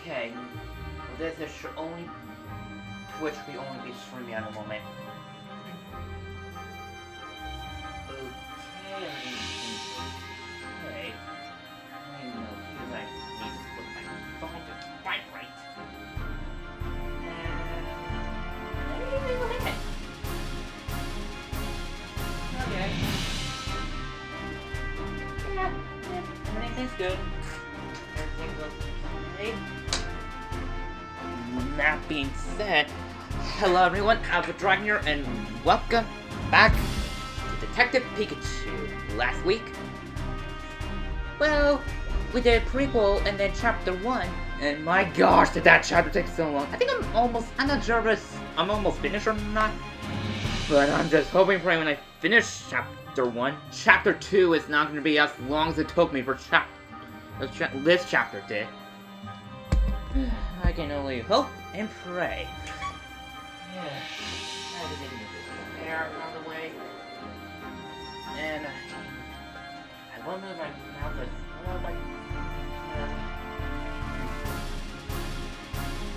Okay. Well, this is should only Twitch will only be streaming at the moment. Okay. Okay. I know because I need to put my phone to vibrate. Okay. Yeah, everything's good. Everything's okay. That being said, hello everyone, Alpha Dragon here, and welcome back to Detective Pikachu. Last week, well, we did a prequel and then chapter 1, and my gosh, did that chapter take so long. I think I'm not sure if I'm almost finished or not, but I'm just hoping for when I finish chapter 1. Chapter 2 is not going to be as long as it took me for this chapter did. I can only hope and pray. Yeah, I had to get this hair out of the way. And I won't move my mouth as well, like.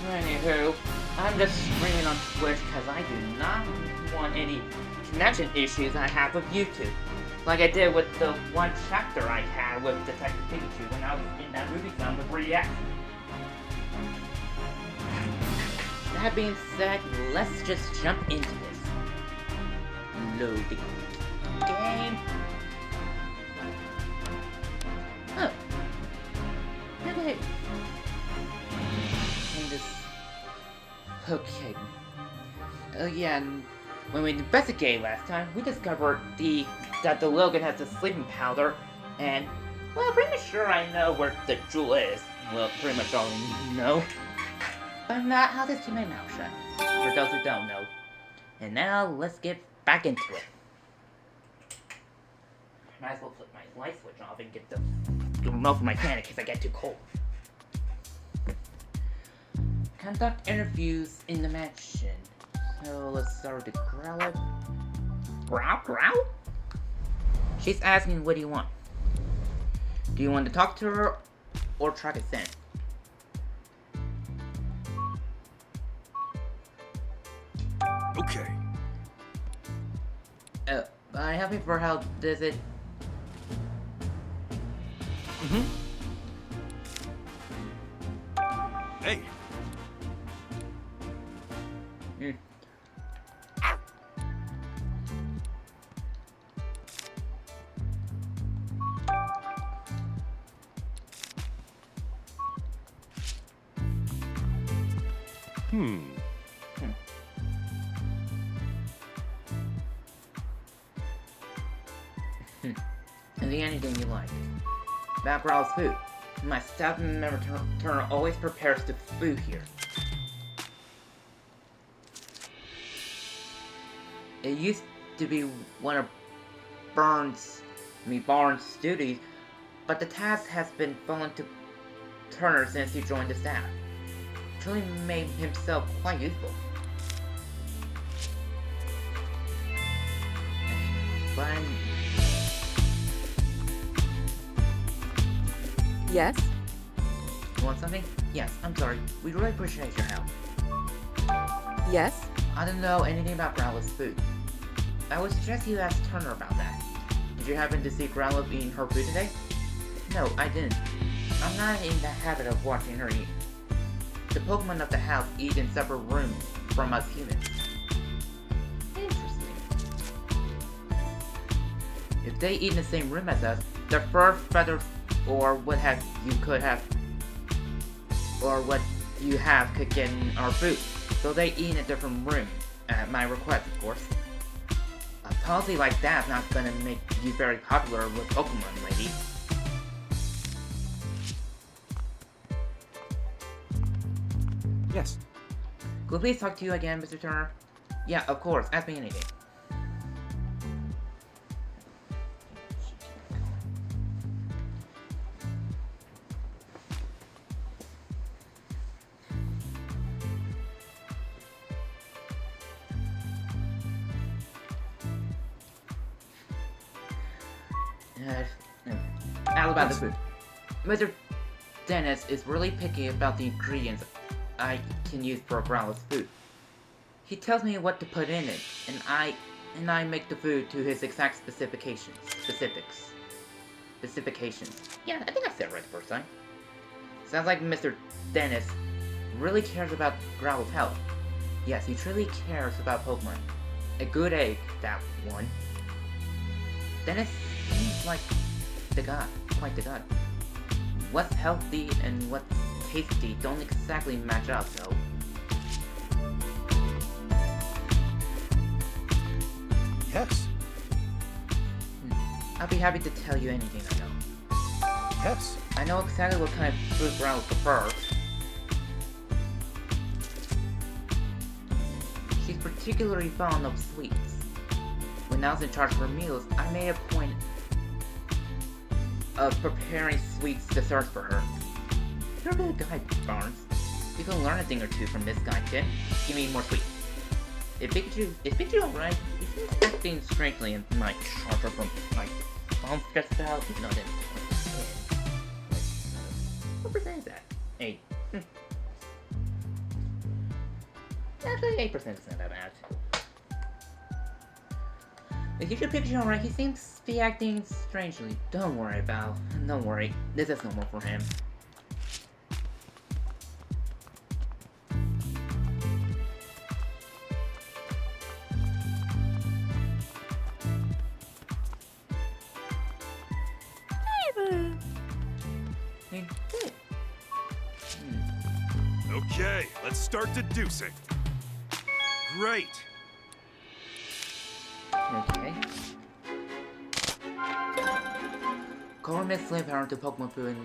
Anywho, I'm just streaming on Twitch because I do not want any connection issues I have with YouTube. Like I did with the one chapter I had with Detective Pikachu when I was in that movie film with React. That being said, let's just jump into this. Load the game. Oh. Okay. Okay. Oh yeah, and when we investigated last time, we discovered that the Logan has the sleeping powder, and, well, pretty much sure I know where the jewel is. Well, pretty much all I know. But I'll just keep my mouth shut, for those who don't know. And now, let's get back into it. Might as well flip my light switch off and get the remote from my fan in case I get too cold. Conduct interviews in the mansion. So, let's start with the Growler. Growl? She's asking, what do you want? Do you want to talk to her, or track a scent? Okay. I help you for how does it? Hey. Anything you like. About Growl's food. My staff member Turner always prepares the food here. It used to be one of Barnes' duties, but the task has been fallen to Turner since he joined the staff. Truly made himself quite useful. But Yes? you want something? Yes, I'm sorry. We really appreciate your help. Yes? I don't know anything about Growlithe's food. I would suggest you ask Turner about that. Did you happen to see Growlithe eating her food today? No, I didn't. I'm not in the habit of watching her eat. The Pokemon of the house eat in separate rooms from us humans. Interesting. If they eat in the same room as us, their fur, feathers, or what you have could get in our food, so they eat in a different room, at my request, of course. A policy like that's not gonna make you very popular with Pokemon, lady. Yes. Could we please talk to you again, Mr. Turner? Yeah, of course, ask me anything. How about the food? Mr. Dennis is really picky about the ingredients I can use for Growl's food. He tells me what to put in it, and I make the food to his exact specifications. Yeah, I think I said it right the first time. Sounds like Mr. Dennis really cares about Growl's health. Yes, he truly cares about Pokemon. A good egg, that one. Dennis seems like quite the guy. What's healthy and what's tasty don't exactly match up, though. Yes. I'll be happy to tell you anything I know. Yes. I know exactly what kind of food Growl prefers. She's particularly fond of sweets. When I was in charge of her meals, I made a point of preparing sweets desserts for her. You're a good guy, Barnes. You can learn a thing or two from this guy, kid. Give me more sweets. Is Pikachu alright? He seems acting strangely in my charger from my phone stressed out, even though I didn't. What percent is that? 8. Actually, 8% is not that bad. Is your Pikachu alright? He seems to be acting strangely. Don't worry, Val. Don't worry. This is normal for him. Hey, good. Okay, let's start deducing. Great. Okay. Cobra mixed flame power into Pokemon food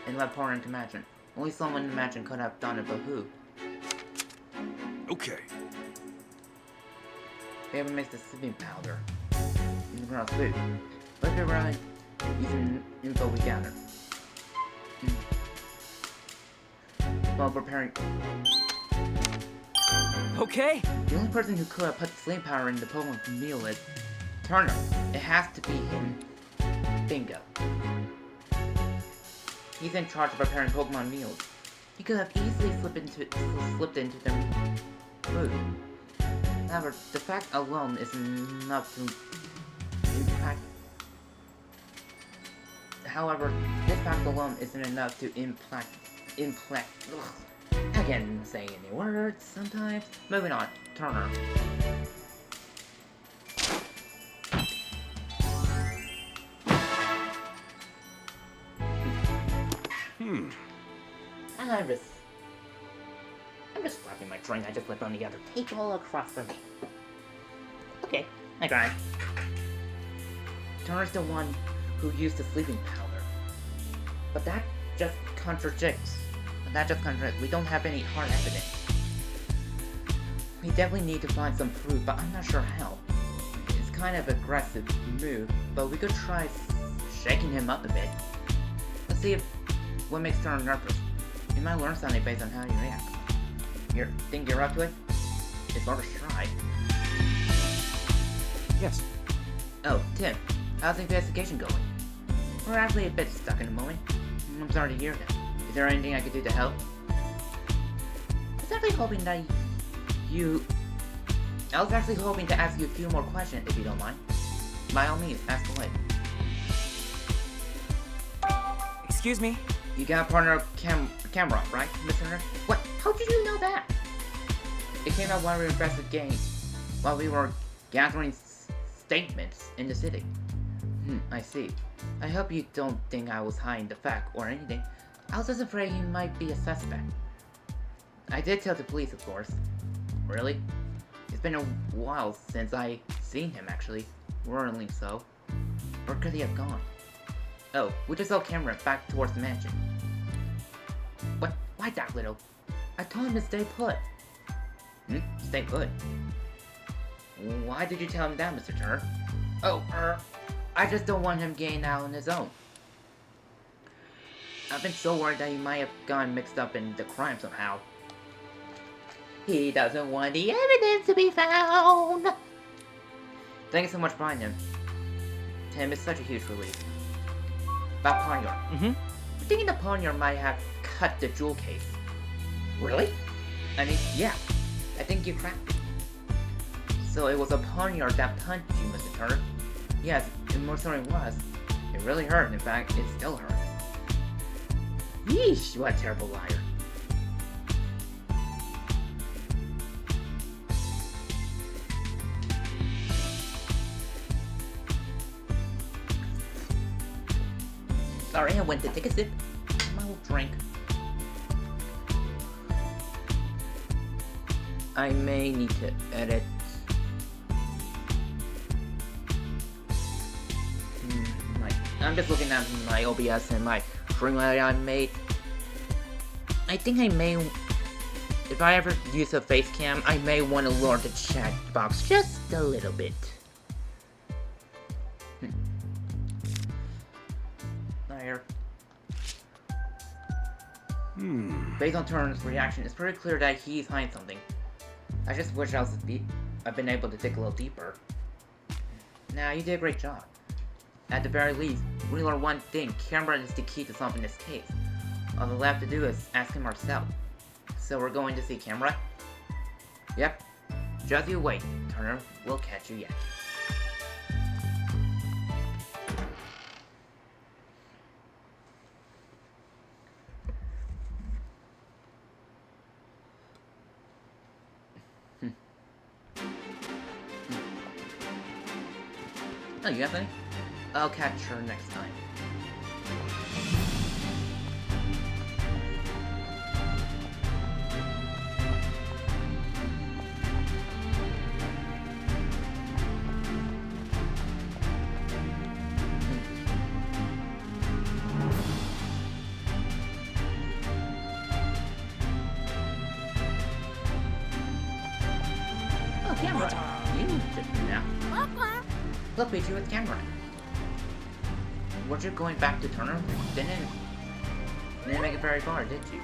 and let partner into Imagine. Only someone in Imagine could have done it, but who? Okay. We haven't mixed the sleeping powder in the ground's food. Let's go around using info we gathered. While preparing. Okay. The only person who could have put the flame power in the Pokemon meal is Turner. It has to be him. Bingo. He's in charge of preparing Pokemon meals. He could have easily slipped into them food. However, the fact alone is enough to impact. However, this fact alone isn't enough to impact. I can't say any words sometimes. Moving on, Turner. I'm just slapping my drink I just left on the other table across from me. Okay, I grind. Turner's the one who used the sleeping powder. But that just contradicts. We don't have any hard evidence. We definitely need to find some proof, but I'm not sure how. It's kind of aggressive move, but we could try shaking him up a bit. Let's see what makes Turner nervous. You might learn something based on how he reacts. Think you're up to it? It's worth a try. Yes. Oh, Tim, how's the investigation going? We're actually a bit stuck in the moment. I'm sorry to hear that. Is there anything I could do to help? I was actually hoping to ask you a few more questions, if you don't mind. By all means, ask away. Excuse me? You got a partner camera, right, Mr. Nerd? What? How did you know that? It came out while we were investigating, while we were gathering statements in the city. I see. I hope you don't think I was hiding the fact or anything. I was just afraid you might be a suspect. I did tell the police, of course. Really? It's been a while since I seen him, actually. Worryingly so. Where could he have gone? Oh, we just saw Cameron back towards the mansion. What? Why that little? I told him to stay put. Stay put? Why did you tell him that, Mr. Turner? Oh, I just don't want him getting out on his own. I've been so worried that he might have gotten mixed up in the crime somehow. He doesn't want the evidence to be found! Thank you so much for finding him. Tim, it's such a huge relief. About Pioneer. We thinking the poniard might have cut the jewel case. Really? I mean, yeah. I think you cracked it. So it was a poniard that punched you, Mr. Turner. Yes, it most certainly was. It really hurt. In fact, it still hurts. Yeesh, what a terrible liar. Sorry, I went to take a sip. My little drink. I may need to edit. I'm just looking at my OBS and my frame that I made. I think I may, if I ever use a face cam, I may want to lower the chat box just a little bit. There. Based on Turner's reaction, it's pretty clear that he's hiding something. I just wish I've been able to dig a little deeper. Nah, you did a great job. At the very least, we learned one thing: Cameron is the key to solving this case. All we have to do is ask him ourselves. So we're going to see Cameron? Yep. Just you wait. Turner will catch you yet. Oh, you have any? I'll catch her next time. Oh, Camera! You did now. Look, Pikachu, it's Cameron. Weren't you going back to Turner? Didn't make it very far, did you?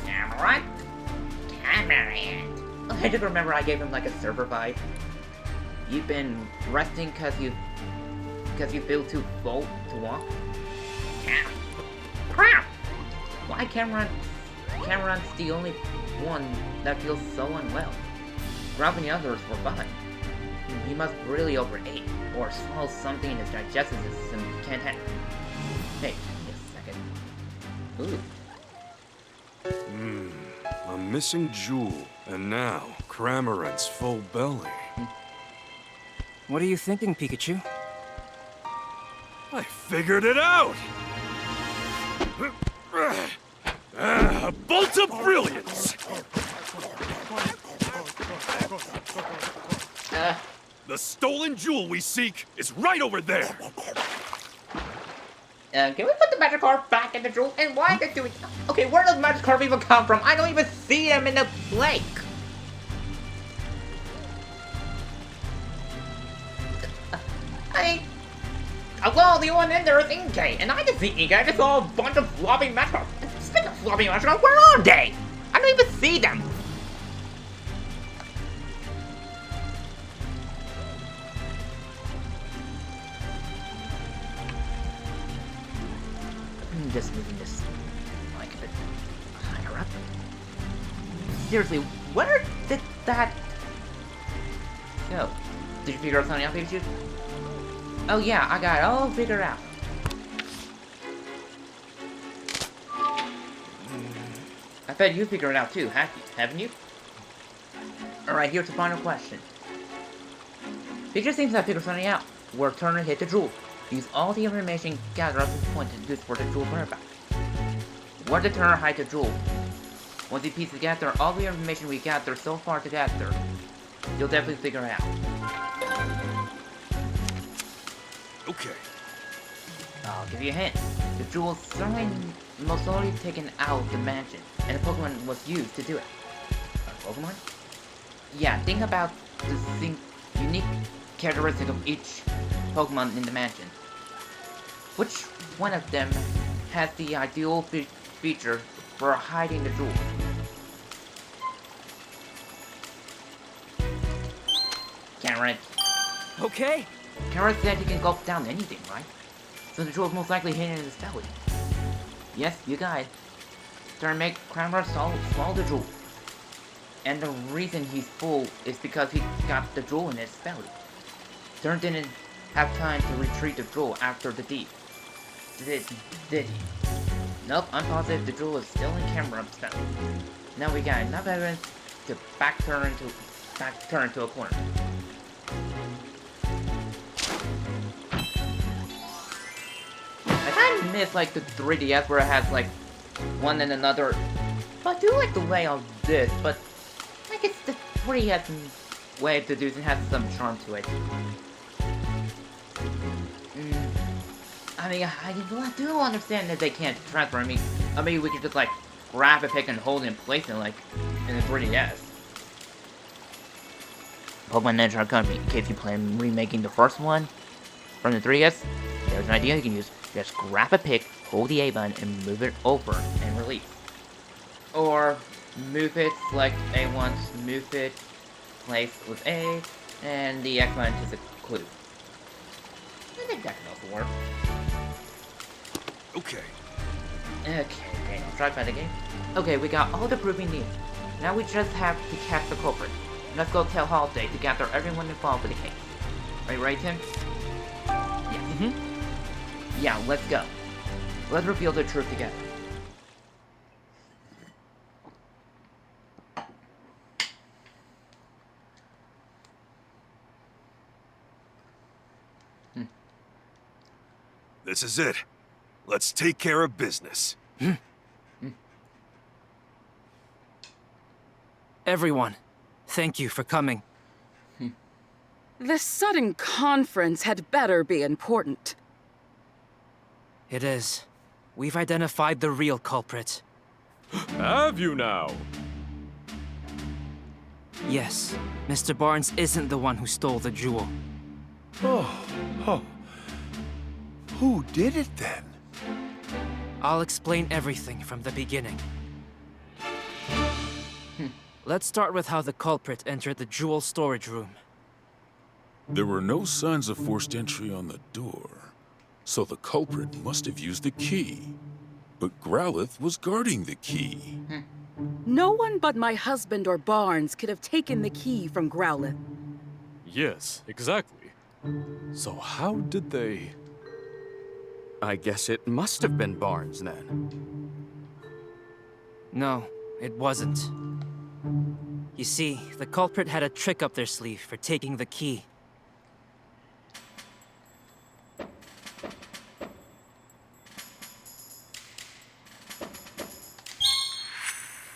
Cameron? Cameron! I just remember I gave him like a server vibe. You've been resting cause you feel too full to walk? Crap! Why Cameron's the only one that feels so unwell? Ralph and the others were fine. He must really overate, or swallow something in his digestive system he can't handle. Hey, just a second. Ooh. A missing jewel, and now Cramorant's full belly. What are you thinking, Pikachu? I figured it out! A bolt of brilliance! The stolen jewel we seek is right over there! Can we put the Magikarp back in the jewel? And why is it doing... Okay, where does Magikarp even come from? I don't even see him in the lake! Well, the one in there is Inkay, and I didn't see Inkay, I just saw a bunch of floppy Magikarp. Speaking of floppy Magikarp, where are they? I don't even see them! Just moving this like a bit higher up. Seriously, where did that go? Did you figure out something out, Pikachu? Oh yeah, I got it all figured out. I bet you figured it out too, haven't you? Alright, here's the final question. Pikachu seems to have figured something out. Where Turner hit the jewel. Use all the information gathered up to this point to discover the jewel whereabouts. Where did Turner hide the jewel? Once you piece together all the information we gathered so far together, you'll definitely figure it out. Okay. I'll give you a hint. The jewel is certainly most likely taken out of the mansion, and a Pokemon was used to do it. A Pokemon? Yeah, think about the unique characteristic of each Pokemon in the mansion. Which one of them has the ideal feature for hiding the jewel? Cameron. Okay. Cameron said he can gulp down anything, right? So the jewel is most likely hidden in his belly. Yes, you got it. Trying to make Cranmer swallow the jewel. And the reason he's full is because he got the jewel in his belly. Stern didn't have time to retrieve the jewel after the deed. Did he? Nope, I'm positive the jewel is still in Cameron's belly. Now we got enough evidence to back turn into a corner. I kind of miss like the 3DS where it has like one and another. But I do like the layout of this, but I guess the 3DS way of deducing has some charm to it. I mean, I do understand that they can't transfer. I mean, we could just like grab a pick and hold it in place in like in the 3DS. Pokemon Ninja Arcade, in case you plan remaking the first one from the 3DS, there's an idea you can use. Just grab a pick, hold the A button, and move it over and release. Or move it, select A once, move it, place with A, and the X button is a clue. I think that can also work. Okay. Okay, I'll try by the game. Okay, we got all the proof we need. Now we just have to catch the culprit. Let's go tell Holiday to gather everyone involved with the case. Are you ready, Tim? Yes. Yeah, let's go. Let's reveal the truth together. This is it. Let's take care of business. Everyone, thank you for coming. This sudden conference had better be important. It is. We've identified the real culprit. Have you now? Yes, Mr. Barnes isn't the one who stole the jewel. Oh. Who did it then? I'll explain everything from the beginning. Let's start with how the culprit entered the jewel storage room. There were no signs of forced entry on the door, so the culprit must have used the key. But Growlithe was guarding the key. No one but my husband or Barnes could have taken the key from Growlithe. Yes, exactly. So how did they... I guess it must have been Barnes then. No, it wasn't. You see, the culprit had a trick up their sleeve for taking the key.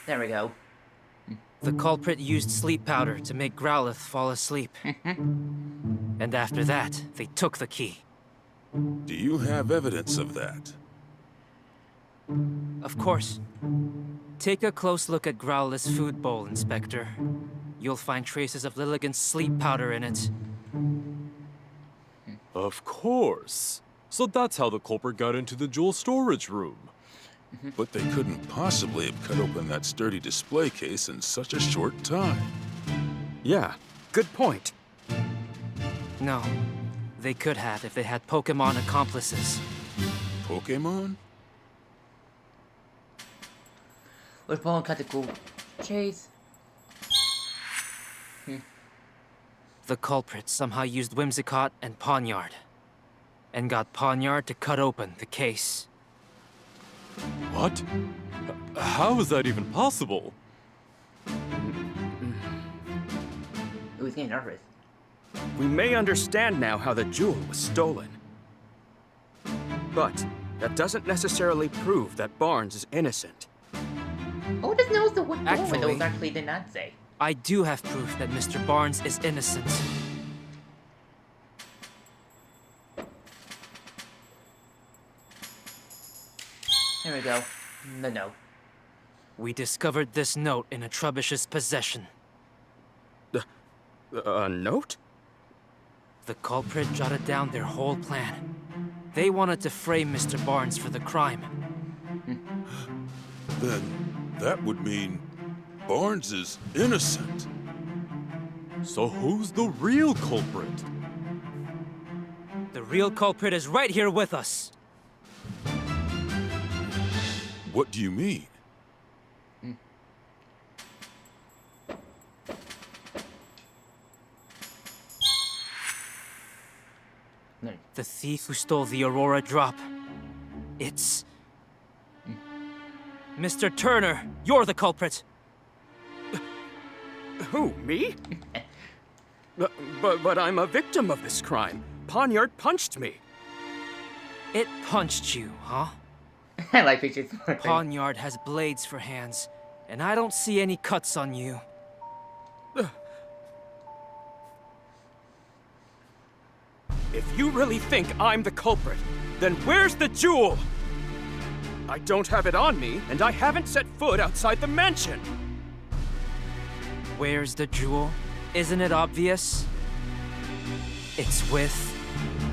There we go. The culprit used sleep powder to make Growlithe fall asleep. And after that, they took the key. Do you have evidence of that? Of course. Take a close look at Growlithe's food bowl, Inspector. You'll find traces of Lilligant's sleep powder in it. Of course. So that's how the culprit got into the jewel storage room. But they couldn't possibly have cut open that sturdy display case in such a short time. Yeah, good point. No. They could have if they had Pokémon accomplices. Pokémon? Let's pull cut the cool chase. The culprit somehow used Whimsicott and Pawniard. And got Pawniard to cut open the case. What? How is that even possible? He was getting nervous. We may understand now how the jewel was stolen. But that doesn't necessarily prove that Barnes is innocent. Who just knows the what Actually- those actually did not say? I do have proof that Mr. Barnes is innocent. Here we go. The note. We discovered this note in a Trubbish's possession. A note? The culprit jotted down their whole plan. They wanted to frame Mr. Barnes for the crime. Then that would mean Barnes is innocent. So who's the real culprit? The real culprit is right here with us. What do you mean? No. The thief who stole the Aurora drop. It's... Mr. Turner, you're the culprit. Who, me? But I'm a victim of this crime. Poniard punched me. It punched you, huh? I like Peaches. Poniard has blades for hands, and I don't see any cuts on you. If you really think I'm the culprit, then where's the jewel? I don't have it on me, and I haven't set foot outside the mansion. Where's the jewel? Isn't it obvious? It's with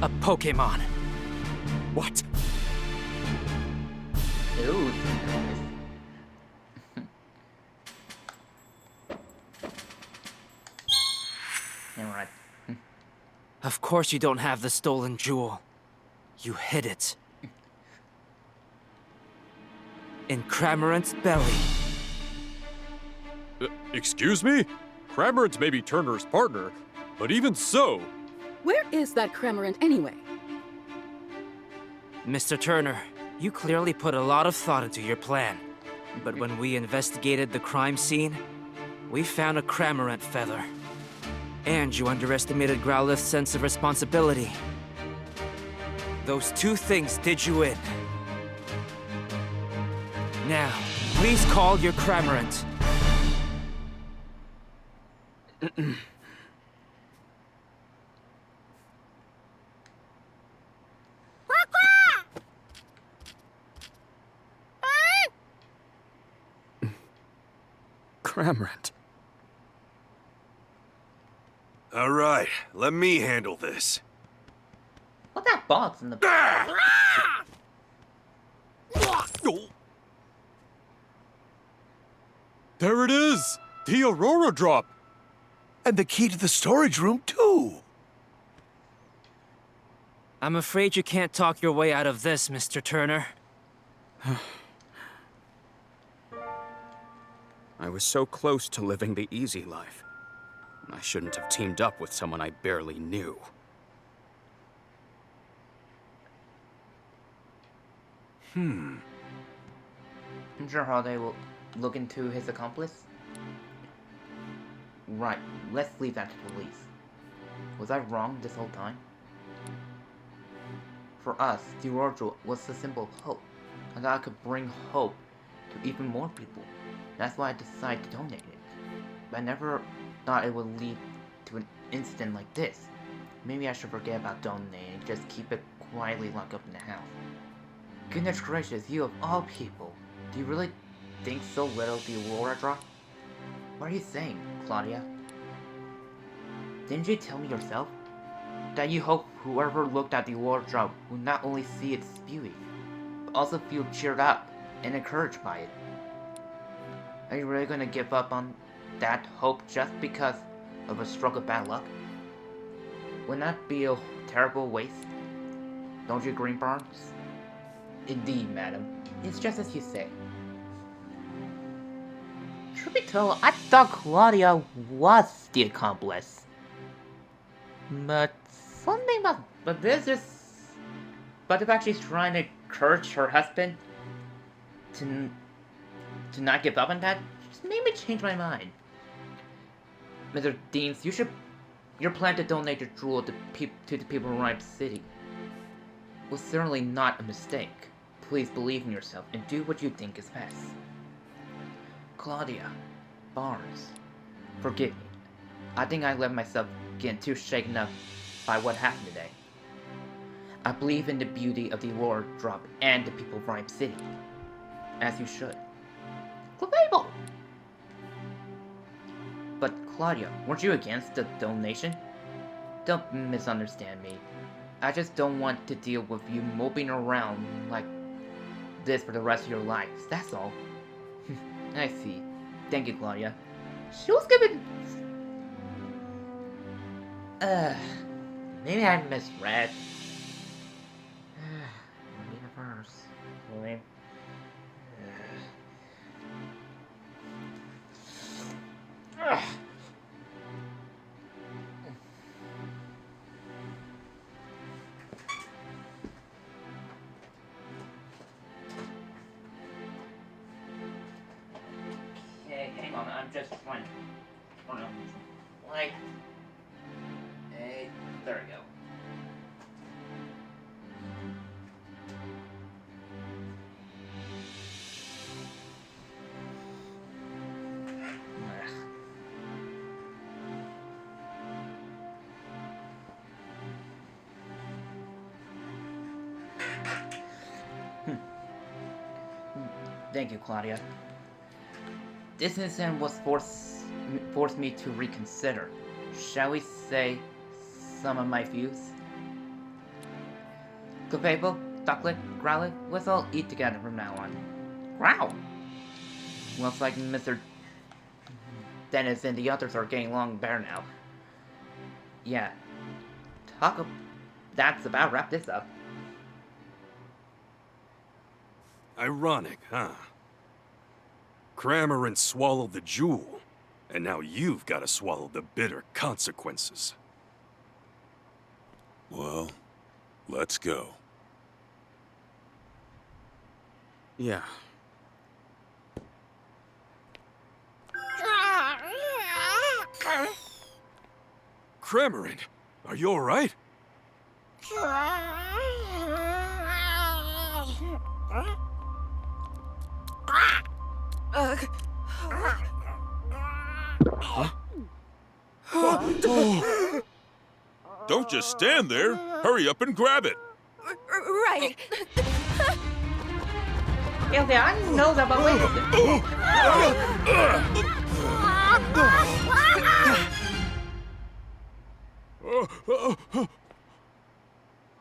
a Pokémon. What? Ooh. Alright. Of course you don't have the stolen jewel. You hid it. In Cramorant's belly. Excuse me? Cramorant may be Turner's partner, but even so... Where is that Cramorant anyway? Mr. Turner, you clearly put a lot of thought into your plan. But when we investigated the crime scene, we found a Cramorant feather. And you underestimated Growlithe's sense of responsibility. Those two things did you in. Now, please call your Cramorant. Cramorant. All right, let me handle this. What's that box in the There it is! The Aurora drop! And the key to the storage room, too. I'm afraid you can't talk your way out of this, Mr. Turner. I was so close to living the easy life. I shouldn't have teamed up with someone I barely knew. I'm sure Holiday will look into his accomplice. Right, let's leave that to police. Was I wrong this whole time? For us, the Aurora Jewel was a symbol of hope, and that I could bring hope to even more people. That's why I decided to donate it. But I never thought it would lead to an incident like this. Maybe I should forget about donating and just keep it quietly locked up in the house. Goodness gracious, you of all people. Do you really think so little of the Aurora drop? What are you saying, Claudia? Didn't you tell me yourself that you hope whoever looked at the Aurora drop would not only see its beauty, but also feel cheered up and encouraged by it? Are you really gonna give up on that hope just because of a stroke of bad luck? Wouldn't that be a terrible waste? Don't you agree, Barnes? Indeed, madam. It's just as you say. Truth be told, I thought Claudia was the accomplice. But something about if actually she's trying to encourage her husband to not give up on that, just made me change my mind. Mr. Deans, your plan to donate your jewel to the people of Rhyme City was certainly not a mistake. Please believe in yourself and do what you think is best. Claudia, Barnes, forgive me. I think I let myself get too shaken up by what happened today. I believe in the beauty of the Aurora drop and the people of Rhyme City. As you should. Clavable! But Claudia, weren't you against the donation? Don't misunderstand me. I just don't want to deal with you moping around like this for the rest of your lives, that's all. I see. Thank you, Claudia. She was giving... maybe I misread. Universe. Really? on, I'm just trying to... Like... there we go. Thank you, Claudia. This incident was forced me to reconsider. Shall we say some of my views? Clefable, Ducklet, Growlet, let's all eat together from now on. Growl! Looks like Mr. Dennis and the others are getting along better now. Yeah. That's about wrap this up. Ironic, huh? Cramorant swallowed the jewel, and now you've got to swallow the bitter consequences. Well, let's go. Yeah. Cramorant, are you alright? Don't just stand there. Hurry up and grab it. Right. Yeah, I know that, but wait a minute.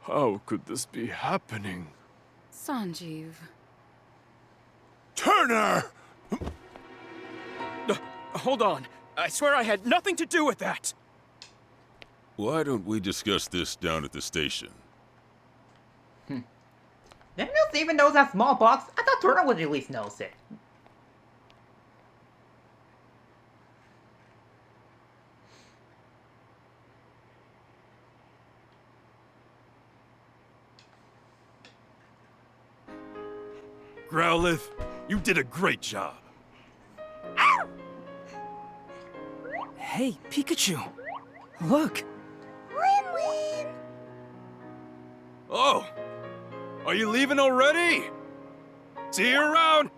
How could this be happening? Sanjeev. Turner! Hold on. I swear I had nothing to do with that. Why don't we discuss this down at the station? Didn't you even know that small box? I thought Turner would at least notice it. Growlithe, you did a great job. Hey, Pikachu! Look! Oh! Are you leaving already? See you around!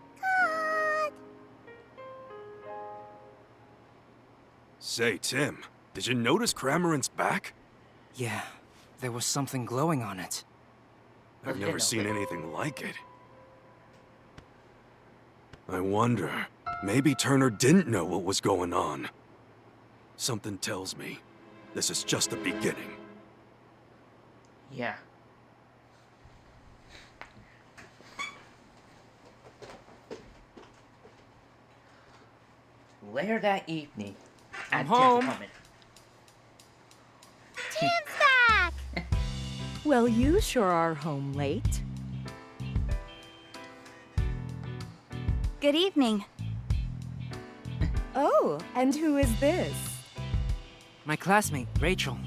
Say, Tim, did you notice Cramorant's back? Yeah, there was something glowing on it. I've never seen anything like it. I wonder, maybe Turner didn't know what was going on. Something tells me this is just the beginning. Yeah. Later that evening, at Tim's home. apartment. Tim's back! Well, you sure are home late. Good evening. Oh, and who is this? My classmate, Rachel.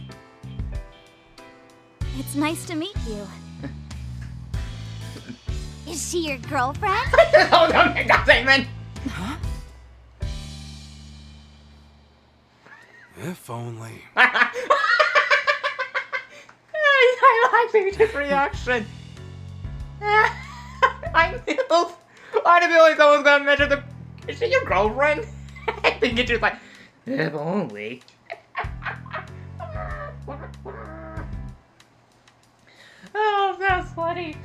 It's nice to meet you. Is she your girlfriend? Oh, don't make that statement! Huh? If only. I like Pikachu's reaction. I knew. I had a feeling someone was gonna mention the. Is she your girlfriend? Pikachu's like, if only. Oh, that's funny.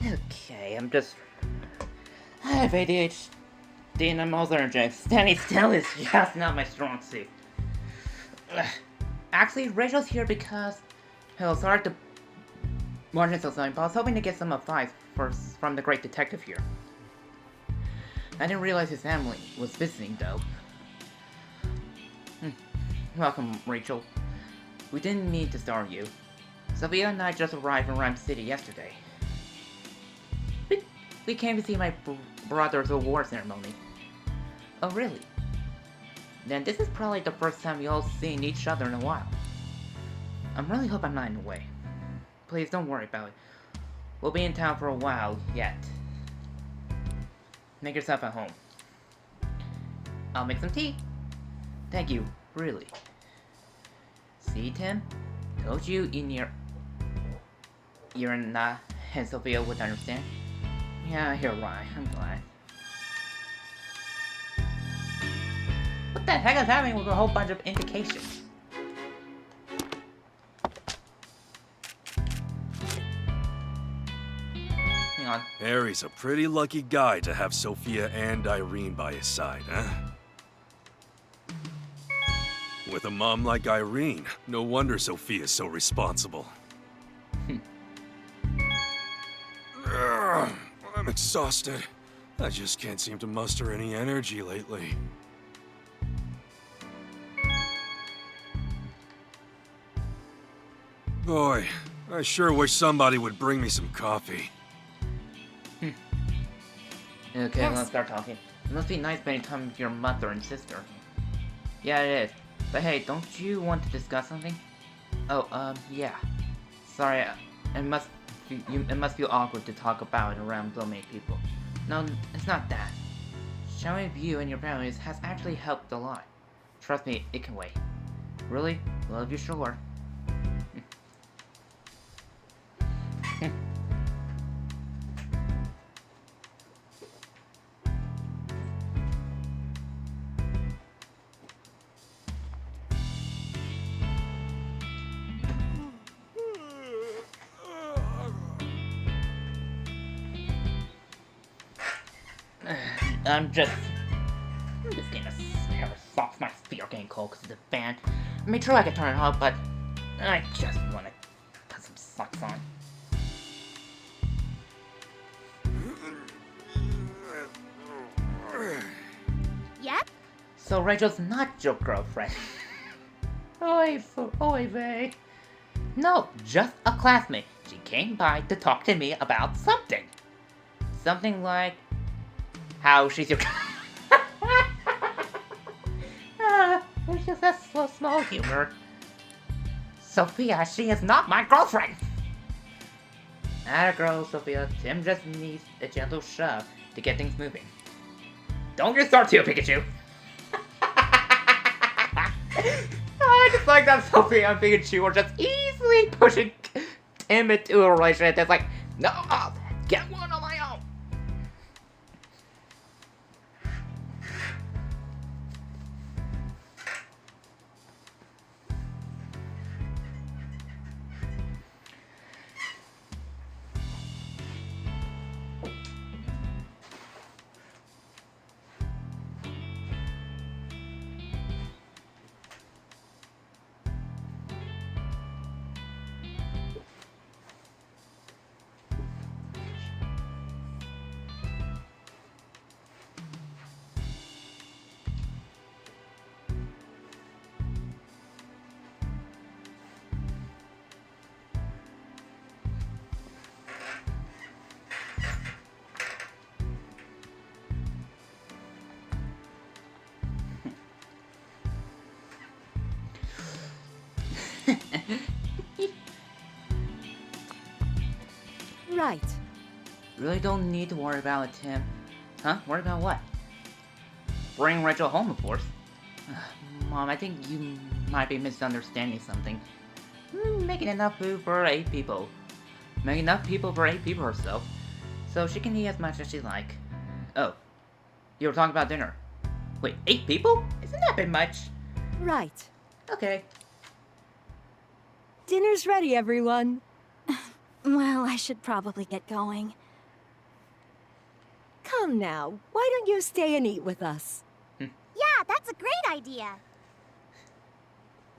Okay, I have ADHD and I'm also energetic. Standing still is just not my strong suit. Ugh. Actually, Rachel's here because... Hello, sorry to... Martin so sorry, but I was hoping to get some advice from the great detective here. I didn't realize his family was visiting, though. Welcome, Rachel. We didn't mean to startle you. Sophia and I just arrived in Rhyme City yesterday. We came to see my brother's award ceremony. Oh, really? Then this is probably the first time we all seen each other in a while. I really hope I'm not in the way. Please don't worry about it. We'll be in town for a while yet. Make yourself at home. I'll make some tea. Thank you, really. See, Tim? Told you you're not, and Sophia would understand. Yeah, you're right. I'm glad. What the heck is happening with a whole bunch of indications? Hang on. Harry's a pretty lucky guy to have Sophia and Irene by his side, huh? With a mom like Irene, no wonder Sophia's so responsible. Ugh, I'm exhausted. I just can't seem to muster any energy lately. Boy, I sure wish somebody would bring me some coffee. Okay, Yes. let's start talking. It must be nice spending time with your mother and sister. Yeah, it is. But hey, don't you want to discuss something? Oh, yeah. Sorry, it must feel awkward to talk about it around so many people. No, it's not that. Sharing with you and your families has actually helped a lot. Trust me, it can wait. Really? Well, if you're sure. I'm just getting a pair of socks. My feet are getting cold because of the fan. I mean, true, I could turn it off, but I just want to put some socks on. Yep. So Rachel's not your girlfriend. Oy vey. No, just a classmate. She came by to talk to me about something. Something like how she's your it's just a small humor. Sophia, she is not my girlfriend! Atta girl, Sophia. Tim just needs a gentle shove to get things moving. Don't you start too, Pikachu! I just like that Sophia and Pikachu are just easily pushing Tim into a relationship that's like, no, I'll get one on my own! Right. Really don't need to worry about it, Tim. Huh? Worry about what? Bring Rachel home, of course. Mom, I think you might be misunderstanding something. Making enough food for 8 people. Making enough people for 8 people herself. So she can eat as much as she like. Oh. You were talking about dinner. Wait, 8 people? Isn't that a bit much? Right. Okay. Dinner's ready, everyone. Well, I should probably get going. Come now. Why don't you stay and eat with us? Yeah, that's a great idea.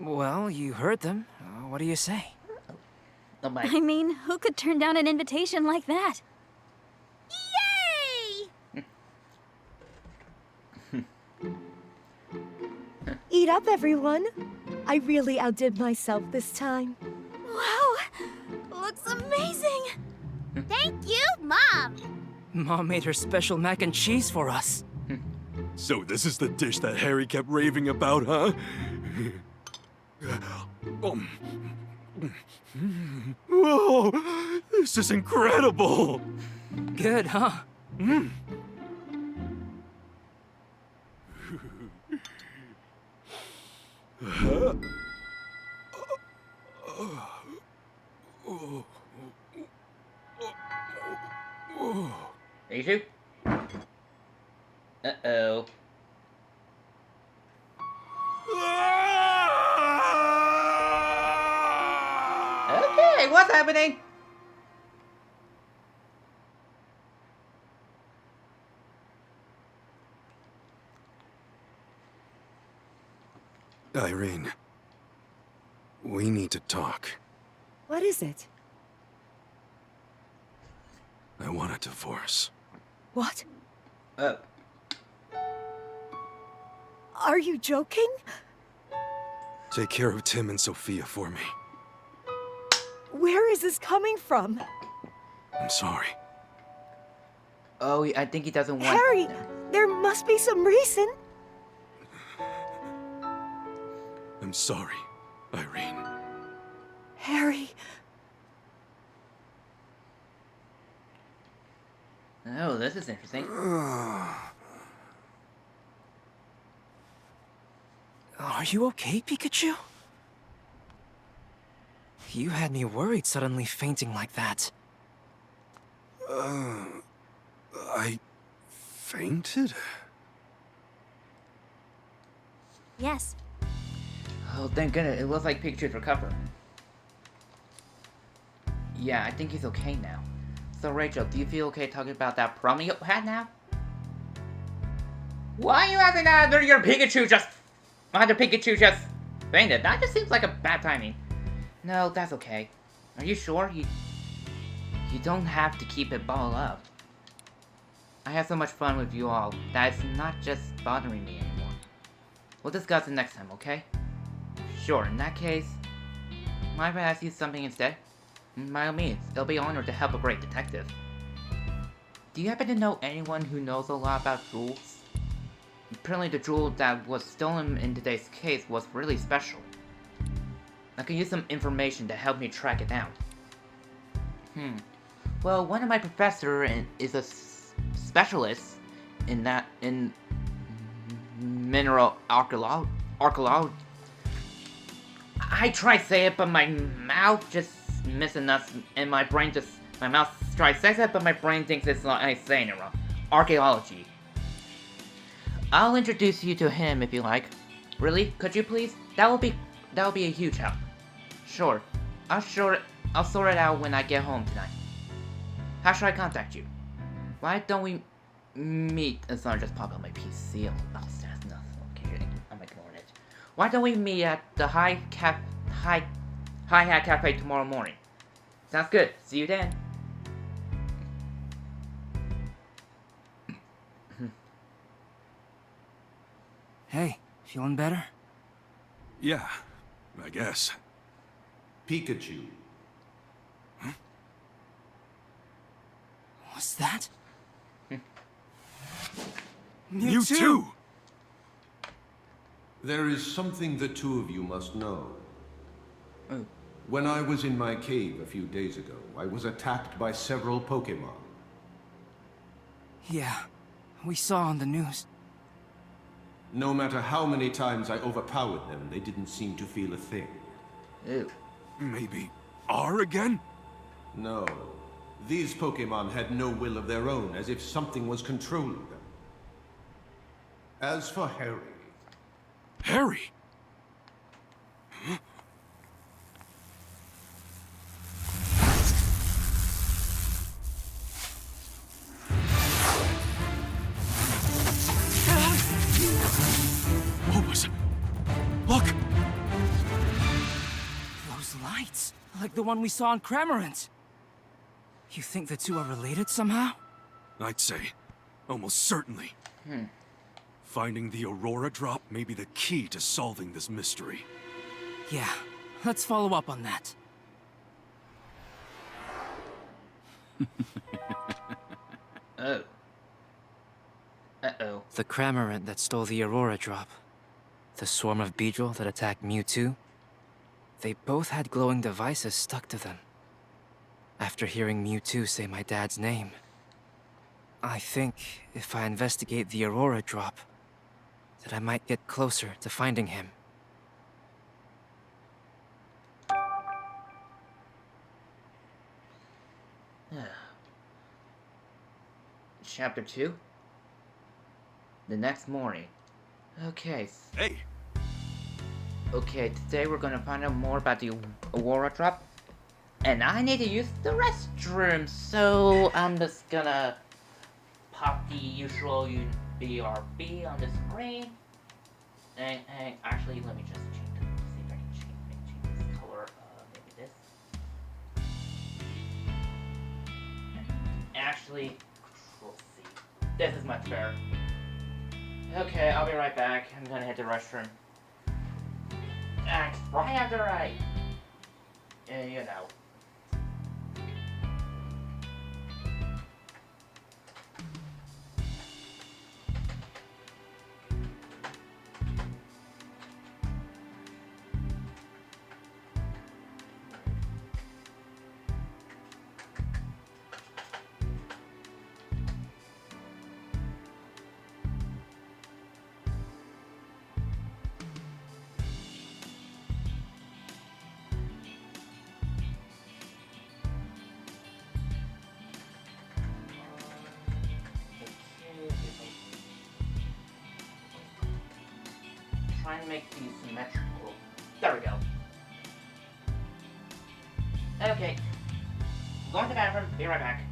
Well, you heard them. What do you say? Oh my. I mean, who could turn down an invitation like that? Yay! Eat up, everyone. I really outdid myself this time. Wow! Looks amazing! Thank you, Mom! Mom made her special mac and cheese for us. So this is the dish that Harry kept raving about, huh? Whoa! This is incredible! Good, huh? Pikachu? Uh-oh. Okay, what's happening? Irene, we need to talk. What is it? I want a divorce. What? Oh. Are you joking? Take care of Tim and Sophia for me. Where is this coming from? I'm sorry. Oh, I think he doesn't want... Harry, there must be some reason. I'm sorry, Irene. Harry, Oh, this is interesting. Are you okay, Pikachu? You had me worried suddenly fainting like that. I fainted? Yes. Oh, thank goodness. It looks like Pikachu's recovered. Yeah, I think he's okay now. So, Rachel, do you feel okay talking about that problem you had now? Why are you asking that after your Pikachu just... After Pikachu just fainted? That just seems like a bad timing. No, that's okay. Are you sure? You don't have to keep it bottled up. I had so much fun with you all that it's not just bothering me anymore. We'll discuss it next time, okay? Sure, in that case, mind if I ask you something instead? By all means, it'll be an honor to help a great detective. Do you happen to know anyone who knows a lot about jewels? Apparently the jewel that was stolen in today's case was really special. I can use some information to help me track it down. Well, one of my professors is a specialist in mineral archaeology. I try to say it, but my mouth just missing us, and my mouth tries to say it, but my brain thinks it's like I'm saying it wrong. Archaeology. I'll introduce you to him if you like. Really? Could you please? That will be a huge help. Sure. I'll sort it out when I get home tonight. How should I contact you? Why don't we meet? Sorry, just pop on my PC. Oh, that's nothing. Okay, I'm ignoring it. Why don't we meet at the Hi Hat Cafe tomorrow morning? Sounds good. See you then. Hey, feeling better? Yeah, I guess. Pikachu. What's that? You too! There is something the two of you must know. Oh. When I was in my cave a few days ago, I was attacked by several Pokémon. Yeah, we saw on the news. No matter how many times I overpowered them, they didn't seem to feel a thing. Ew. Maybe R again? No. These Pokémon had no will of their own, as if something was controlling them. As for Harry... Harry! What was it? Look! Those lights, like the one we saw in Cramorant. You think the two are related somehow? I'd say, almost certainly. Finding the Aurora drop may be the key to solving this mystery. Yeah, let's follow up on that. Oh. Uh-oh. The Cramorant that stole the Aurora Drop. The swarm of Beedrill that attacked Mewtwo. They both had glowing devices stuck to them. After hearing Mewtwo say my dad's name, I think if I investigate the Aurora Drop, that I might get closer to finding him. Chapter 2? The next morning. Okay. Hey! Okay, today we're gonna find out more about the Aurora Drop. And I need to use the restroom, so I'm just gonna pop the usual BRB on the screen. And actually, let me just change the, see if I can change this color. Maybe this. Actually, Control C. This is much better. Okay, I'll be right back. I'm gonna hit the restroom. Right after you know. Try and make these symmetrical. There we go. Okay. Going to the bathroom. Be right back.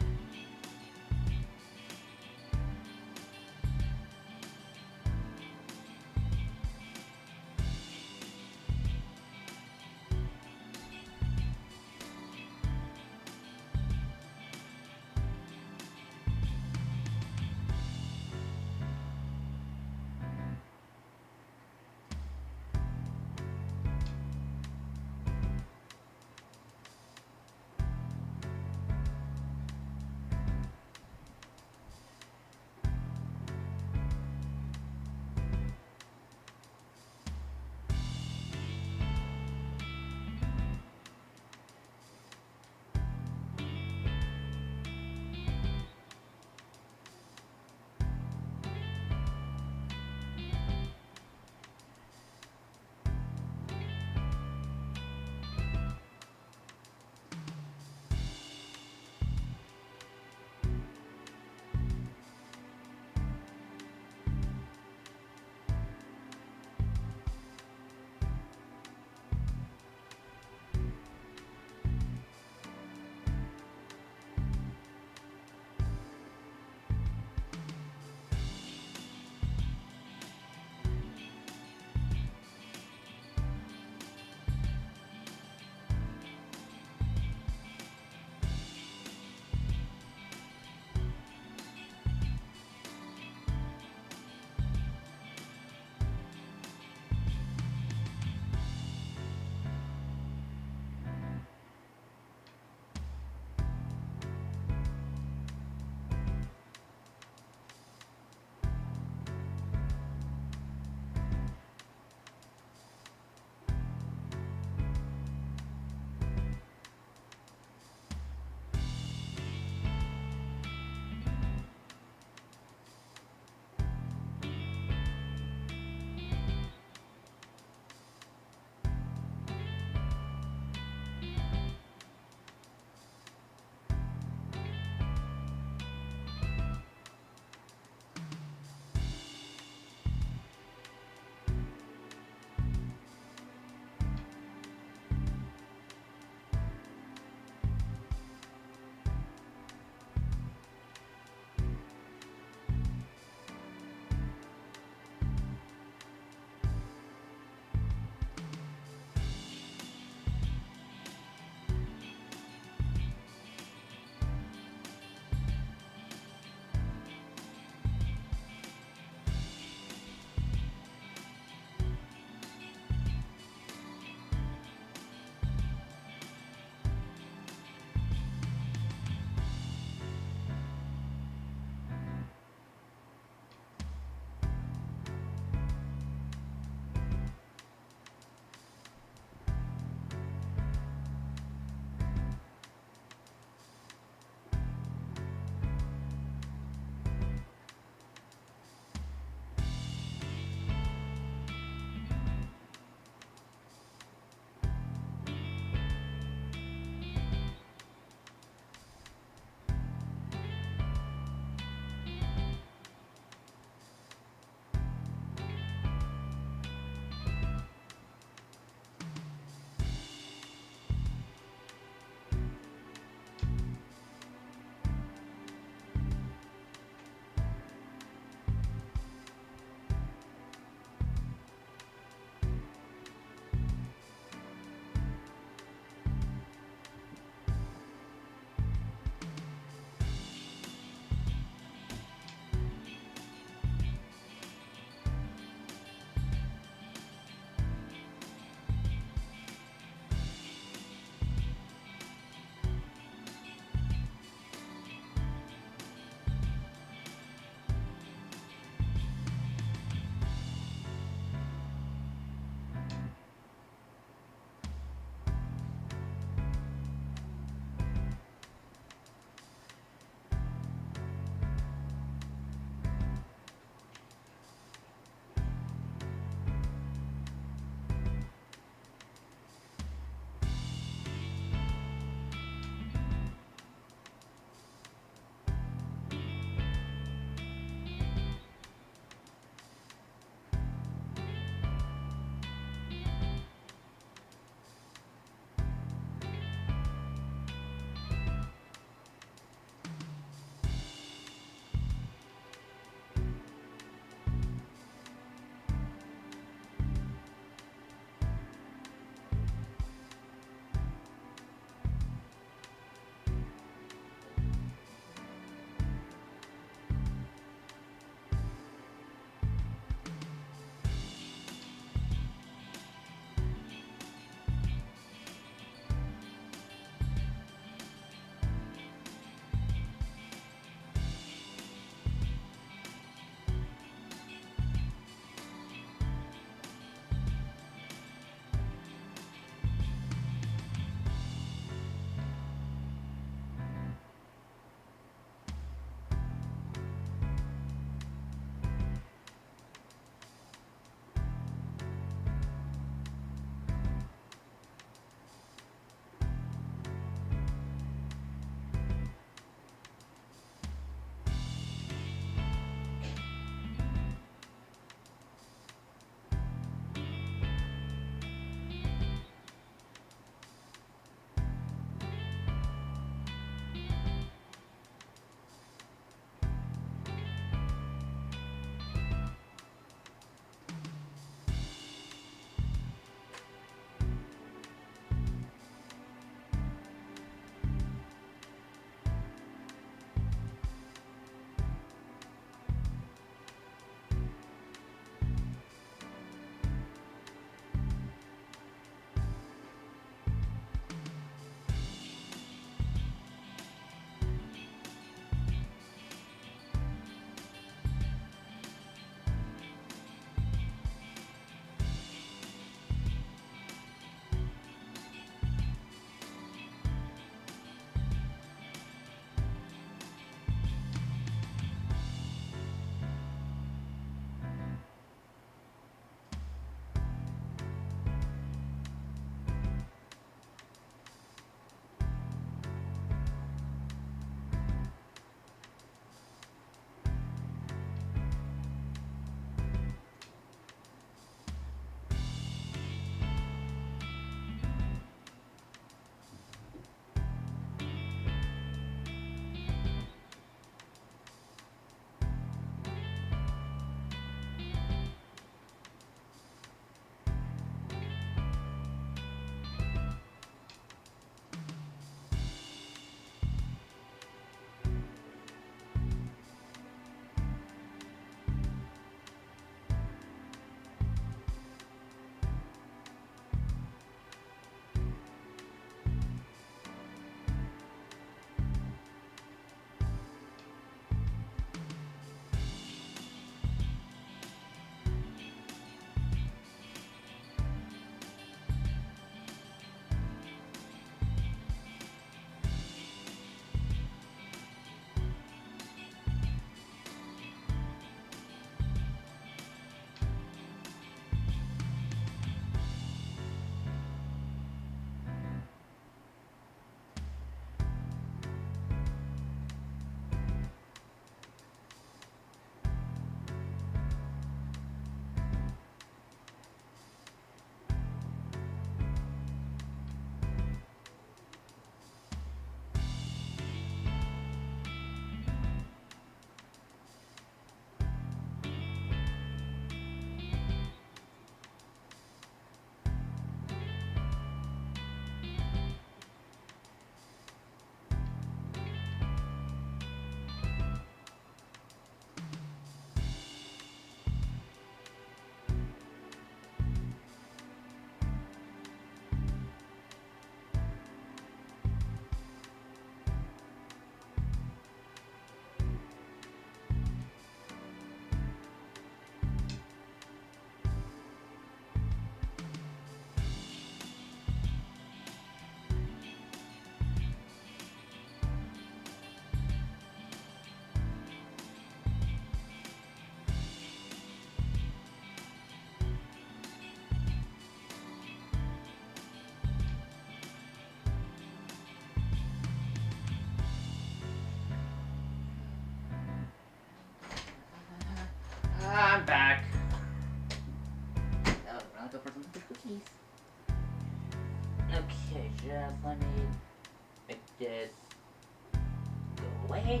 way.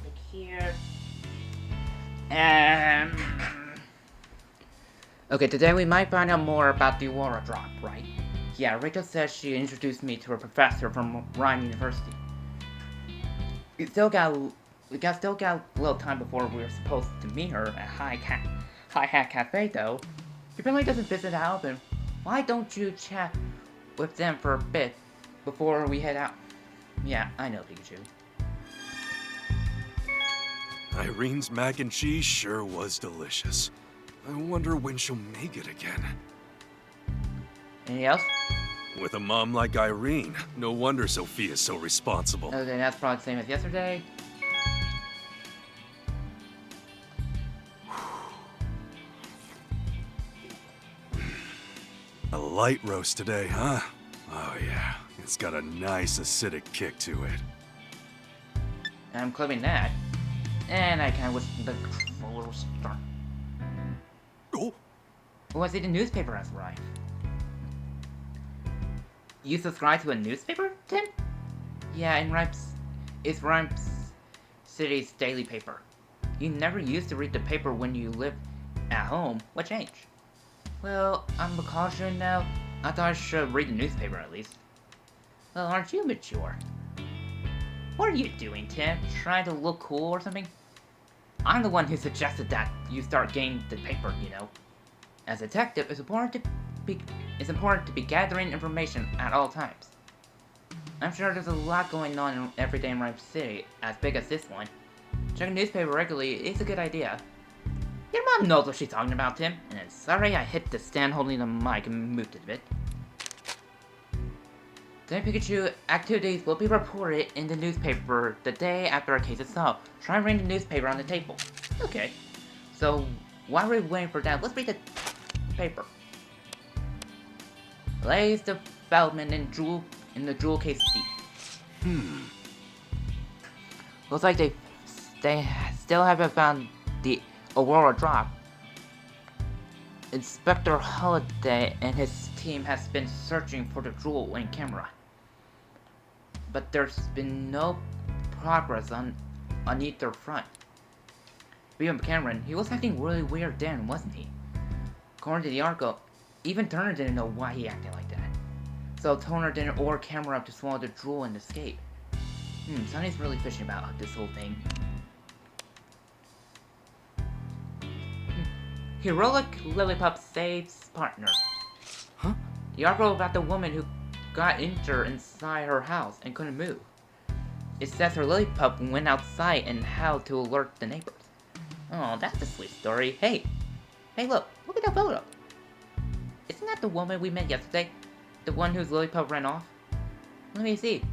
Look here. Okay, today we might find out more about the Aurora Drop, right? Yeah, Rachel says she introduced me to a professor from Rhyme University. We still got a little time before we were supposed to meet her at Hi Hat Cafe, though. She apparently doesn't visit out, and why don't you chat with them for a bit before we head out? Yeah, I know, Pikachu. Irene's mac and cheese sure was delicious. I wonder when she'll make it again. Anything else? With a mom like Irene, no wonder Sophia's so responsible. Okay, that's probably the same as yesterday. A light roast today, huh? Oh yeah, it's got a nice acidic kick to it. I'm clipping that. And I kind of wish the controller was start. Oh! Well, I see the newspaper has arrived. You subscribe to a newspaper, Tim? Yeah, it's Rhymes City's daily paper. You never used to read the paper when you lived at home. What changed? Well, I'm a caution now. I thought I should read the newspaper at least. Well, aren't you mature? What are you doing, Tim? Trying to look cool or something? I'm the one who suggested that you start getting the paper, you know. As a detective, it's important to be gathering information at all times. I'm sure there's a lot going on every day in Rhyme City, as big as this one. Checking newspaper regularly is a good idea. Your mom knows what she's talking about, Tim. And I'm sorry I hit the stand holding the mic and moved it a bit. Today, Pikachu activities will be reported in the newspaper the day after a case is solved. Try and read the newspaper on the table. Okay. So, while we're waiting for that, let's read the paper. Latest development in the jewel case D. Looks like they still haven't found the Aurora Drop. Inspector Holiday and his team has been searching for the jewel in camera. But there's been no progress on either front. Speaking of Cameron, he was acting really weird then, wasn't he? According to the article, even Turner didn't know why he acted like that. So Turner didn't order Cameron up to swallow the jewel and escape. Sonny's really fishy about this whole thing. Heroic Lillipup saves partner. Huh? The article about the woman who got injured inside her house and couldn't move. It says her Lillipup went outside and howled to alert the neighbors. Oh, that's a sweet story. Hey, look at that photo. Isn't that the woman we met yesterday? The one whose Lillipup ran off? Let me see.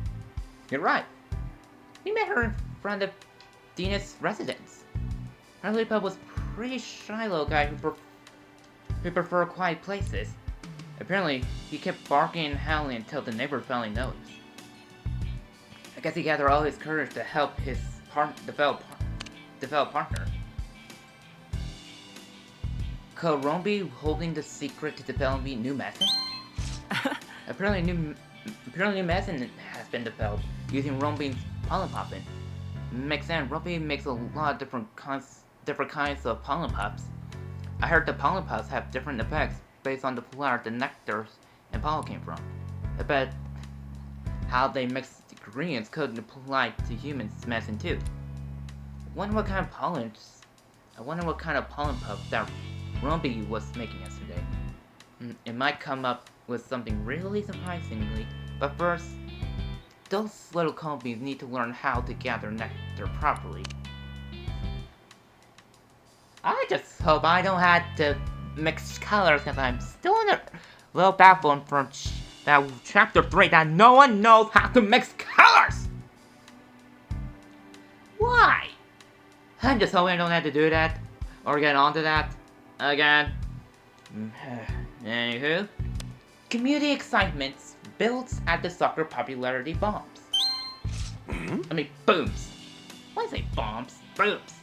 You're right. We met her in front of Dina's residence. Her Lillipup was a pretty shy little guy who preferred quiet places. Apparently, he kept barking and howling until the neighbor finally noticed. I guess he gathered all his courage to help his develop partner. Could Romby holding the secret to developing new medicine? Apparently new medicine has been developed using Romby's pollen poppin. Makes sense. Romby makes a lot of different kinds of pollen pups. I heard the pollen pups have different effects based on the flower the nectars and pollen came from. I bet how they mix ingredients could apply to humans' medicine too. I wonder what kind of pollen pup that Romby was making yesterday. It might come up with something really surprisingly, but first, those little colonies need to learn how to gather nectar properly. I just hope I don't have to mix colors because I'm still in a little baffled from that chapter 3 that no one knows how to mix colors! Why? I'm just hoping I don't have to do that, or get onto that again. Anywho, community excitement builds at the soccer popularity bombs. I mean, booms. Why say bombs? Booms.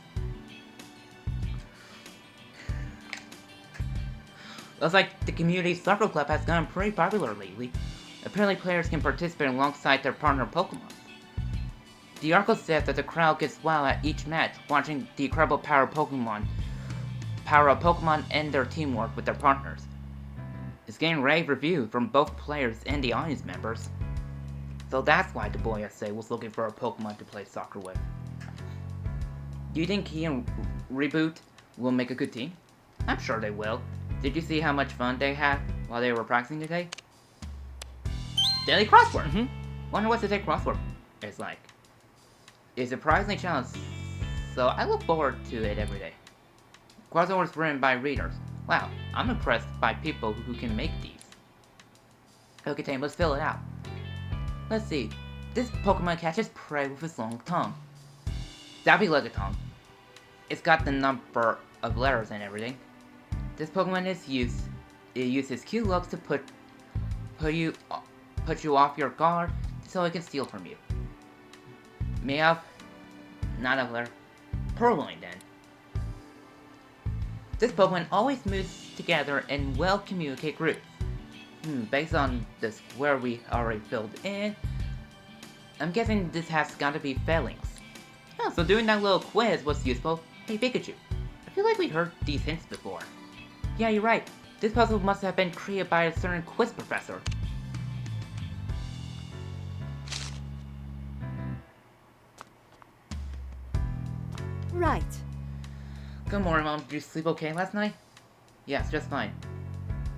Looks like the community soccer club has gotten pretty popular lately. Apparently players can participate alongside their partner Pokemon. The article says that the crowd gets wild at each match, watching the incredible power of Pokemon and their teamwork with their partners. It's getting rave reviews from both players and the audience members. So that's why the boy SA was looking for a Pokemon to play soccer with. Do you think he and Reboot will make a good team? I'm sure they will. Did you see how much fun they had while they were practicing today? Daily crossword! Wonder what the day crossword is like. It's surprisingly challenging, so I look forward to it every day. Crosswords written by readers. Wow, I'm impressed by people who can make these. Okay, Tame, let's fill it out. Let's see. This Pokemon catches prey with its long tongue. That'd be like a tongue. It's got the number of letters and everything. This Pokemon it uses cute looks to put you off your guard so it can steal from you. Meowth? Not a letter. Purloin then. This Pokemon always moves together in well-communicated groups. Based on the square we already filled in, I'm guessing this has gotta be failings. Oh, so doing that little quiz was useful. Hey Pikachu, I feel like we heard these hints before. Yeah, you're right. This puzzle must have been created by a certain quiz professor. Right. Good morning, Mom. Did you sleep okay last night? Yes, just fine.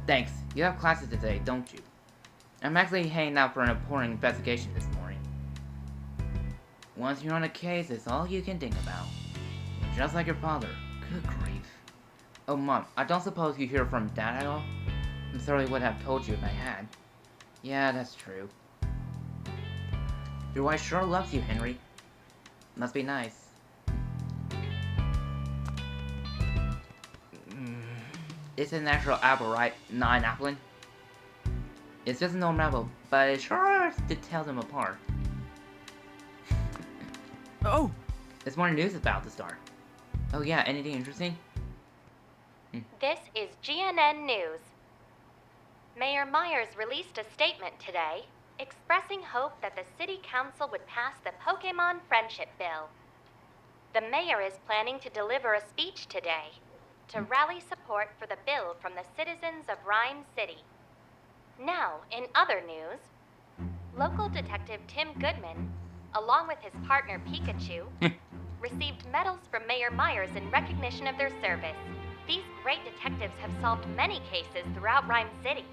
Thanks. You have classes today, don't you? I'm actually hanging out for an important investigation this morning. Once you're on a case, it's all you can think about. Just like your father. Good grief. Oh, Mom, I don't suppose you hear from Dad at all? I'm sorry I would have told you if I had. Yeah, that's true. Your wife sure loves you, Henry. Must be nice. It's a natural apple, right? Not an applin? It's just a normal apple, but it's sure hard to tell them apart. Oh! There's more news about the star. Oh yeah, anything interesting? This is GNN News. Mayor Myers released a statement today expressing hope that the City Council would pass the Pokemon Friendship Bill. The mayor is planning to deliver a speech today to rally support for the bill from the citizens of Rhyme City. Now, in other news, local detective Tim Goodman, along with his partner Pikachu, received medals from Mayor Myers in recognition of their service. These great detectives have solved many cases throughout Rhyme City.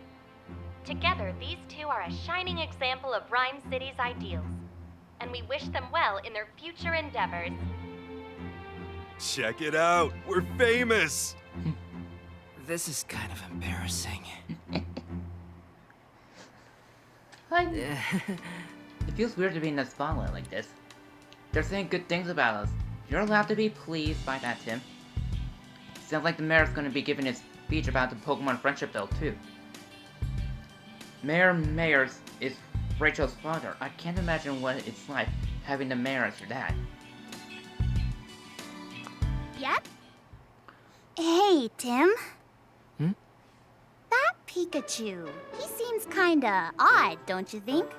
Together, these two are a shining example of Rhyme City's ideals, and we wish them well in their future endeavors. Check it out! We're famous! This is kind of embarrassing. It feels weird to be in the spotlight like this. They're saying good things about us. You're allowed to be pleased by that, Tim. Sounds like the mayor's gonna be giving his speech about the Pokemon Friendship Bill, too. Mayor Myers is Rachel's father. I can't imagine what it's like having the mayor as your dad. Yep. Hey, Tim. That Pikachu, he seems kinda odd, don't you think?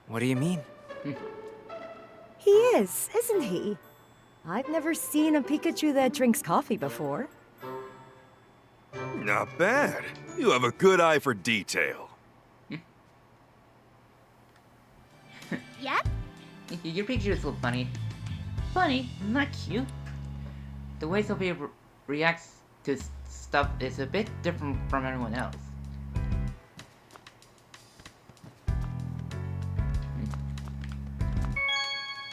What do you mean? He is, isn't he? I've never seen a Pikachu that drinks coffee before. Not bad. You have a good eye for detail. Yep. Your picture is so funny. Funny, not cute. The way Sophia reacts to stuff is a bit different from everyone else.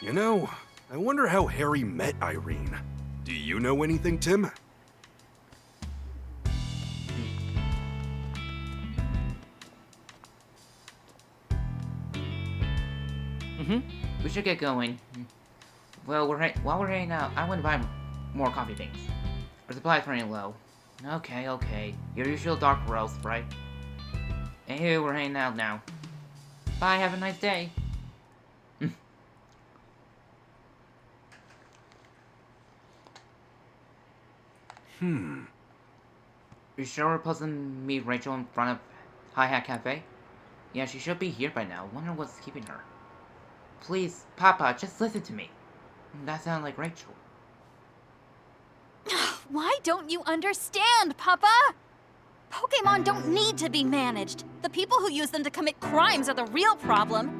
You know, I wonder how Harry met Irene. Do you know anything, Tim? We should get going. Well, while we're hanging out, I want to buy more coffee beans. Our supply's running low. Okay. Your usual dark roast, right? Anywho, we're hanging out now. Bye, have a nice day. You sure we're supposed to meet Rachel in front of Hi Hat Cafe? Yeah, she should be here by now. Wonder what's keeping her. Please, Papa, just listen to me. That sounded like Rachel. Why don't you understand, Papa? Pokemon don't need to be managed. The people who use them to commit crimes are the real problem.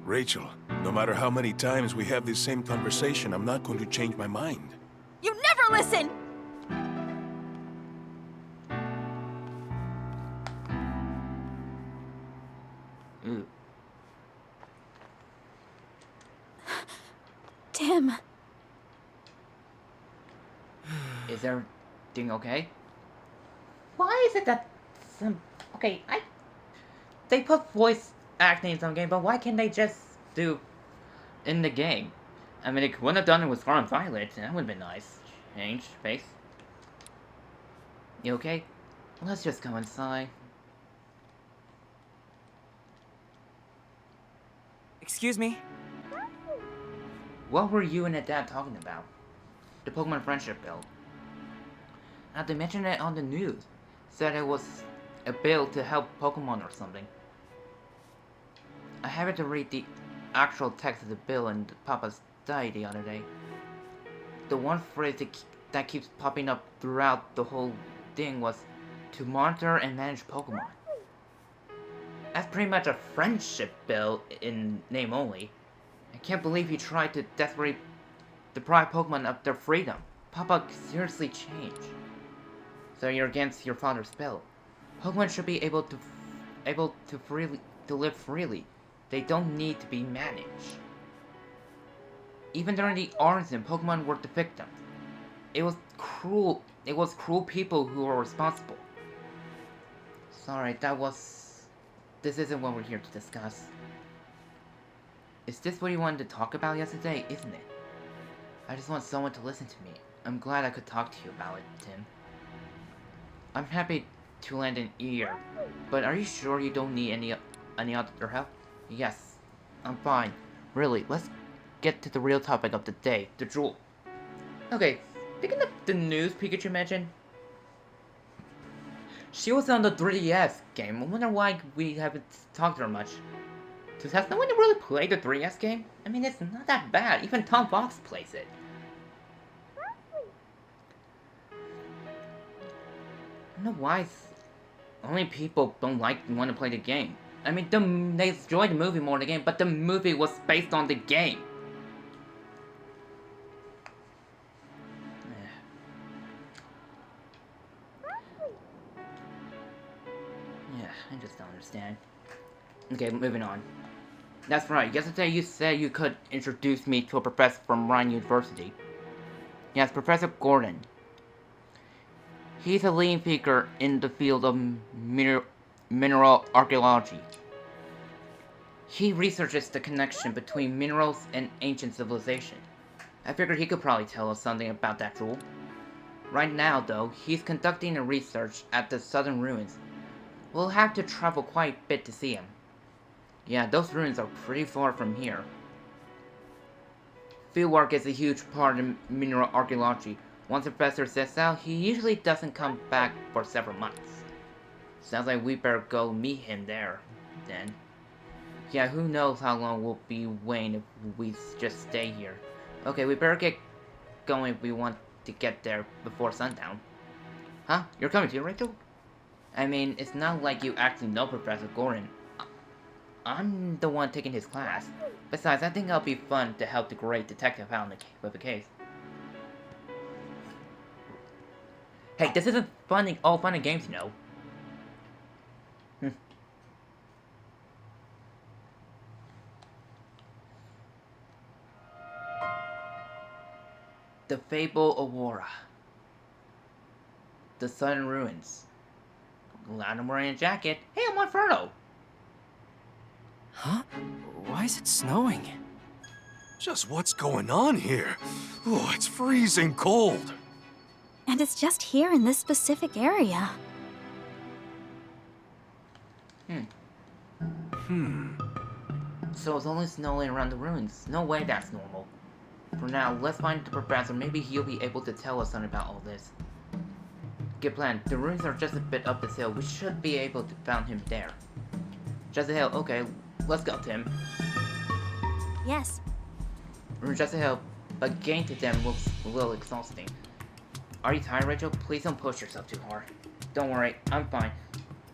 Rachel, no matter how many times we have this same conversation, I'm not going to change my mind. You never listen! Ooh. Tim. Is everything okay? Why is it that some... Okay, They put voice acting in some game, but why can't they just do in the game? I mean, they wouldn't have done it with Scarlet and Violet. That would have been nice. Change face. You okay? Let's just go inside. Excuse me? What were you and your dad talking about? The Pokemon Friendship Bill. Now, they mentioned it on the news. Said it was a bill to help Pokemon or something. I happened to read the actual text of the bill in Papa's diary the other day. The one phrase that keeps popping up throughout the whole thing was to monitor and manage Pokemon. That's pretty much a friendship bill in name only. I can't believe he tried to desperately deprive Pokemon of their freedom. Papa seriously changed. So you're against your father's bill. Pokemon should be able to live freely. They don't need to be managed. Even during the origin, Pokemon were the victims. It was cruel people who were responsible. Sorry, this isn't what we're here to discuss. Is this what you wanted to talk about yesterday, isn't it? I just want someone to listen to me. I'm glad I could talk to you about it, Tim. I'm happy to lend an ear, but are you sure you don't need any other help? Yes, I'm fine. Really, let's get to the real topic of the day, the jewel. Okay, speaking of the news Pikachu mentioned, she was on the 3DS game. I wonder why we haven't talked to her much. Has no one really played the 3DS game? I mean, it's not that bad. Even Tom Fox plays it. I don't know why only people don't want to play the game. I mean, they enjoy the movie more than the game, but the movie was based on the game. Yeah, I just don't understand. Okay, moving on. That's right, yesterday you said you could introduce me to a professor from Ryan University. Yes, Professor Gordon. He's a leading figure in the field of mineral archaeology. He researches the connection between minerals and ancient civilization. I figured he could probably tell us something about that jewel. Right now, though, he's conducting a research at the southern ruins. We'll have to travel quite a bit to see him. Yeah, those ruins are pretty far from here. Fieldwork is a huge part of mineral archaeology. Once a professor sets out, he usually doesn't come back for several months. Sounds like we better go meet him there, then. Yeah, who knows how long we'll be waiting if we just stay here. Okay, we better get going if we want to get there before sundown. Huh? You're coming too, Rachel? I mean, it's not like you actually know Professor Gordon. I'm the one taking his class. Besides, I think it'll be fun to help the great detective out with the case. Hey, this isn't all fun and games, you know. The Fable Aurora. The Southern Ruins. Glad I'm wearing a jacket. Hey, I'm on Frodo! Huh? Why is it snowing? Just what's going on here? Oh, it's freezing cold. And it's just here in this specific area. So it's only snowing around the ruins. No way that's normal. For now, let's find the professor. Maybe he'll be able to tell us something about all this. Good plan. The ruins are just a bit up this hill. We should be able to find him there. Just a hill. Okay, let's go, Tim. Yes. Just a hill, but getting to them looks a little exhausting. Are you tired, Rachel? Please don't push yourself too hard. Don't worry, I'm fine.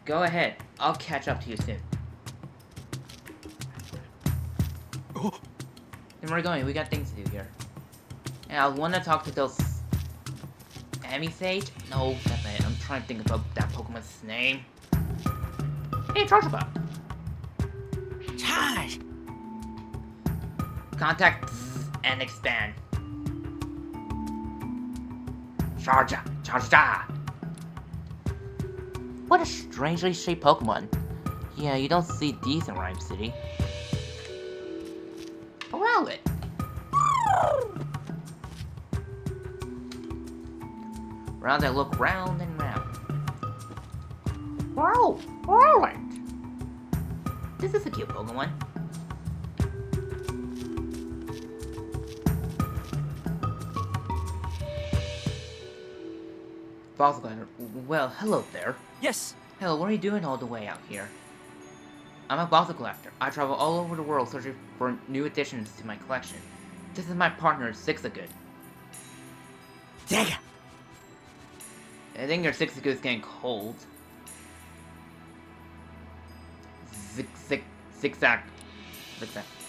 Go ahead. I'll catch up to you soon. Oh. And we're going. We got things to do here. And I want to talk to those... Sage? No, that's not it. I'm trying to think about that Pokemon's name. Hey, Chargebot! Charge! Contact and expand. Charge-a! Charge-a! What a strangely shaped Pokemon. Yeah, you don't see these in Rhyme City. Rowlet! Round that look round and round. Wow! Rowlet! This is a cute Pokemon. Fossil Glider. Well, hello there. Yes. Hello, what are you doing all the way out here? I'm a fossil collector. I travel all over the world searching for new additions to my collection. This is my partner, Sixagood. Dang. I think your Sixagood's getting cold. Zigzag.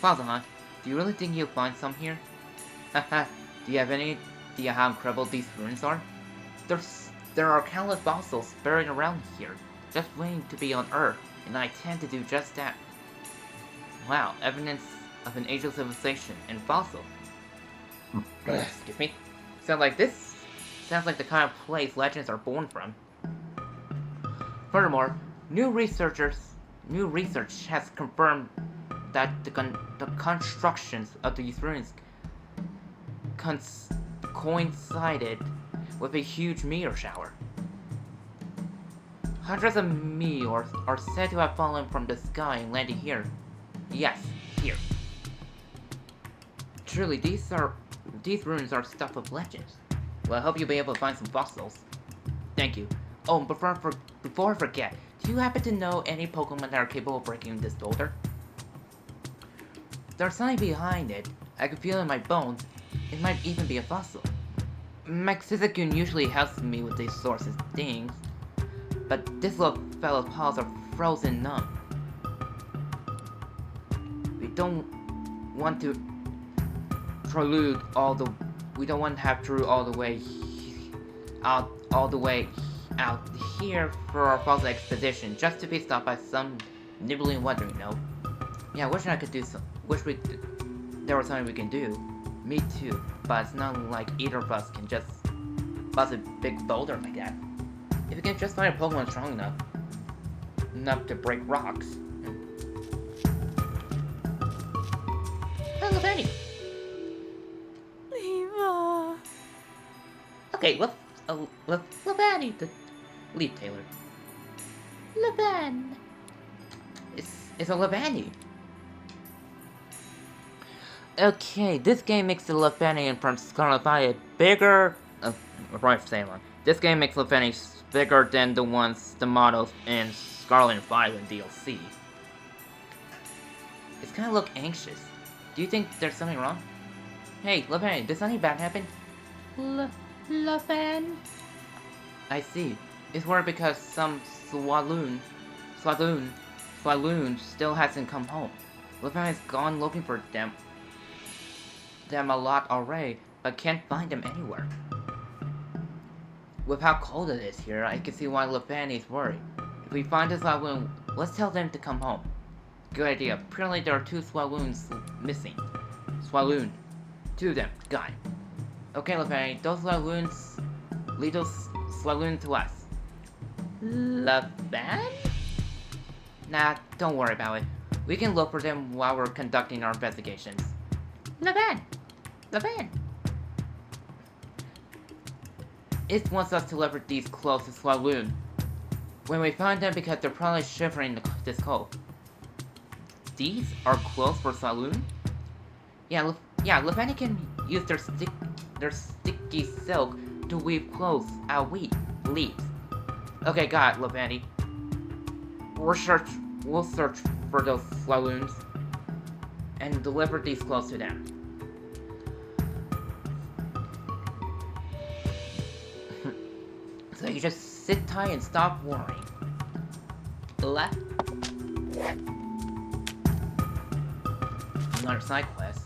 Fossil, huh? Do you really think you'll find some here? Haha. Do you have any idea how incredible these ruins are? There are countless fossils buried around here, just waiting to be unearthed, and I intend to do just that. Wow, evidence of an ancient civilization and fossil. Excuse me. Sounds like the kind of place legends are born from. Furthermore, new research has confirmed that the constructions of these ruins coincided with a huge meteor shower. Hundreds of meteors are said to have fallen from the sky and landed here. Yes, here. Truly, these ruins are stuff of legends. Well, I hope you'll be able to find some fossils. Thank you. Oh, and before I forget, do you happen to know any Pokemon that are capable of breaking this boulder? There's something behind it. I can feel it in my bones. It might even be a fossil. My Sisakun usually helps me with these sorts of things, but this little fellow's paws are frozen numb. We don't want to we don't want to have Drew all the way out here for our fossil expedition, just to be stopped by some nibbling wonder, you know. Yeah, wish I could do some. There was something we can do. Me too, but it's not like either of us can just bust a big boulder like that. If you can just find a Pokemon strong enough to break rocks. Hello, Benny. Leva. Okay, let's Benny to leave Taylor. Levan. It's a Levani. Okay, this game makes the Levanian from Scarlet Violet bigger. Right, Salem. This game makes Levani bigger than the models in Scarlet and Violet DLC. It's kind of look anxious. Do you think there's something wrong? Hey, Levani, did something bad happen? Levan? I see. It's worried because some Swaloon still hasn't come home. Levani's gone looking for them a lot already, but can't find them anywhere. With how cold it is here, I can see why Levani's worried. If we find a Swaloon, let's tell them to come home. Good idea. Apparently there are 2 Swaloons missing. Swaloon. 2 of them. Got it. Okay, Levani, lead those Swaloons to us. Levan? Nah, don't worry about it. We can look for them while we're conducting our investigations. Levan! It wants us to deliver these clothes to Swaloon. When we find them, because they're probably shivering this cold. These are clothes for Swaloon? Yeah, Levani can use their sticky silk to weave clothes out leaves. Okay, got it, Levani. We'll search for those saloons and deliver these clothes to them. So you just sit tight and stop worrying. Left. Another side quest.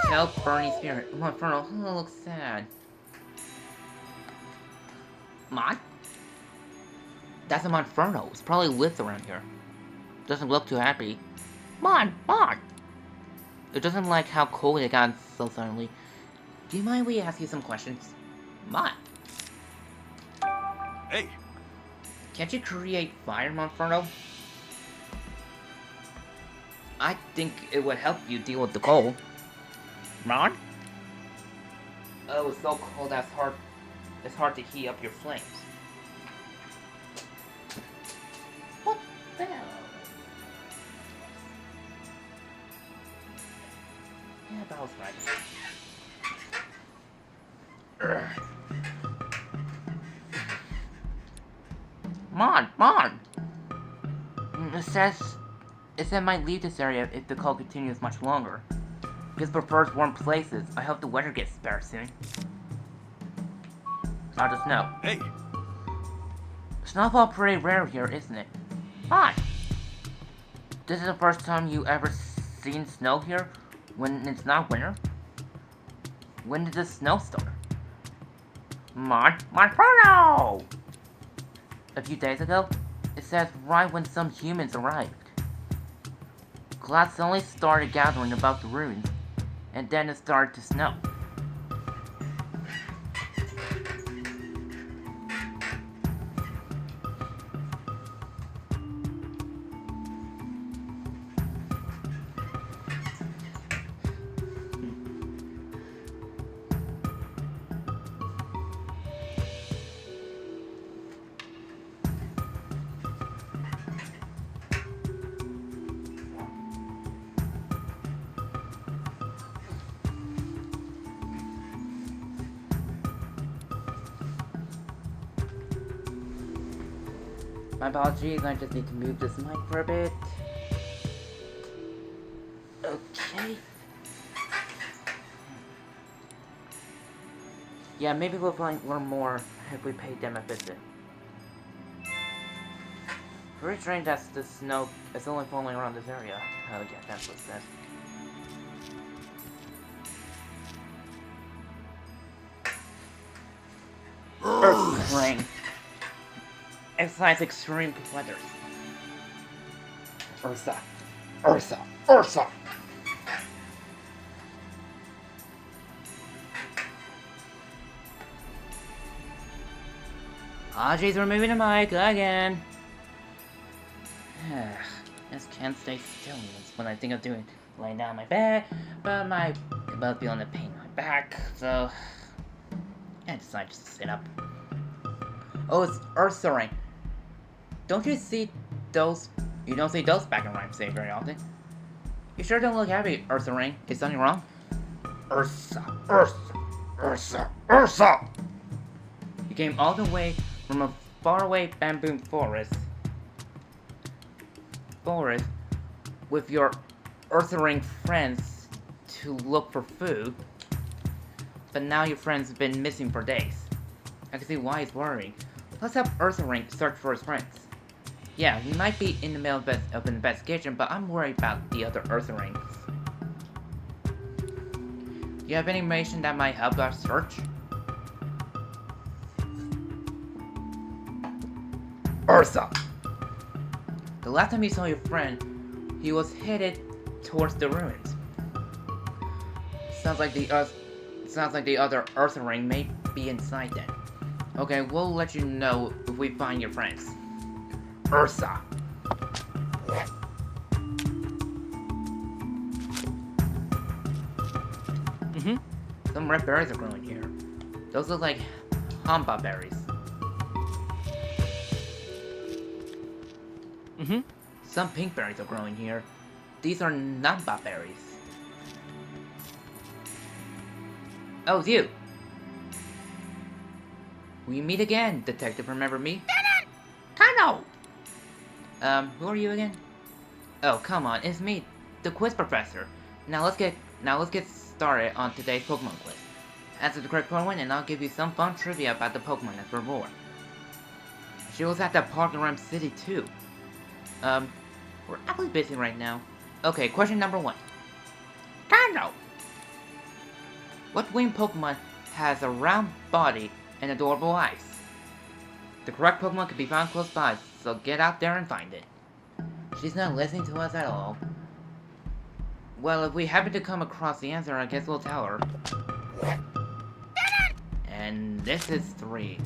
Tell Bernie Spirit. Oh, Inferno. Oh, looks sad. Mon? That's a Monferno. It's probably lives around here. Doesn't look too happy. Mon! It doesn't like how cold it got so suddenly. Do you mind we ask you some questions? Mon? Hey! Can't you create fire, Monferno? I think it would help you deal with the cold. Mon? Oh, it's so cold that's hard. It's hard to heat up your flames. What the hell? Yeah, that was right. Mon! It said might leave this area if the cold continues much longer. Because prefers warm places. I hope the weather gets better soon. Not the snow. Hey! Snowfall pretty rare here, isn't it? Hi! This is the first time you ever seen snow here when it's not winter? When did the snow start? Monferno! A few days ago? It says right when some humans arrived. Clouds suddenly started gathering about the ruins, and then it started to snow. My apologies, I just need to move this mic for a bit. Okay. Yeah, maybe we'll learn more if we pay them a visit. Pretty strange that the snow is only falling around this area. Oh yeah, that's what it says. Earth rain. Excites extreme weather. Ursa. Ah, jeez, we're moving the mic again. Just can't stay still. That's what I think of doing. Laying down on my bed, but about feeling the pain in my back, so I decided to sit up. Oh, it's Ursa rain. Don't you see those? You don't see those back in Rhyme Say very often. You sure don't look happy, Ursa Ring. Is something wrong? Ursa! You came all the way from a faraway bamboo forest with your Ursa Ring friends to look for food. But now your friends have been missing for days. I can see why he's worrying. Let's help Ursa Ring search for his friends. Yeah, we might be in the middle of an investigation, but I'm worried about the other Ursa Rings. Do you have any information that might help our search? Ursa! The last time you saw your friend, he was headed towards the ruins. Sounds like the other Ursa Ring may be inside then. Okay, we'll let you know if we find your friends. Ursa. Some red berries are growing here. Those look like hamba berries. Some pink berries are growing here. These are namba berries. Oh, it's you. We meet again, Detective. Remember me? Tunnel! Who are you again? Oh, come on, it's me, the quiz professor. Now let's get started on today's Pokemon quiz. Answer the correct Pokemon and I'll give you some fun trivia about the Pokemon as reward. She was at the park in Rhyme City too. We're actually busy right now. Okay, question number 1. Tunnel! What winged Pokemon has a round body and adorable eyes? The correct Pokemon can be found close by, so get out there and find it. She's not listening to us at all. Well, if we happen to come across the answer, I guess we'll tell her. And this is 3.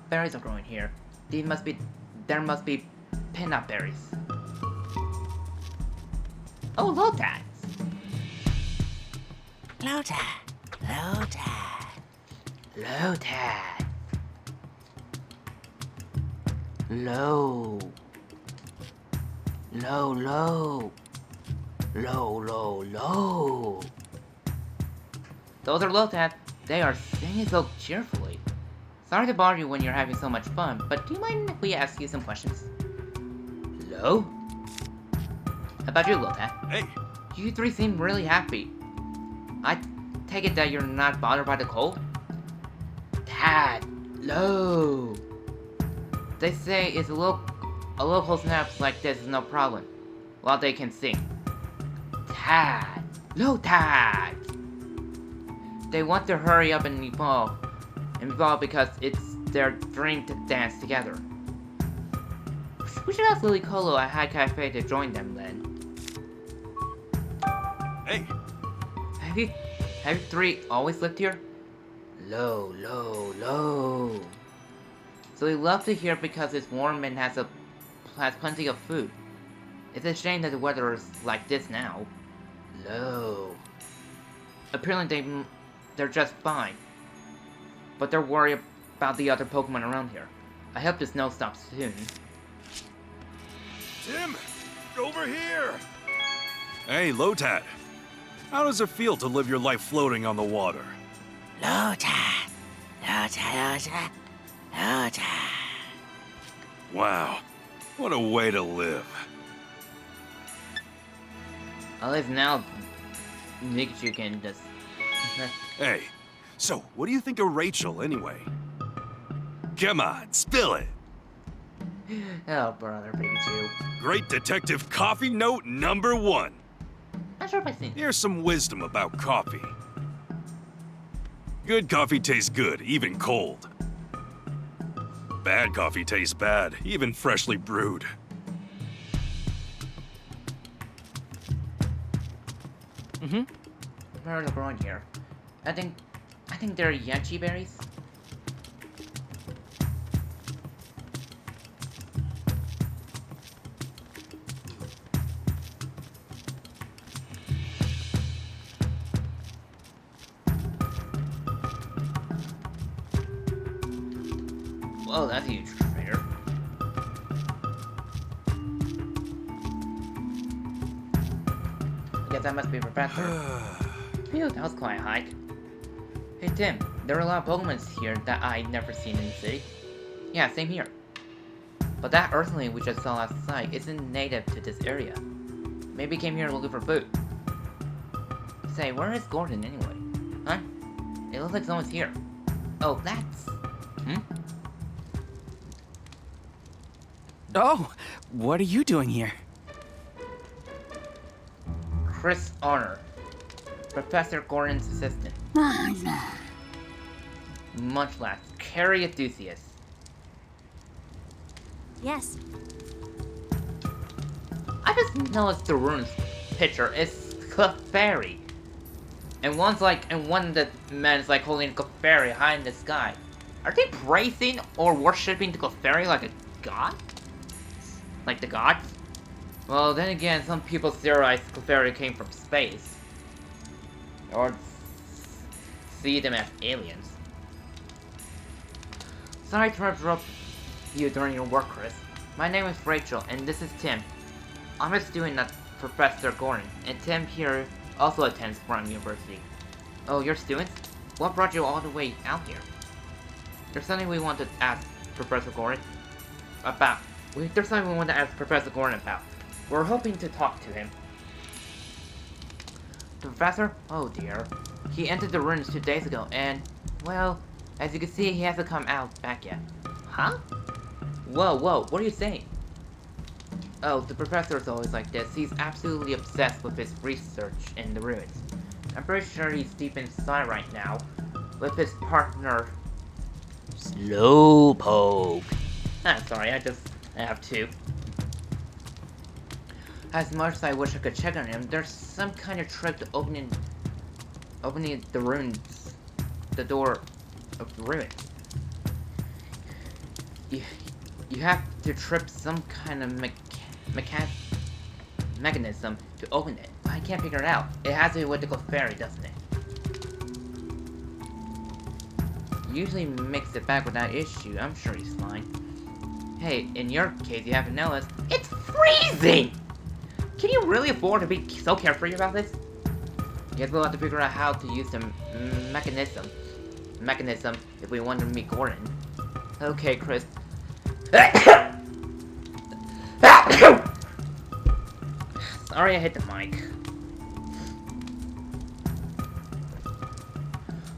Berries are growing here. There must be peanut berries. Oh, Lotad! Lotad. Low. Those are Lotad. They are singing so cheerfully. Sorry to bother you when you're having so much fun, but do you mind if we ask you some questions? Hello? How about you, Lotad? Hey! You 3 seem really happy. I take it that you're not bothered by the cold? Tad! Low! They say it's a local snaps like this is no problem, while they can sing. Tad! Lotad! They want to hurry up and evolve because it's their dream to dance together. We should ask Lily Colo at High Cafe to join them then. Hey! Have you 3 always lived here? Low. So we love to hear because it's warm and has plenty of food. It's a shame that the weather is like this now. Low. Apparently they're just fine. But they're worried about the other Pokemon around here. I hope the snow stops soon. Tim! Over here! Hey, Lotad. How does it feel to live your life floating on the water? Lotad. Wow. What a way to live. At least now, Pikachu can just... Hey, so what do you think of Rachel anyway? Come on, spill it. Oh, brother Pikachu. Great detective coffee note number 1. Not sure if I've seen. Here's some wisdom about coffee. Good coffee tastes good, even cold. Bad coffee tastes bad, even freshly brewed. Where are they growing here? I think they're Yanchi berries. Whoa, that's a huge crater. I guess that must be Professor. Phew, that was quite a hike. Hey Tim, there are a lot of Pokemon here that I've never seen in the city. Yeah, same here. But that Earthling we just saw last night isn't native to this area. Maybe he came here looking for food. Say, where is Gordon anyway? Huh? It looks like someone's here. Oh, that's... Oh, what are you doing here? Chris Honor. Professor Gordon's assistant. Much less. Carrie Enthusiast. Yes. I just noticed the ruins picture is Clefairy. And one of the men's like holding a Clefairy high in the sky. Are they praising or worshipping the Clefairy like a god? Like the gods? Well, then again, some people theorize Clefairy came from space. Or see them as aliens. Sorry to interrupt you during your work, Chris. My name is Rachel, and this is Tim. I'm a student at Professor Gordon, and Tim here also attends Prime University. Oh, you're students? What brought you all the way out here? There's something we want to ask Professor Gordon about. There's something we want to ask Professor Gordon about. We're hoping to talk to him. The professor? Oh dear. He entered the ruins 2 days ago, and, well, as you can see, he hasn't come out back yet. Huh? Whoa, what are you saying? Oh, the professor is always like this. He's absolutely obsessed with his research in the ruins. I'm pretty sure he's deep inside right now, with his partner, Slowpoke. Ah, sorry, I have to. As much as I wish I could check on him, there's some kind of trick to opening the ruins, the door of the ruins. You have to trip some kind of mechanism to open it. I can't figure it out. It has to be with the fairy, doesn't it? Usually makes it back without issue. I'm sure he's fine. Hey, in your case, you have to know it's freezing! Can you really afford to be so carefree about this? Guess we'll have to figure out how to use the mechanism if we want to meet Gordon. Okay, Chris. Sorry I hit the mic.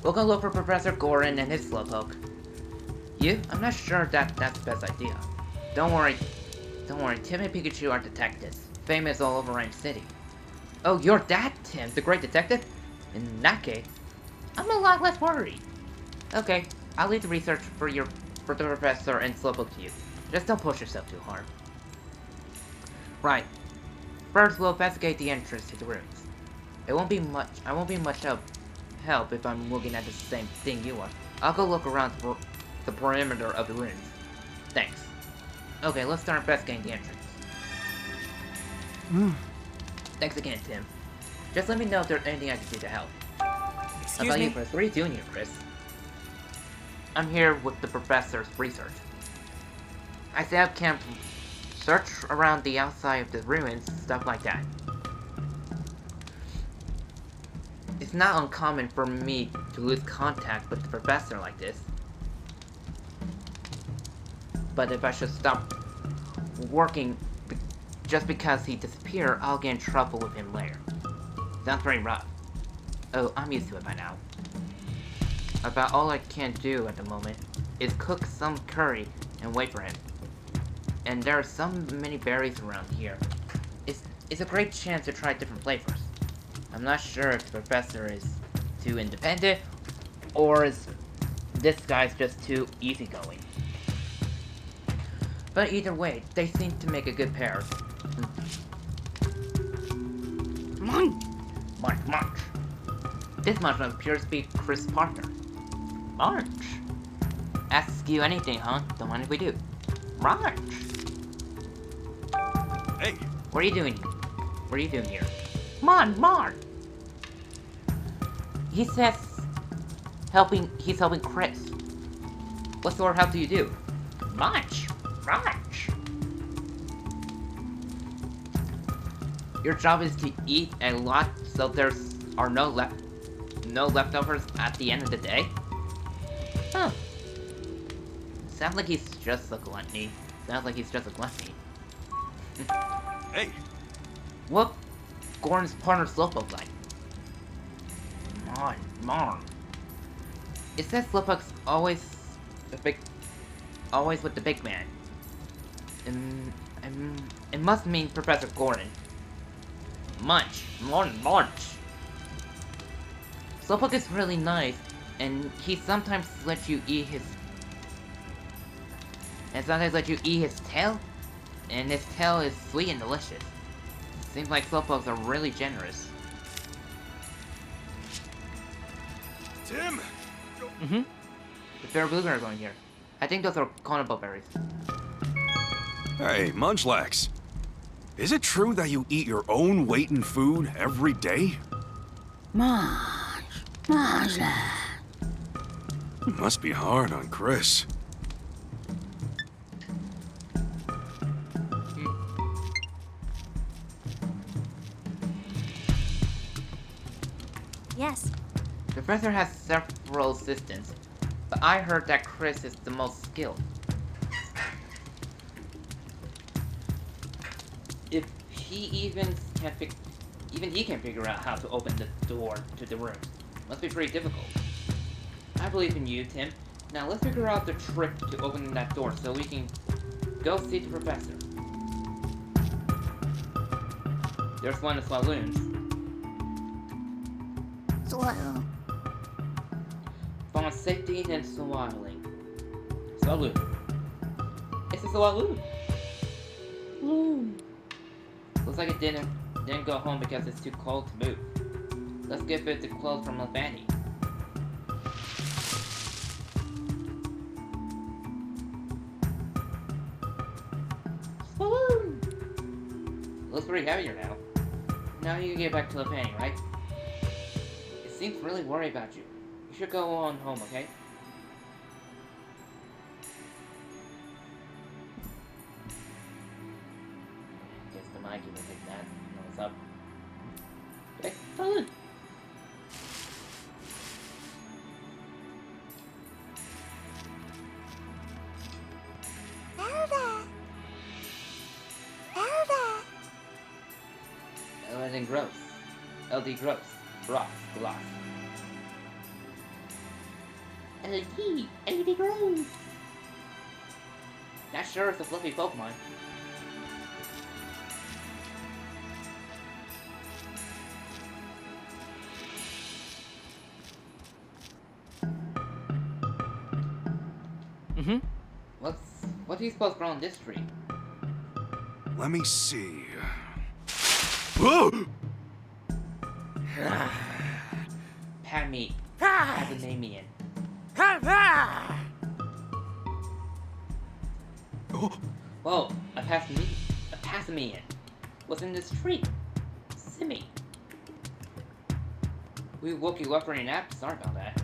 We'll go look for Professor Gordon and his Slowpoke. You? I'm not sure that's the best idea. Don't worry, Tim and Pikachu are detectives. Famous all over Rhyme City. Oh, you're that Tim, the great detective? In that case, I'm a lot less worried. Okay, I'll leave the research for the professor and Slowpoke to you. Just don't push yourself too hard. Right. First, we'll investigate the entrance to the ruins. I won't be much help if I'm looking at the same thing you are. I'll go look around the perimeter of the ruins. Thanks. Okay, let's start investigating the entrance. Thanks again, Tim. Just let me know if there's anything I can do to help. Excuse me? You, Chris? What are you doing here, Chris? I'm here with the professor's research. I set up camp to search around the outside of the ruins, stuff like that. It's not uncommon for me to lose contact with the professor like this. But if I should stop working just because he disappeared, I'll get in trouble with him later. Sounds very rough. Oh, I'm used to it by now. About all I can do at the moment is cook some curry and wait for him. And there are so many berries around here. It's a great chance to try different flavors. I'm not sure if the professor is too independent, or is this guy's just too easygoing. But either way, they seem to make a good pair. Munch. This Munch appears to be Chris' partner. Munch. Ask you anything, huh? Don't mind if we do. Munch. Hey. What are you doing? What are you doing here? Mon. He says he's helping Chris. What sort of help do you do? Munch. Your job is to eat a lot so there's no leftovers at the end of the day? Huh. Sounds like he's just a gluttony. Hey. What Gordon's partner Slowpoke like? Mon. It says Slowpoke's always with the big man. It must mean Professor Gordon. Munch. Slowpoke is really nice, and he sometimes lets you eat his tail, and his tail is sweet and delicious. Seems like Slowpokes are really generous. Tim! The fair blueberry are going here. I think those are Konobo berries. Hey, Munchlax. Is it true that you eat your own weight in food every day? Must be hard on Chris. Yes. The professor has several assistants, but I heard that Chris is the most skilled. If he even can figure out how to open the door to the room. Must be pretty difficult. I believe in you, Tim. Now let's figure out the trick to opening that door so we can go see the professor. There's one of the saloons. Saloon. Found safety and swaddling. Saloon. It's a saloon. Saloon. Looks like it didn't go home because it's too cold to move. Let's give it the clothes from Fanny. Saloon. Looks pretty heavy here now. Now you can get back to the Fanny, right? It seems really worried about you. You should go on home, okay? Guess the Mikey will take that. No, what's up? Okay, fine. LD Gross. LD Gross. Ross. Gloss. LD Gross. That sure is a fluffy Pokemon. Mm-hmm. What do you suppose grow on this tree? Let me see. Whoa! Pasamamian. Whoa, a Pasamamian. What's in this tree? Simmy. We woke you up for a nap? Sorry about that.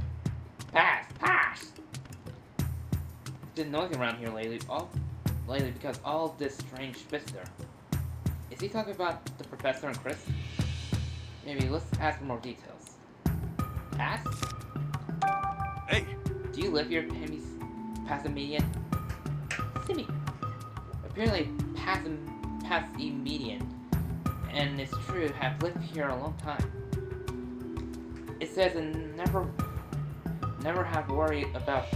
Pass! Been noisy around here lately because all this strange visitor. Is he talking about the professor and Chris? Maybe let's ask for more details. Pass? Hey! Do you live here, Pasamamian? Simmy. Apparently, Pasamamian, and it's true, have lived here a long time. It says and never have worried about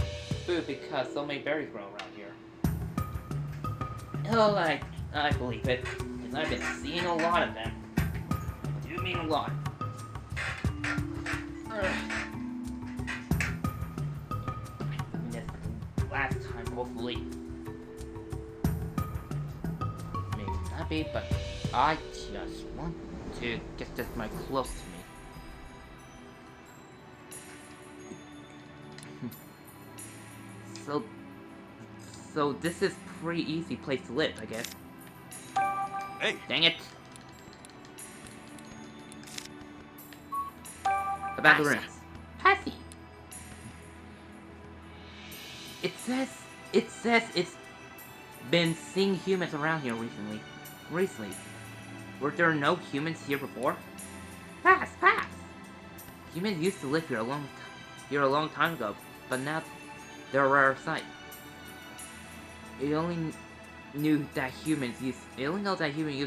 food because so many berries grow around here. Oh, I believe it, because I've been seeing a lot of them. I do mean a lot. Last time, hopefully. Maybe not be, but I just want to get this mic close to me. So this is pretty easy place to live, I guess. Hey! Dang it! About the rooms. Passy! It says it's been seeing humans around here recently. Were there no humans here before? Pass! Humans used to live here a long time ago, but now they're a rare sight. It only know that humans used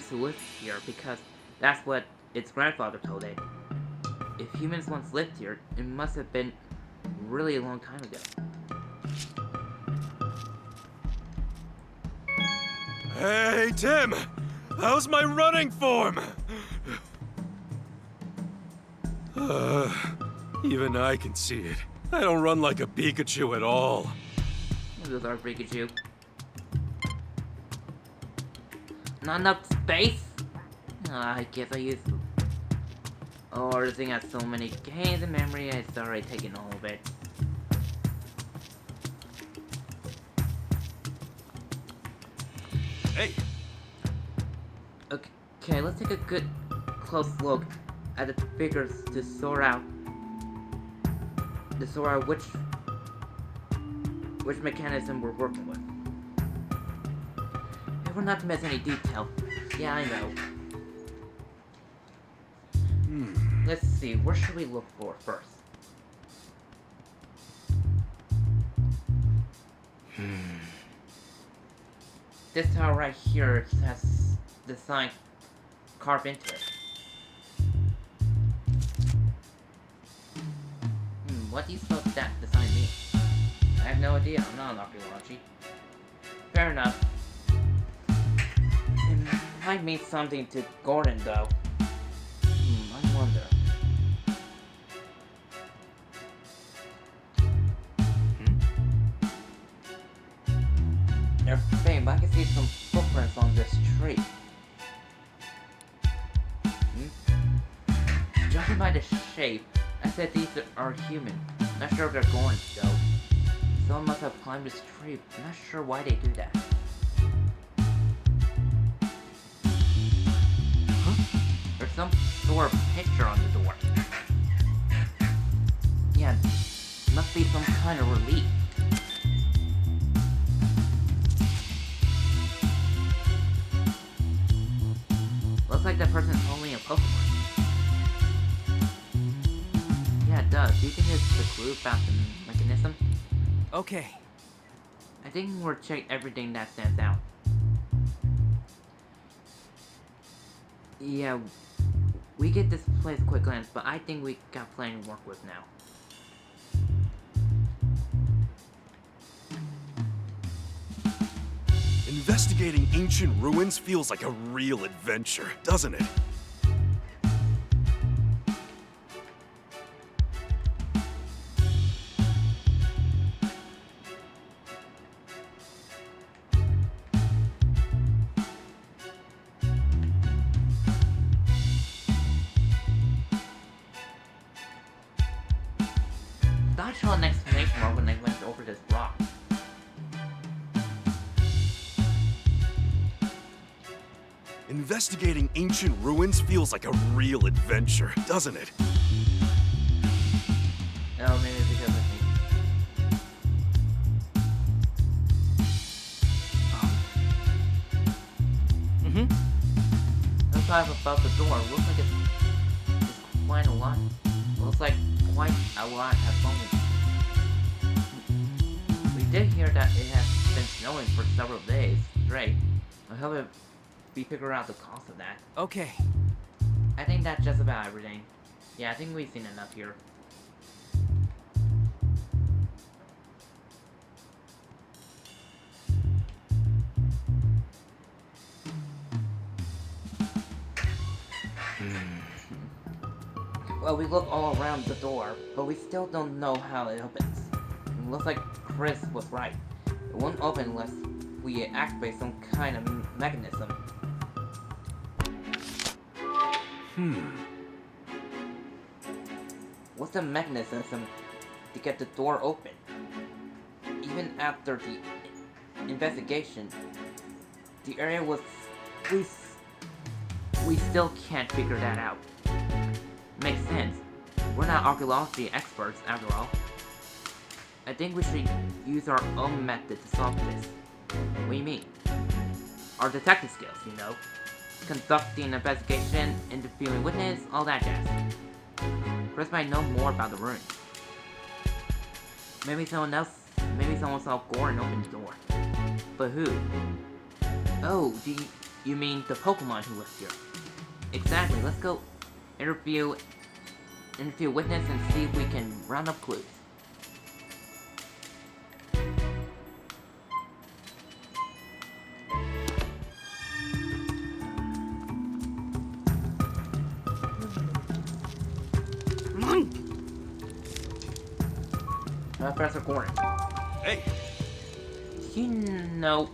to live here because that's what its grandfather told it. If humans once lived here, it must have been really a long time ago. Hey, Tim! How's my running form? Even I can see it. I don't run like a Pikachu at all. This is our Pikachu. Not enough space? I guess I used... Or the thing has so many games in memory, it's already taken all of it. Hey! Okay, let's take a good close look at the figures to sort out which mechanism we're working with. And we're not to miss any detail. Yeah, I know. Let's see, where should we look for first? This tower right here has the sign carved into it. What do you suppose that design means? I have no idea, I'm not an archaeology. Fair enough. It might mean something to Gordon, though. I wonder. Babe, I can see some footprints on this tree. Judging by the shape, I said these are human. Not sure if they're going, though. Someone must have climbed this tree. I'm not sure why they do that. There's some sort of picture on the door. Yeah, must be some kind of relief. Looks like that person's only a Pokemon. Yeah, it does. Do you think it's the clue about the mechanism? Okay. I think we'll check everything that stands out. Yeah, we get this place a quick glance, but I think we got plenty to work with now. Investigating ancient ruins feels like a real adventure, doesn't it? I saw an exclamation mark when I went over this rock. Investigating ancient ruins feels like a real adventure, doesn't it? No, maybe it's because of me. Let's talk about the door. Looks like it's quite a lot. Looks like quite a lot have fallen. We did hear that it has been snowing for several days straight. I hope we figure out the cause of that. Okay. I think that's just about everything. Yeah, I think we've seen enough here. Well, we look all around the door, but we still don't know how it opens. It looks like Chris was right. It won't open unless we activate some kind of mechanism. What's the mechanism to get the door open? Even after the investigation, the area was... We still can't figure that out. Makes sense. We're not archaeology experts, after all. I think we should use our own method to solve this. What do you mean? Our detective skills, you know. Conducting an investigation, interviewing witness, all that jazz. Chris might know more about the ruins. Maybe someone saw Gordon open the door. But who? Oh, do you mean the Pokemon who was here? Exactly, let's go interview witness and see if we can round up clues. Come on! Professor Gordon. Hey! Do you know...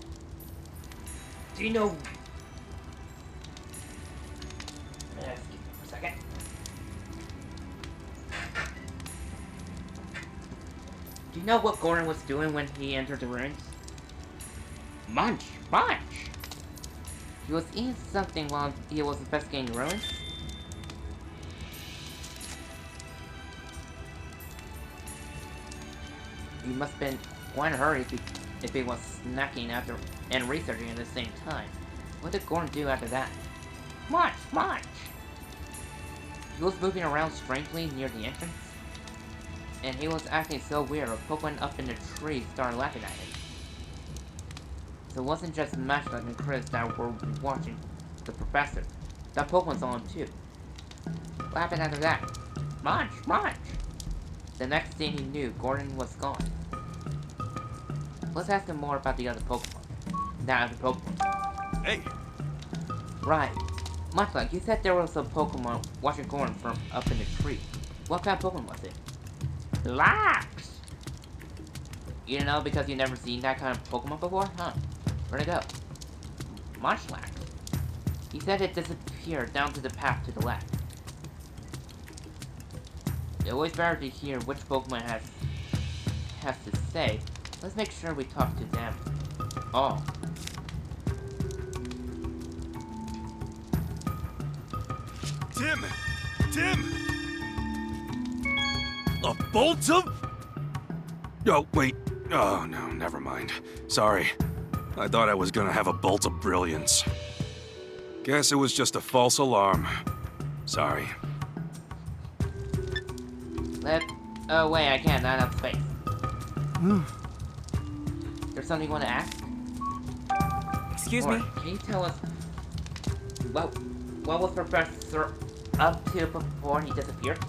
Excuse me for a second. Do you know what Gordon was doing when he entered the ruins? Munch! He was eating something while he was investigating the ruins? He must have been quite in a hurry if he was snacking after and researching at the same time. What did Gordon do after that? Munch! He was moving around strangely near the entrance, and he was acting so weird. A Pokemon up in the tree started laughing at him. So it wasn't just Mashlet and Chris that were watching the professor. That Pokemon saw him too. What happened after that? Munch! Munch! The next thing he knew, Gordon was gone. Let's ask him more about the other Pokemon. That other Pokemon. Hey! Right. Much like you said there was a Pokemon watching Gordon from up in the tree. What kind of Pokemon was it? Lax! You know, because you never seen that kind of Pokemon before? Huh. Where'd it go? Munchlax. He said it disappeared down to the path to the left. It's always better to hear which Pokemon has to say. Let's make sure we talk to them. Oh. Tim! Tim! A bolt of... Oh, wait. Oh, no, never mind. Sorry. I thought I was gonna have a bolt of brilliance. Guess it was just a false alarm. Sorry. Oh wait, I can't, not enough space. There's something you want to ask? Excuse me? Can you tell us what was Professor up to before he disappeared?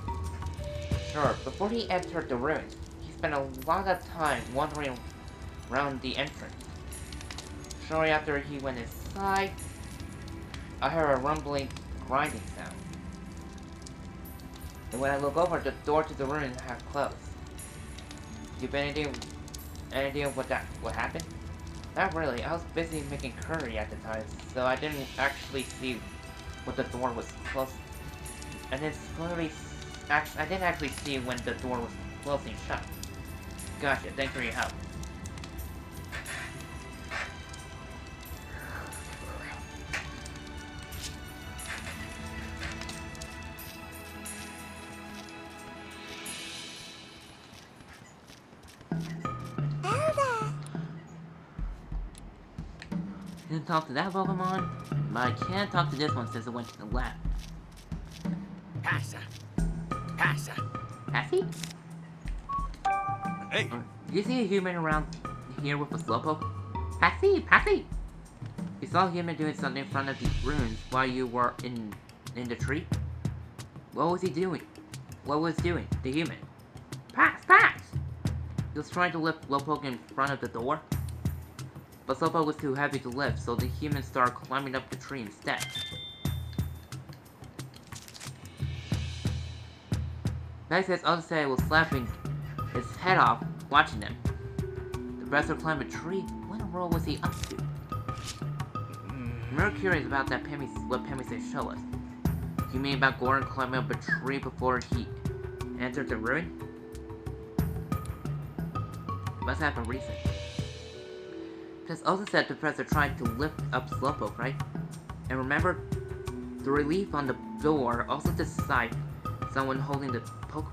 Sure, before he entered the ruins, he spent a lot of time wandering around the entrance. Shortly after he went inside, I heard a rumbling, grinding sound. And when I look over, the door to the ruin had closed. Do you have any idea what happened? Not really. I was busy making curry at the time, so I didn't actually see what the door was closed. And it's clearly, I didn't actually see when the door was closing shut. Gotcha. Thanks for your help. Didn't talk to that Pokemon, but I can't talk to this one since it went to the left. Passa. Passa. Passy? Hey! Do you see a human around here with a Slowpoke? Passy! Passy! You saw a human doing something in front of these ruins while you were in the tree? What was he doing? What was doing? The human? Pass! Pass! He was trying to lift Slowpoke in front of the door. But Slowpoke was too heavy to lift, so the human started climbing up the tree instead. Next, his other side was slapping his head off, watching them. The professor climbed a tree. What in the world was he up to? I'm real curious about that what Pemmy said show us. You mean about Gordon climbing up a tree before he entered the ruin? It must have a reason. Because also said the professor tried to lift up Slowpoke, right? And remember, the relief on the door also described someone holding the Pokemon.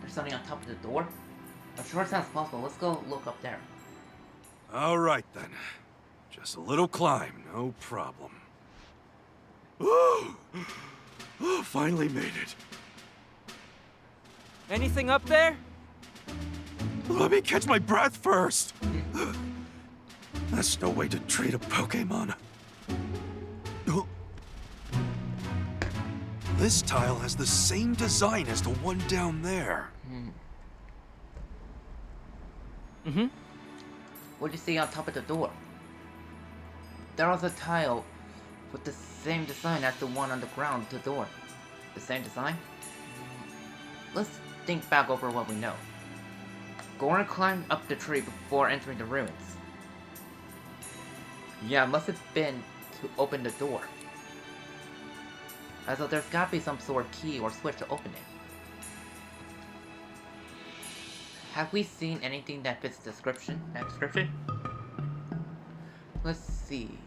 There's something on top of the door? I'm sure it sounds possible. Let's go look up there. All right, then. Just a little climb, no problem. Oh, finally made it. Anything up there? Let me catch my breath first. That's no way to treat a Pokemon. This tile has the same design as the one down there. What do you see on top of the door? There was a tile with the same design as the one on the ground to the door. The same design? Let's think back over what we know. Gordon climbed up the tree before entering the ruins. Yeah, it must have been to open the door. As though there's gotta be some sort of key or switch to open it. Have we seen anything that fits the description? Let's see.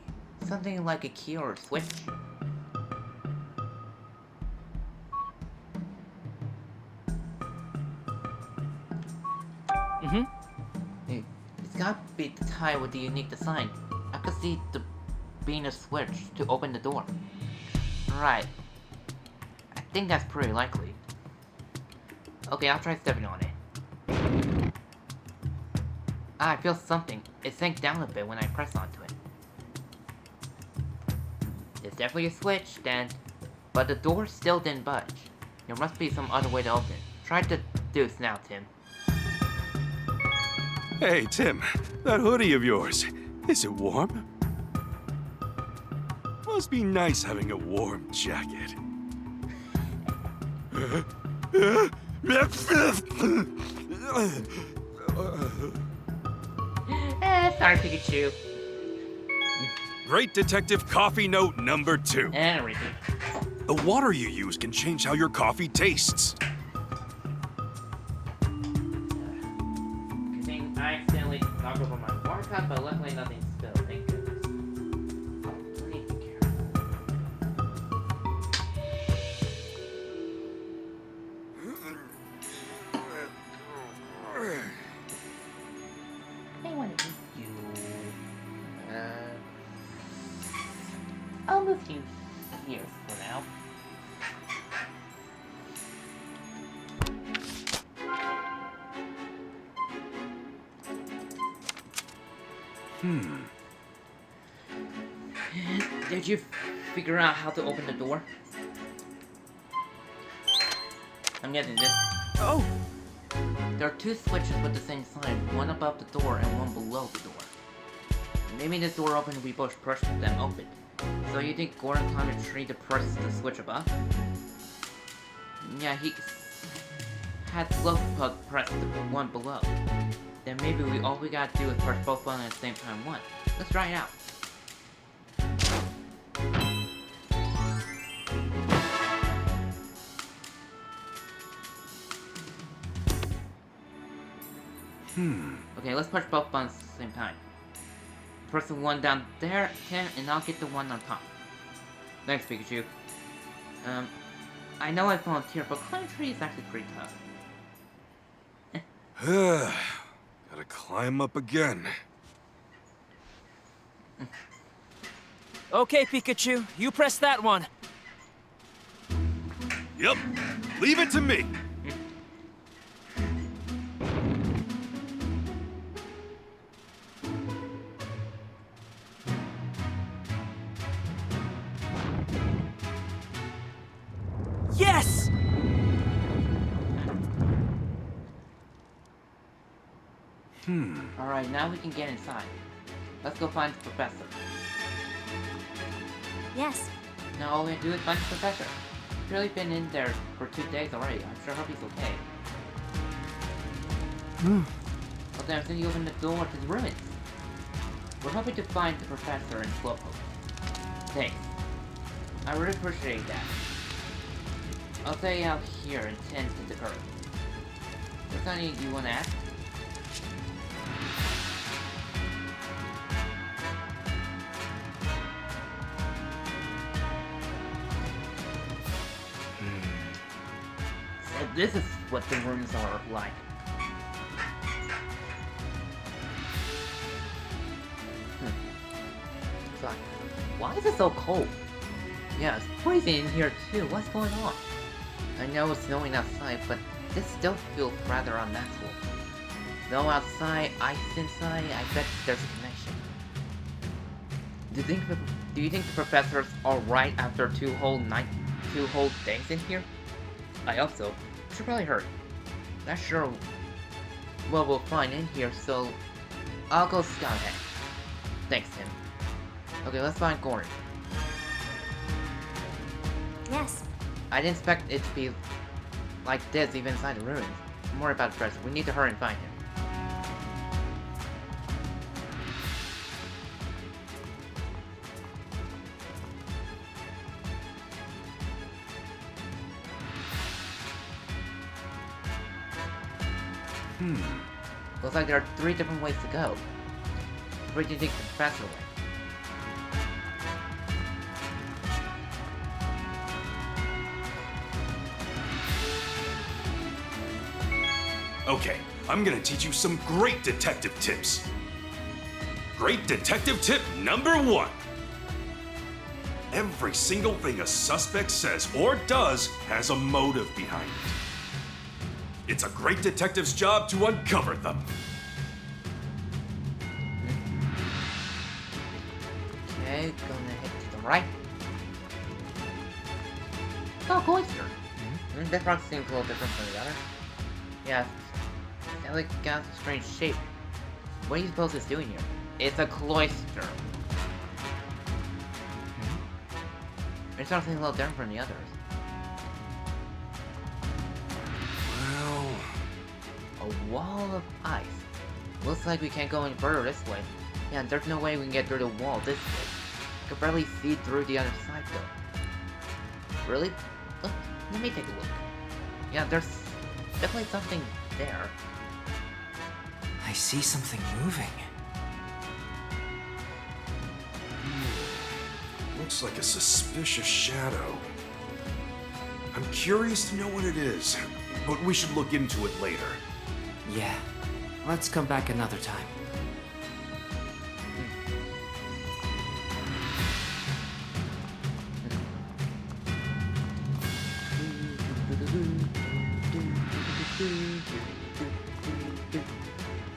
Something like a key or a switch. It's gotta be tied with the unique design. I could see the being a switch to open the door. Right. I think that's pretty likely. Okay, I'll try stepping on it. Ah, I feel something. It sank down a bit when I pressed onto it. It's definitely a switch, then. But the door still didn't budge. There must be some other way to open. Try the deuce now, Tim. Hey, Tim, that hoodie of yours, is it warm? Must be nice having a warm jacket. Sorry, Pikachu. Great Detective Coffee Note number 2. And repeat. The water you use can change how your coffee tastes. I accidentally knocked over my water cup, but luckily nothing spilled. Thank goodness. I need to be careful. I want to move you. I'll move you here for now. Did you figure out how to open the door? I'm getting this. Oh! There are 2 switches with the same sign, one above the door and one below the door. Maybe this door opened and we both pushed them open. So you think Gordon climbed a tree to press the switch above? Yeah, he had Slowpoke press the one below. Then maybe all we gotta do is press both buttons at the same time once. Let's try it out. Okay, let's push both buttons at the same time. Press the one down there, Tim, and I'll get the one on top. Thanks, Pikachu. I know I volunteered, but climbing tree is actually pretty tough. Gotta climb up again. Okay, Pikachu, you press that one. Yep, leave it to me. Yes! Alright, now we can get inside. Let's go find the professor. Yes. Now all we have to do is find the professor. He's really been in there for 2 days already. I'm sure hope he's okay. Okay, I'm thinking you open the door to the ruins. We're hoping to find the professor in Slowpoke. Thanks. I really appreciate that. I'll stay out here and tend to the curve. Is there anything you want to ask? So this is what the rooms are like. So, why is it so cold? Yeah, it's freezing in here too. What's going on? I know it's snowing outside, but this still feels rather unnatural. Snow outside, ice inside, I bet there's a connection. Do you think the professor's alright after 2 whole days in here? I hope so. Should probably hurt. Not sure what we'll find in here, so I'll go scout ahead. Thanks, Tim. Okay, let's find Gordon. Yes. I didn't expect it to be like this even inside the ruins. I'm worried about the treasure. We need to hurry and find him. Looks like there are 3 different ways to go. Where do you think the professor went? Okay, I'm gonna teach you some great detective tips. Great detective tip number 1. Every single thing a suspect says or does has a motive behind it. It's a great detective's job to uncover them. Okay, gonna head to the right. Oh, cloister. This rock seems a little different from the other. Yeah, it's like got a strange shape. What are you supposed to do here? It's a cloister. It's something a little different from the others. Well, a wall of ice. Looks like we can't go any further this way. Yeah, there's no way we can get through the wall this way. I could barely see through the other side though. Really? Look, let me take a look. Yeah, there's definitely something there. I see something moving. looks like a suspicious shadow. I'm curious to know what it is, but we should look into it later. Yeah, let's come back another time.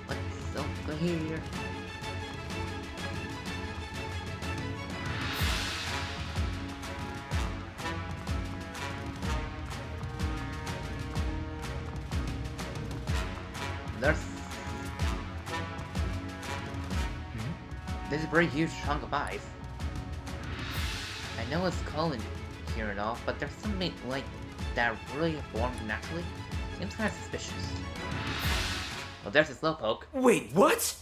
What's over here? There's a very huge chunk of ice. I know it's cold in here and all, but there's something like that really formed naturally. Seems kind of suspicious. Well, there's a slowpoke. Wait, what?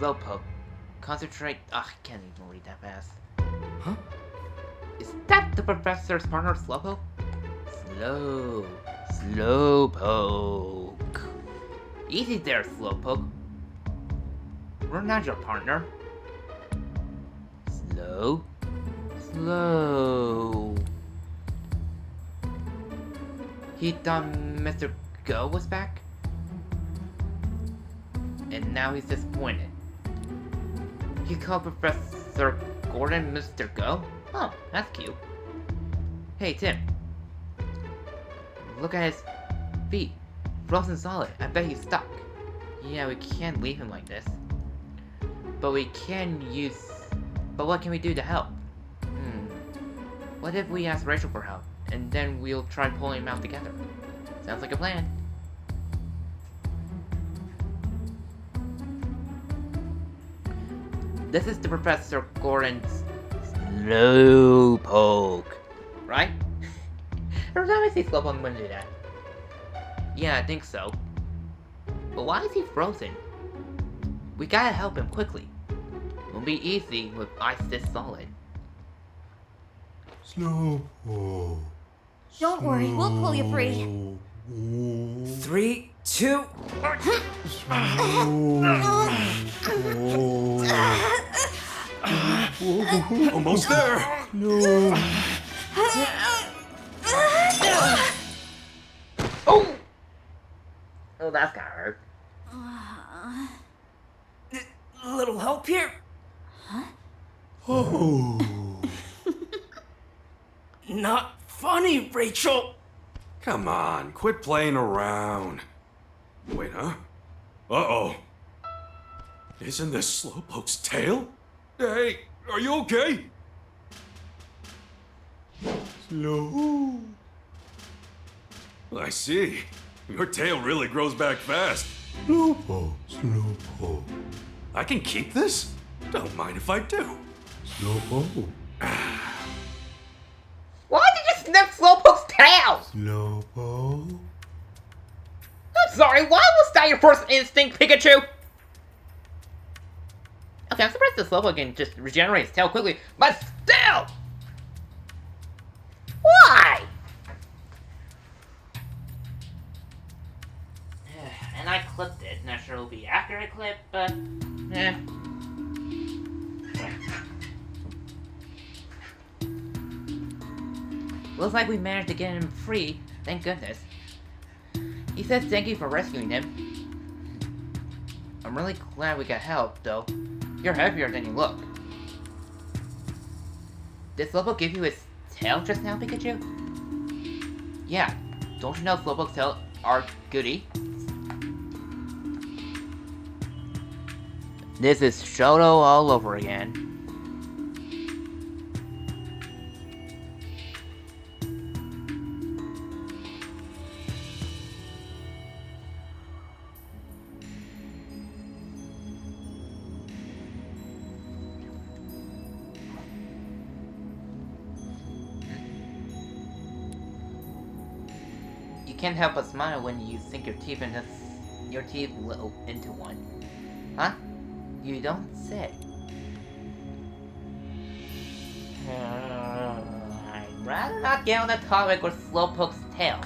Slowpoke. Concentrate. I can't even read that fast. Huh? Is that the professor's partner, Slowpoke? Slowpoke. Easy there, Slowpoke. We're not your partner. Slow. He thought Mr. Go was back? And now he's disappointed. He called Professor Gordon Mr. Go? Oh, that's cute. Hey, Tim. Look at his feet. Frozen solid. I bet he's stuck. Yeah, we can't leave him like this. But we can use... But what can we do to help? What if we ask Rachel for help, and then we'll try pulling him out together? Sounds like a plan. This is the Professor Gordon's Slowpoke, right? Every time I see Slowpoke, I'm gonna do that. Yeah, I think so. But why is he frozen? We gotta help him quickly. Won't be easy with ice this solid. Slowpoke. Don't worry, we'll pull you free. 3, 2... Almost there! No. Oh! Oh, that's kinda hurt. Little help here? Oh. Not funny, Rachel! Come on, quit playing around. Wait, huh? Uh-oh. Isn't this Slowpoke's tail? Hey, are you okay? Slow. I see. Your tail really grows back fast. Slowpoke. I can keep this? Don't mind if I do. Slowpoke. Why did you snip Slowpoke's tail? Slowpoke. I'm sorry, why was that your first instinct, Pikachu? Okay, I'm surprised the Slowpoke can just regenerate his tail quickly, but still! Why? And I clipped it. Not sure it'll be accurate clip, but eh. Looks like we managed to get him free. Thank goodness. He says thank you for rescuing him. I'm really glad we got help, though. You're heavier than you look. Did Slowpoke give you his tail just now, Pikachu? Yeah. Don't you know Slowpoke's tail are goody? This is Shoto all over again. You can't help but smile when you sink your teeth into one. Huh? You don't say. I'd rather not get on the topic with Slowpoke's tail.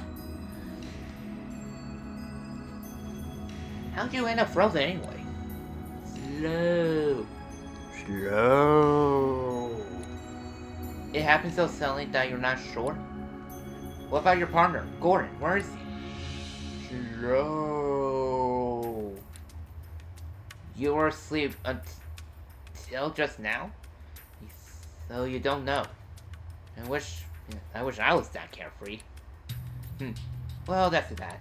How'd you end up frozen anyway? Slow. It happened so suddenly that you're not sure? What about your partner, Gordon? Where is he? Slow. You were asleep until just now? So you don't know. I wish I was that carefree. Well, that's too bad.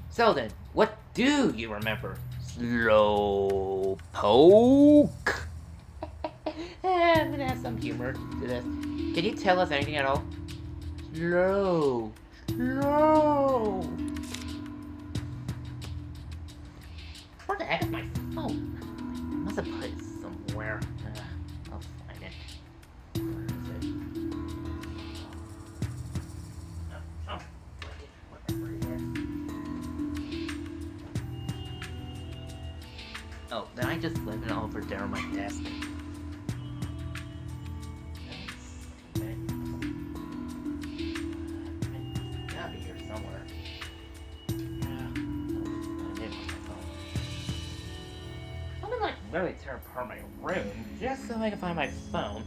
So then, what do you remember? Slowpoke? I'm gonna add some humor to this. Can you tell us anything at all? Slow. Where the heck is my phone? I must have put it somewhere. I'll find it. Where is it? Oh, whatever it is. Oh, then I just left it over there on my desk. Really tear apart my room just so I can find my phone.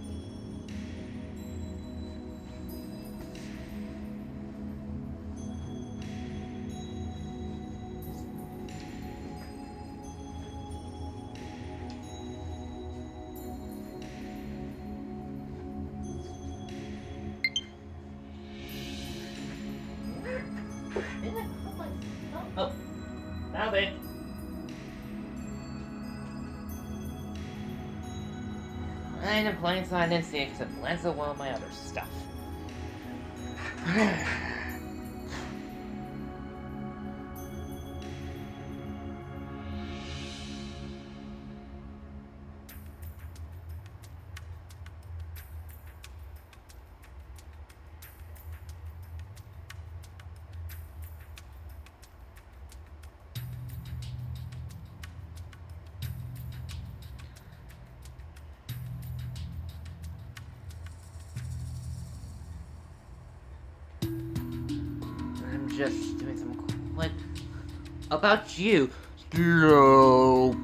Oh, found it. I ended up playing so I didn't see it because it blends so well with my other stuff. Just doing some quick about you, Slowpoke.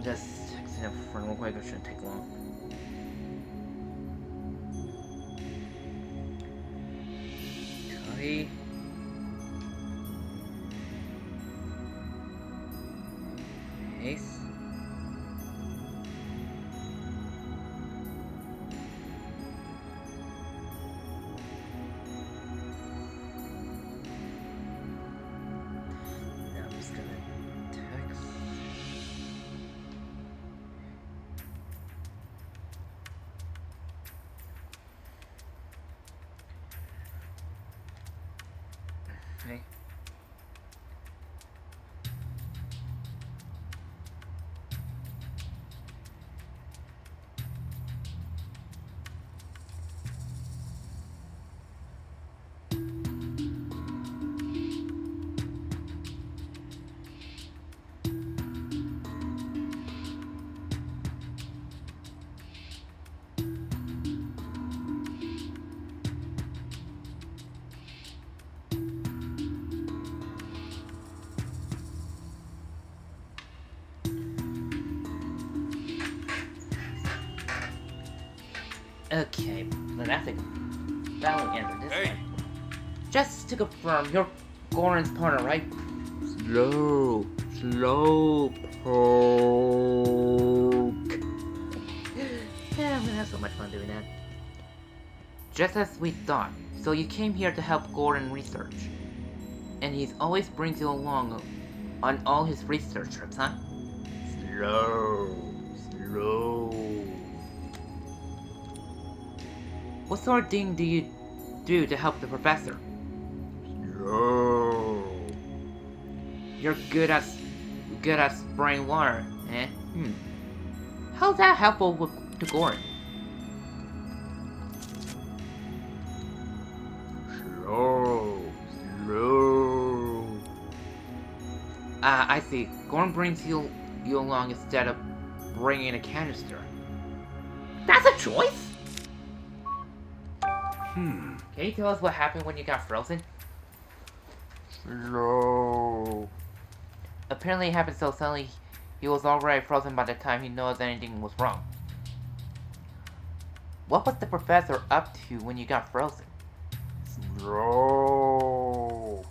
Just texting a friend real quick, it shouldn't take long. Copy. Paste. Now I'm just gonna text. Okay, then I think that'll answer this Hey. one. Just to confirm, you're Goran's partner, right? Slowpoke. Yeah, I'm gonna have so much fun doing that. Just as we thought. So you came here to help Goran research. And he's always brings you along on all his research trips, huh? Slow. What sort of thing do you do to help the professor? Slow. You're good at spraying water, eh? How's that helpful to Goran? Slow. Ah, I see. Goran brings you along instead of bringing a canister. That's a choice? Can you tell us what happened when you got frozen? Slow. Apparently it happened so suddenly he was already frozen by the time he noticed anything was wrong. What was the professor up to when you got frozen? Slow.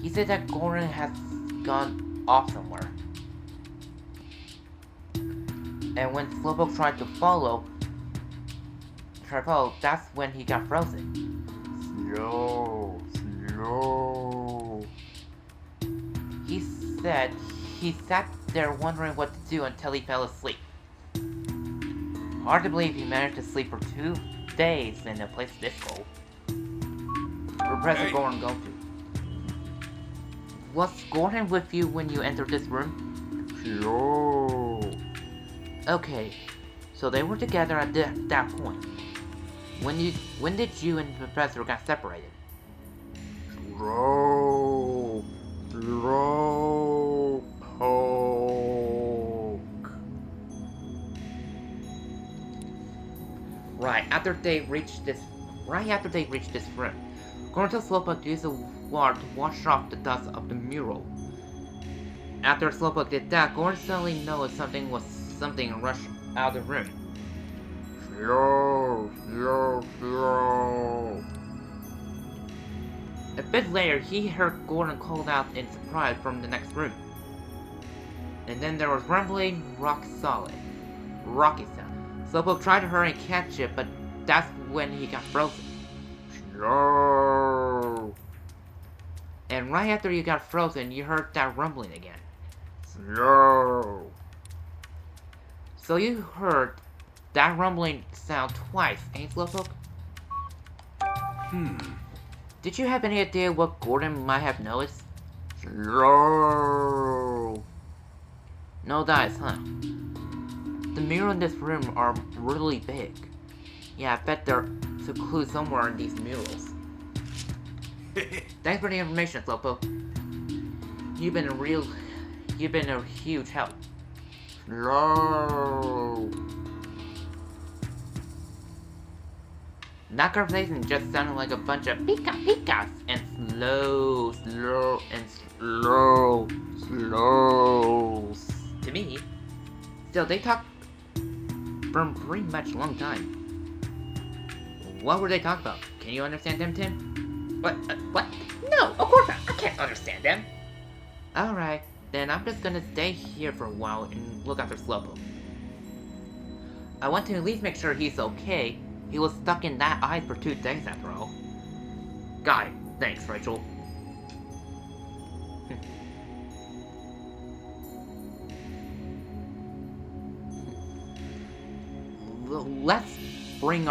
He said that Goran has gone off somewhere. And when Slowpoke tried to follow, that's when he got frozen. Slow. He said he sat there wondering what to do until he fell asleep. Hard to believe he managed to sleep for 2 days in a place this cold. Professor Goran go to. Was Goran with you when you entered this room? Slow. Okay, so they were together at that point. When did you and the professor get separated? Slowpoke. Right after they reached this room, Goran tells Slowpoke to use the water to wash off the dust of the mural. After Slowpoke did that, Goran suddenly noticed something and rushed out of the room. Slow. A bit later, he heard Goran called out in surprise from the next room. And then there was rumbling, rocky sound. Slowpoke tried to hurry and catch it, but that's when he got frozen. Slow. And right after you got frozen, you heard that rumbling again. Slow. So you heard that rumbling sound twice, ain't Slowpoke? Did you have any idea what Goran might have noticed? Slow. No dice, huh? The mirrors in this room are really big. Yeah, I bet there's a clue somewhere in these murals. Thanks for the information, Slowpoke. You've been a huge help. Slow. That conversation just sounded like a bunch of pikas and slows to me. Still, they talked for pretty much a long time. What were they talking about? Can you understand them, Tim? What? No, of course not. I can't understand them. Alright, then I'm just gonna stay here for a while and look after Slowpoke. I want to at least make sure he's okay. He was stuck in that ice for 2 days after all. Got it. Thanks, Rachel. Let's bring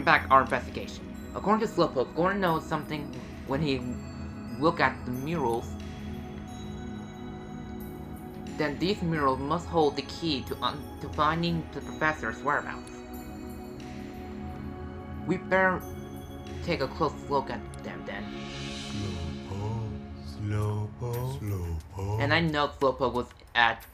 back our investigation. According to Slowpoke, Goran knows something when he look at the murals. Then these murals must hold the key to finding the professor's whereabouts. We better take a close look at them then. Slowpoke. And I know Slowpoke was at...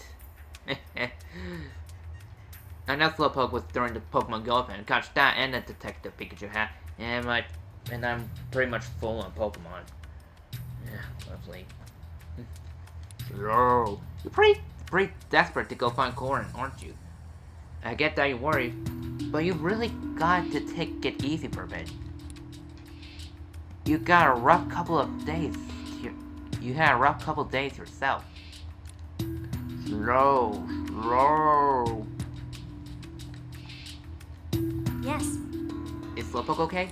I know Slowpoke was during the Pokemon Go event. Catch that and the Detective Pikachu hat. And I'm pretty much full on Pokemon. Yeah, lovely. Slow. pretty desperate to go find Corin, aren't you? I get that you're worried, but you really got to take it easy for a bit. You got a rough couple of days. You had a rough couple of days yourself. Slow. Yes. Is Slowpoke okay?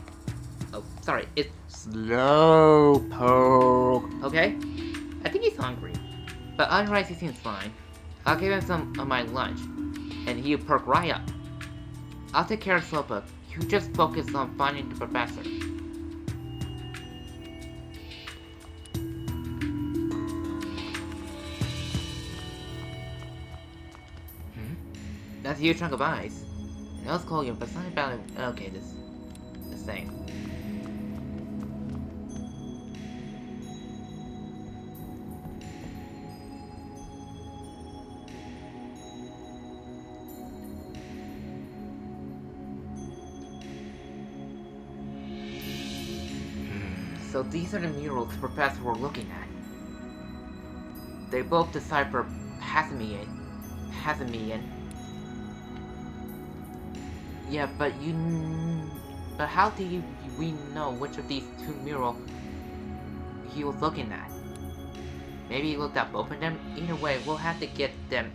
Oh, sorry, it's Slowpoke. Okay? I think he's hungry, but otherwise he seems fine. I'll give him some of my lunch, and he'll perk right up. I'll take care of Slowpoke. You just focus on finding the professor. That's a huge chunk of ice. And I was calling you, but something about it. Okay, this thing. So these are the murals the professor were looking at. They both decipher Hasimian. Yeah, but how do we know which of these two murals he was looking at? Maybe he looked at both of them? Either way, we'll have to give them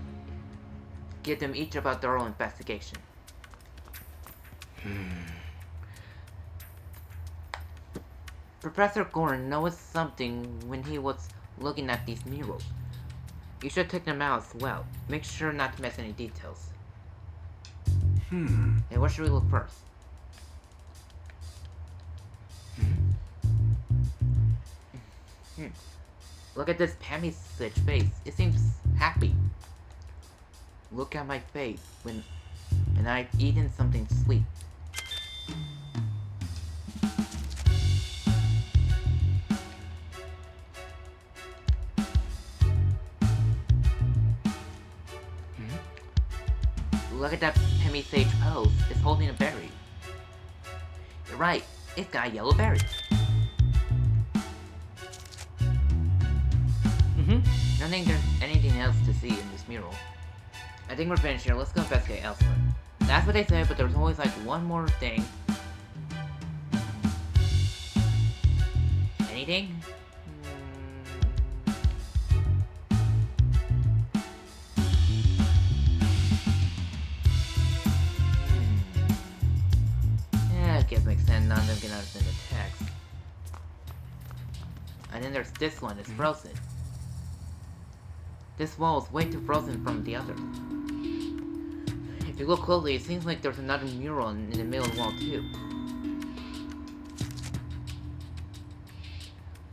each about their own investigation. Professor Gordon noticed something when he was looking at these murals. You should take them out as well. Make sure not to miss any details. Hey, where should we look first? Look at this Pammy Stitch face. It seems happy. Look at my face when I've eaten something sweet. Look at that Pemmy Sage pose. It's holding a berry. You're right. It's got a yellow berry. I don't think there's anything else to see in this mural. I think we're finished here. Let's go investigate elsewhere. That's what they said, but there's always like one more thing. Anything? I guess makes sense. None of them can understand the text. And then there's this one. It's frozen. This wall is way too frozen from the other. If you look closely, it seems like there's another mural in the middle of the wall too.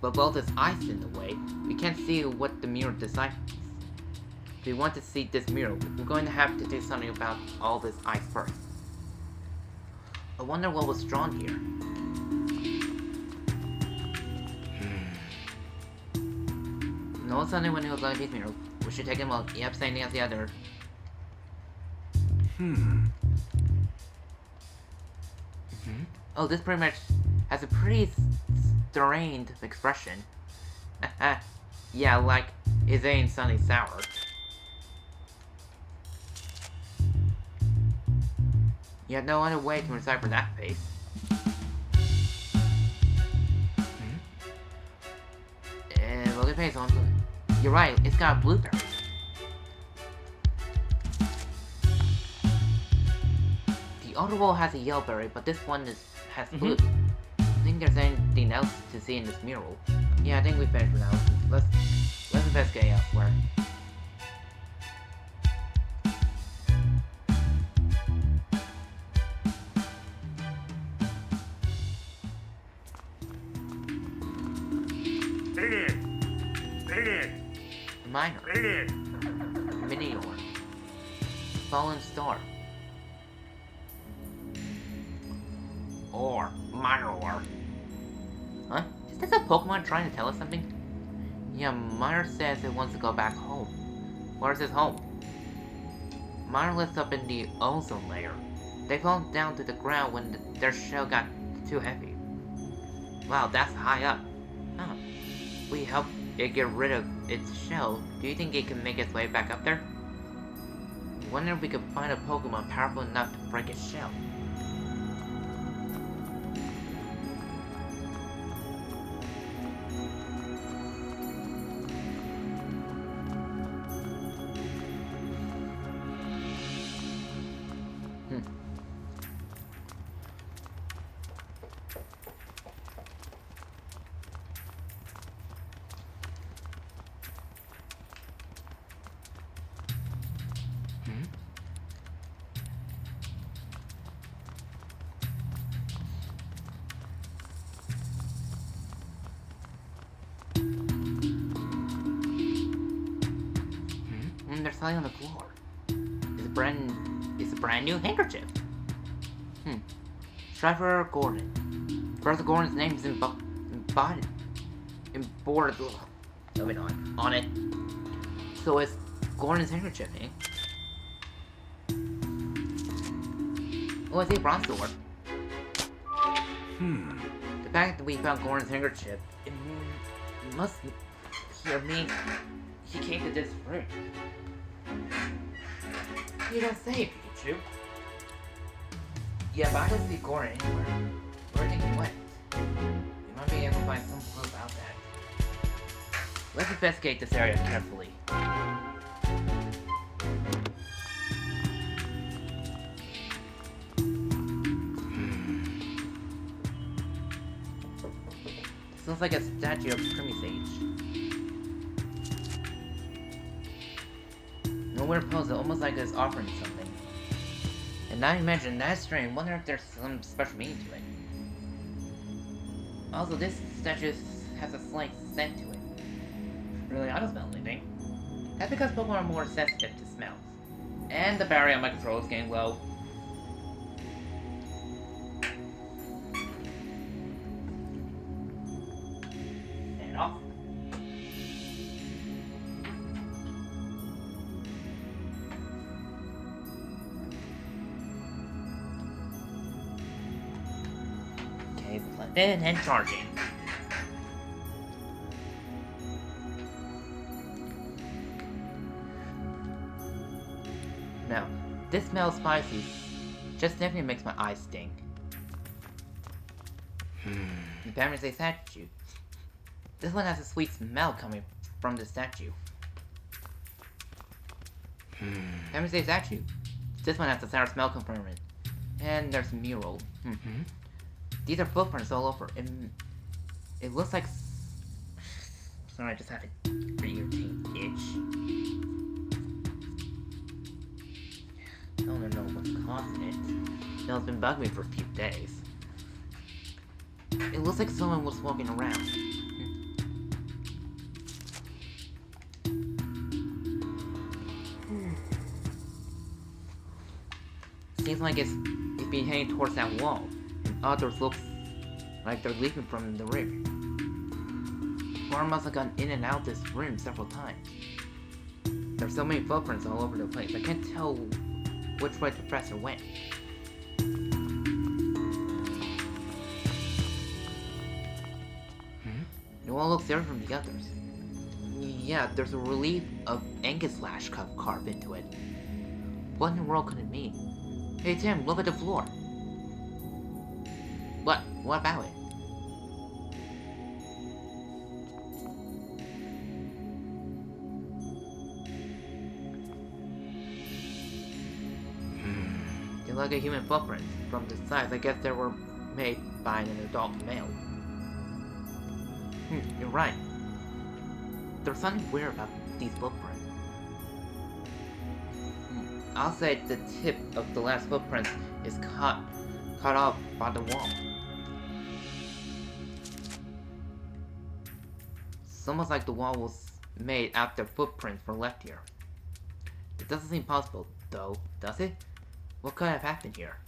But both is ice in the way. We can't see what the mural deciphers. If we want to see this mural, we're going to have to do something about all this ice first. I wonder what was drawn here. No Sunday when he was like these murals. We should take him out. Yep, same thing as the other. Oh, this pretty much has a pretty strained expression. Yeah, like his ain't sunny sour. You have no other way to decipher that face. Look at the face on. You're right, it's got a blueberry. The other wall has a yellow berry, but this one has blue. I think there's anything else to see in this mural. Yeah, I think we finished for now. Let's investigate elsewhere. Minor. Minior. Fallen star. Or minor ore. Huh? Is this a Pokemon trying to tell us something? Yeah, Minor says it wants to go back home. Where's his home? Minor lives up in the ozone layer. They fell down to the ground when their shell got too heavy. Wow, that's high up. Huh. We help it get rid of its shell, do you think it can make its way back up there? I wonder if we could find a Pokemon powerful enough to break its shell. They're lying on the floor. It's a brand new handkerchief. Trevor Gordon. Brother Gordon's name is embodied on it. So it's Gordon's handkerchief, eh? Oh, I see a bronze sword. The fact that we found Gordon's handkerchief, it must mean he came to this room. You don't say, Pikachu. Yeah, but I don't see Gordon anywhere. Where did he went? We might be able to find some clue about that. Let's investigate this area carefully. This looks like a statue of Primisage. No weird pose, almost like it's offering something. And now you mention that's strange, wonder if there's some special meaning to it. Also, this statue has a slight scent to it. Really, I don't smell anything. That's because Pokemon are more sensitive to smells. And the battery on my controller is getting low. And off. Okay, plugged in and charging. Now, this smells spicy. Just definitely makes my eyes sting. The Parents statue. This one has a sweet smell coming from the statue. Parents statue. This one has a sour smell coming from it. And there's a mural. These are footprints all over. It looks like... Sorry, I just had a pretty irritating itch. I don't know what's causing it. No, it's been bugging me for a few days. It looks like someone was walking around. Seems like it's been heading towards that wall. And others look like they're leaving from the room. Or must have gone in and out this room several times. There's so many footprints all over the place. I can't tell which way the professor went. No one looks different from the others. Yeah, there's a relief of Angus Lash carved into it. What in the world could it mean? Hey Tim, look at the floor. What? What about it? They look like human footprints. From the size, I guess they were made by an adult male. You're right. There's something weird about these footprints. I'll say the tip of the last footprint is cut off by the wall. It's almost like the wall was made after footprints were left here. It doesn't seem possible, though, does it? What could have happened here?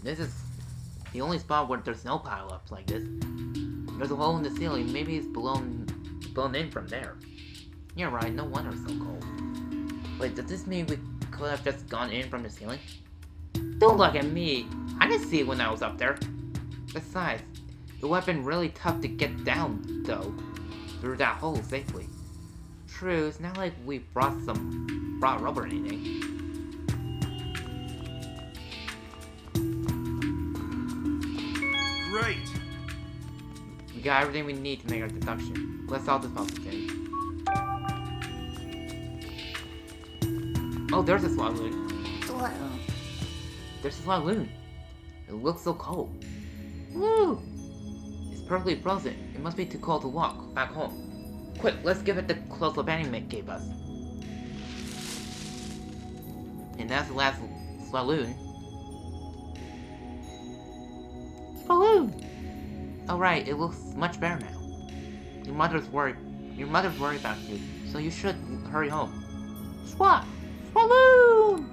This is the only spot where there's no pile-ups like this. There's a hole in the ceiling, maybe it's blown in from there. You're right, no wonder it's so cold. Wait, does this mean we could have just gone in from the ceiling? Don't look at me. I didn't see it when I was up there. Besides, it would have been really tough to get down, though, through that hole safely. True, it's not like we brought rubber or anything. Great! We got everything we need to make our deduction. Let's solve this puzzle thing. Oh, there's a saloon. There's a saloon. It looks so cold. Woo! It's perfectly frozen. It must be too cold to walk back home. Quick, let's give it the close-up anime gave us. And that's the last saloon. Saloon! Alright, it looks much better now. Your mother's worried about you, so you should hurry home. Swat! Saloon!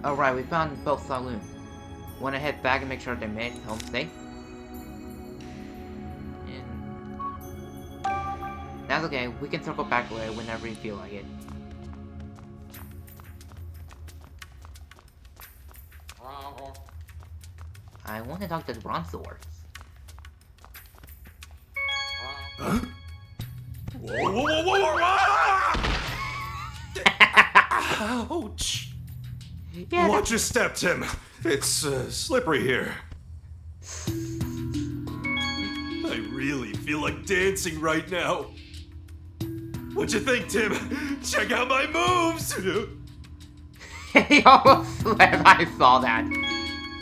Alright, we found both saloons. Wanna head back and make sure they made it home safe? And... that's okay, we can circle back later whenever you feel like it. I want to talk to the brontosaurus. Huh? Whoa, whoa, whoa, whoa, whoa! Ouch! Yeah, Watch your step, Tim. It's slippery here. I really feel like dancing right now. What'd you think, Tim? Check out my moves! He almost slipped, I saw that.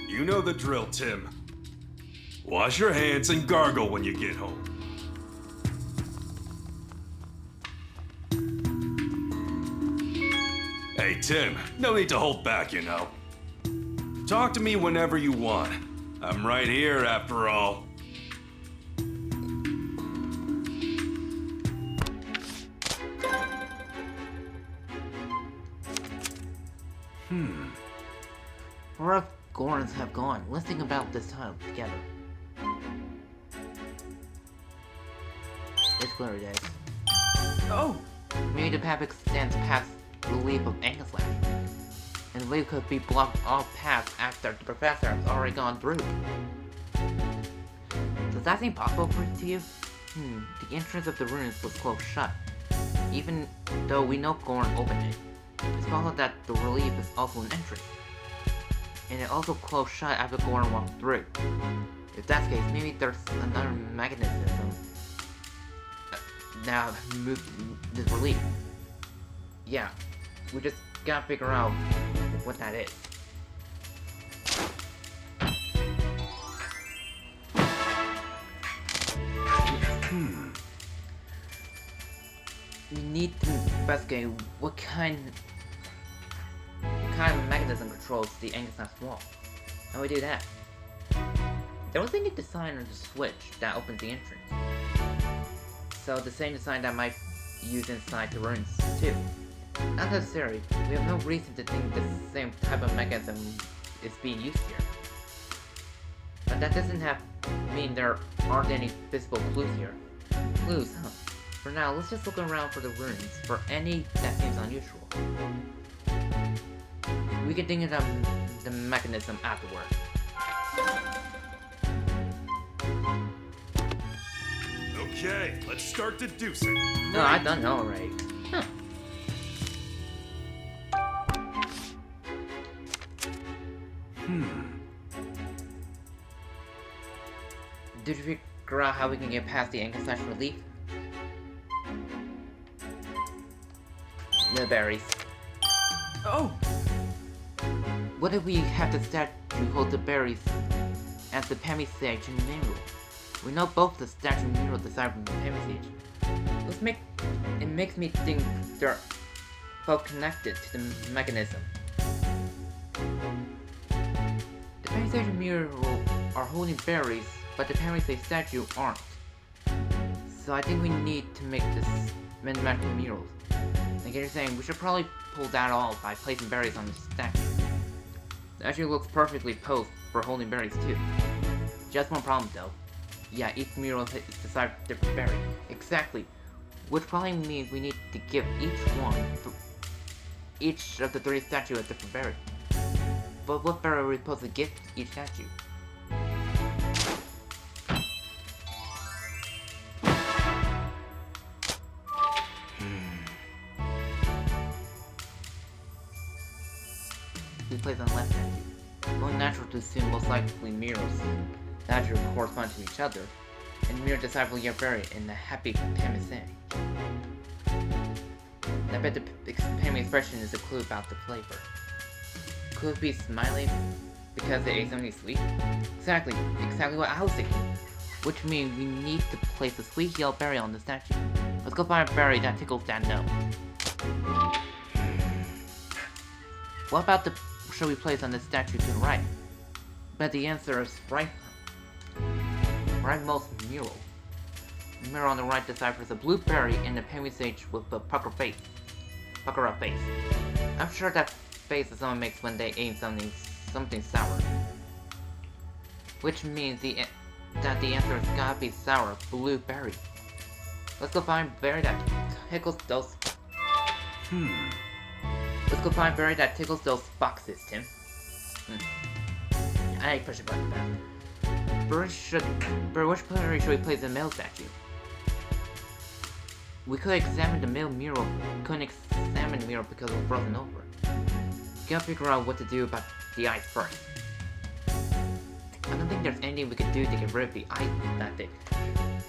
You know the drill, Tim. Wash your hands and gargle when you get home. Hey, Tim, no need to hold back, you know. Talk to me whenever you want. I'm right here, after all. Where have Gorons have gone? Let's think about this time together. It's clear days. Oh! Maybe the path extends past the leaf of Anguslash. And the leaf could be blocked off paths after the professor has already gone through. Does that seem possible to you? The entrance of the ruins was closed shut. Even though we know Goron opened it. It's possible that the relief is also an entrance. And it also closed shut after Goron walked through. If that's the case, maybe there's another mechanism now move this relief. Yeah, we just gotta figure out what that is. We need to investigate what kind of mechanism controls the Anguslash wall. How do we do that? There was a new design on the switch that opens the entrance. So the same design that might be used inside the ruins too. Not necessary. We have no reason to think the same type of mechanism is being used here. But that doesn't mean there aren't any visible clues here. Clues, huh? For now, let's just look around for the ruins for any that seems unusual. We can think of the mechanism afterward. Okay, let's start deducing. No, I've done it already. Huh. Did you figure out how we can get past the Anguslash relief? The berries. Oh! What if we have the statue hold the berries as the Pammy Sage and Mineral? We know both the statue and Mineral decide from the Pammy Sage. It makes me think they're both connected to the mechanism. The Pammy Sage and Mineral are holding berries, but the Pammy Sage statue aren't. So I think we need to make this magic murals. Like you're saying, we should probably pull that off by placing berries on the statue. It actually looks perfectly posed for holding berries too. Just one problem though. Yeah, each mural is designed different berry. Exactly. which probably means we need to give each of the 3 statues a different berry. But what berry are we supposed to give each statue? We place on the left statue. Only natural to assume most likely mirrors naturally correspond to each other, and mirror decipher your berry in the happy Pamisang. I bet the Pami expression is a clue about the flavor. Could it be smiling because they ate something sweet? Exactly what I was thinking. Which means we need to place a sweet yellow berry on the statue. Let's go find a berry that tickles that note. What about the should we place on the statue to the right? But the answer is rightmost mural. The mirror on the right deciphers a blue berry in the Pami sage with a pucker up face. I'm sure that face that someone makes when they eat something sour. Which means that the answer has gotta be sour blue berry. Let's go find berry that tickles those. Let's go find berry that tickles those boxes, Tim. I ain't pushing button back. Which berry should we place in the middle statue? We could examine the middle mural. Couldn't examine the mural because it was frozen over. We gotta figure out what to do about the ice first. I don't think there's anything we could do to get rid of the ice that day.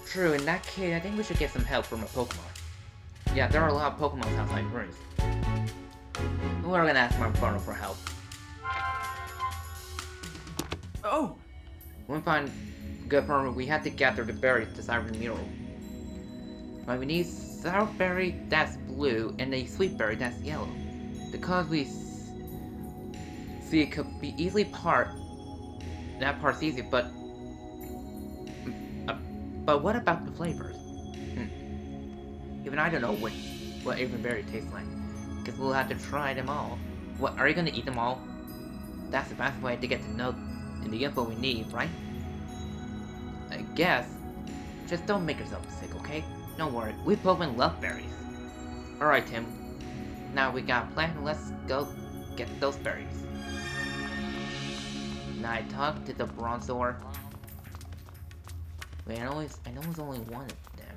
True, in that case, I think we should get some help from a Pokemon. Yeah, there are a lot of Pokemon outside rooms. We're gonna ask Marfano for help. Oh! When we find good Pokemon, we have to gather the berries to decipher the mural. But we need sour berry that's blue and a sweet berry that's yellow. The colors we see could be easily that part's easy, but what about the flavors? Even I don't know what every berry tastes like, because we'll have to try them all. What, are you gonna eat them all? That's the best way to get to know the info we need, right? I guess. Just don't make yourself sick, okay? Don't worry, we Pokemon love berries. Alright, Tim. Now we got a plan, let's go get those berries. Now I talked to the Bronzor. Wait, I know there's only one of them.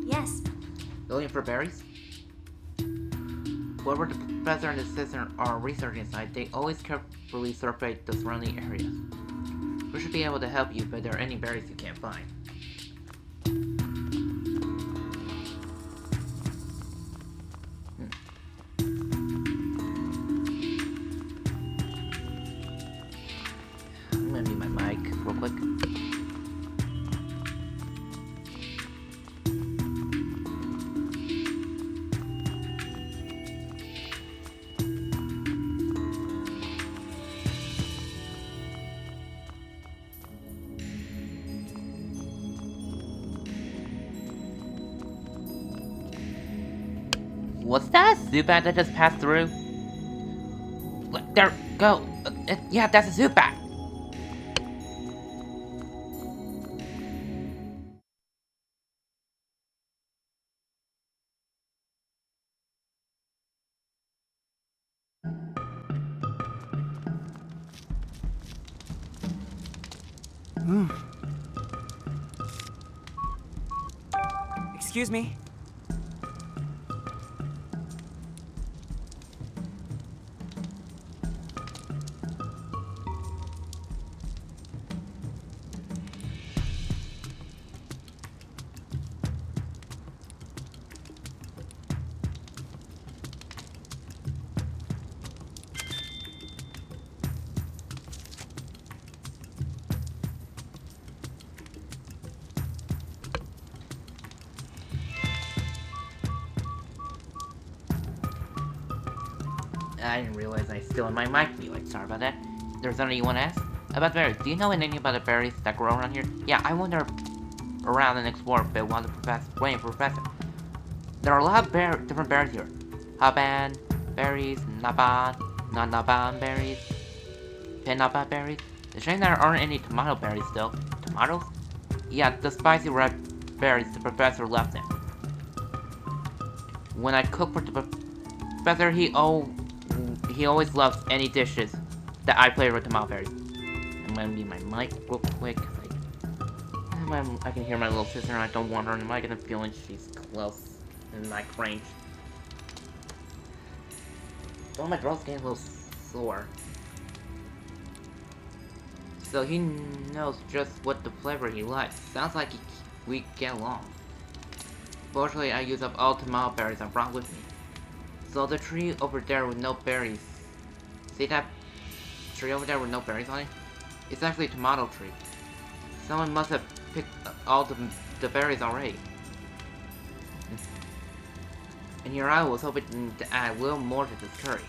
Yes. Looking for berries? Wherever the professor and the assistant are researching inside, they always carefully survey the surrounding areas. We should be able to help you if there are any berries you can't find. I'm gonna mute my mic real quick. Was that a Zubat that just passed through? There, go! Yeah, that's a Zubat! Excuse me? I didn't realize I still had my mic mute. Sorry about that. There's something you want to ask? About berries, do you know anything about the berries that grow around here? Yeah, I wander around and explore a bit while the professor waiting for Professor. There are a lot of different berries here. Haban berries, naban berries, pinaba berries. It's a shame there aren't any tomato berries still. Tomatoes? Yeah, the spicy red berries the professor left in. When I cook for the professor, he always loves any dishes that I play with tomato berries. I'm gonna mute my mic real quick. I can hear my little sister and I don't want her and I get a feeling she's close in my range. Oh, my throat's getting a little sore. So he knows just what the flavor he likes. Sounds like we get along. Fortunately, I used up all tomato berries I brought with me. So the tree over there with no berries. See that tree over there with no berries on it? It's actually a tomato tree. Someone must have picked all the berries already. And here I was hoping to add a little more to this curry.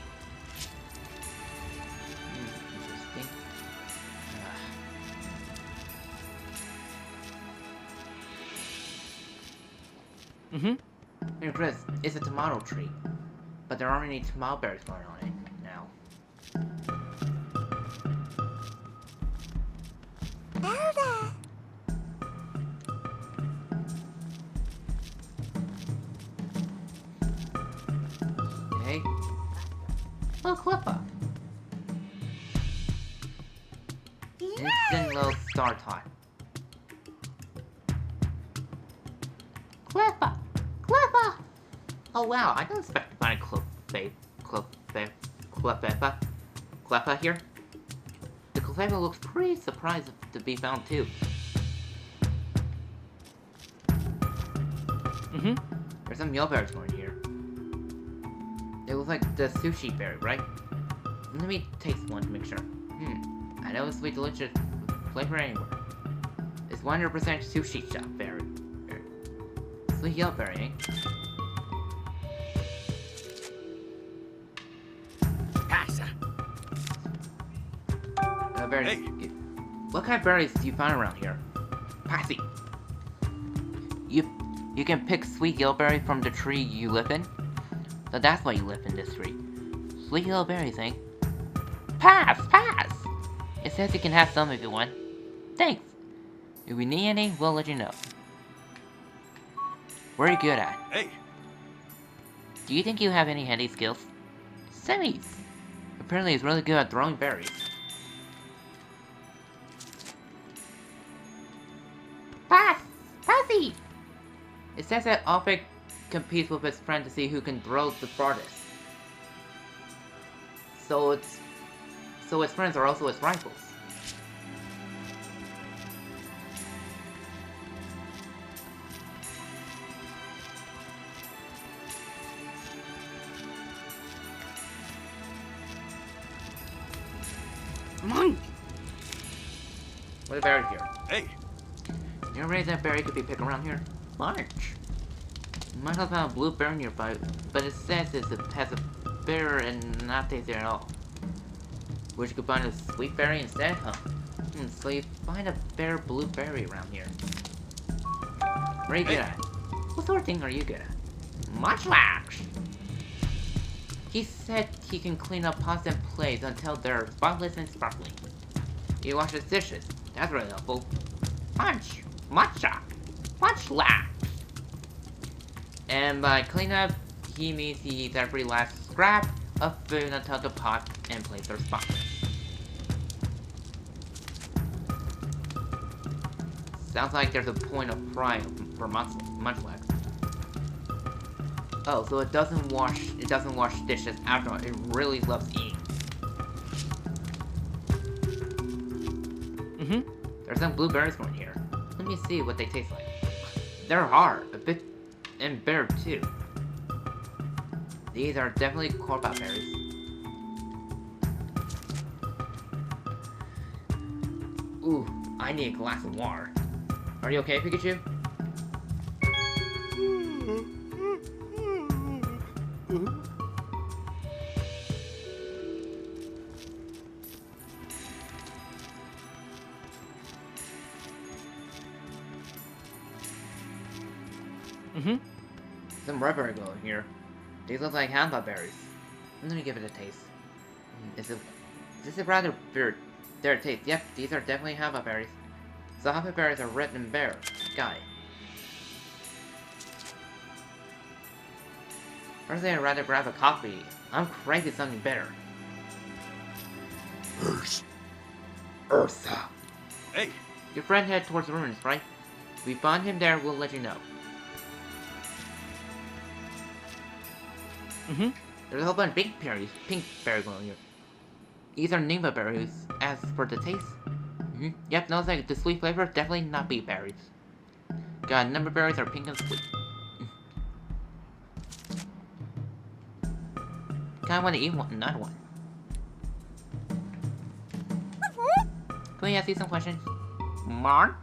Interesting. Hey Chris, it's a tomato tree. But there aren't any tomato berries growing on it now. Okay. Oh, Clippa. Instant little star tot. Clippa! Clippa! Oh wow, I didn't expect to find Cleffa here. The Cleffa looks pretty surprised to be found too. There's some mealberries going here. It looks like the sushi berry, right? Let me taste one to make sure. I know it's sweet, delicious flavor anywhere. It's 100% sushi shop berry. Sweet yellow berry, eh? Berries. Hey. What kind of berries do you find around here? Passy. You can pick sweet yellowberry from the tree you live in? So that's why you live in this tree. Sweet yellowberries, eh? Pass! It says you can have some if you want. Thanks! If we need any, we'll let you know. What are you good at? Hey! Do you think you have any handy skills? Semis! Apparently he's really good at throwing berries. Passy! It says that Ophic competes with his friend to see who can throw the farthest. So his friends are also his rivals. Come on! What a berry here. Hey! You know that berry could be picked around here? Large. You might have found a blueberry nearby, but it says it has a bitter and not tasty at all. Wish you could find a sweet berry instead, huh? So you find a bare blueberry around here. What are you good at? What sort of thing are you good at? Munchlax! He said he can clean up pots and plates until they're spotless and sparkling. He washes dishes. That's really helpful. Munchlax! And by clean up, he means he eats every last scrap of food until the pot and plates are spotless. Sounds like there's a point of pride for Munchlax. Oh, so it doesn't wash dishes after all. It really loves eating. There's some blueberries going here. Let me see what they taste like. They're hard, a bit, and bitter too. These are definitely corpa berries. Ooh, I need a glass of water. Are you okay, Pikachu? Mm-hmm. Some red berry glowing here. These look like hamba berries. Let me give it a taste. This is a rather bitter taste. Yep, these are definitely hamba berries. So hamba berries are red and bare. Got it. Personally, I'd rather grab a coffee. I'm craving something better. Ursa. Hey! Your friend headed towards the ruins, right? If we find him there, we'll let you know. Mm-hmm. There's a whole bunch of pink berries glowing here. These are Nimba berries. As for the taste, yep, no, like the sweet flavor, definitely not beet berries. God, Nimba berries are pink and sweet. Kinda wanna eat another one. Can we ask you some questions? Mon?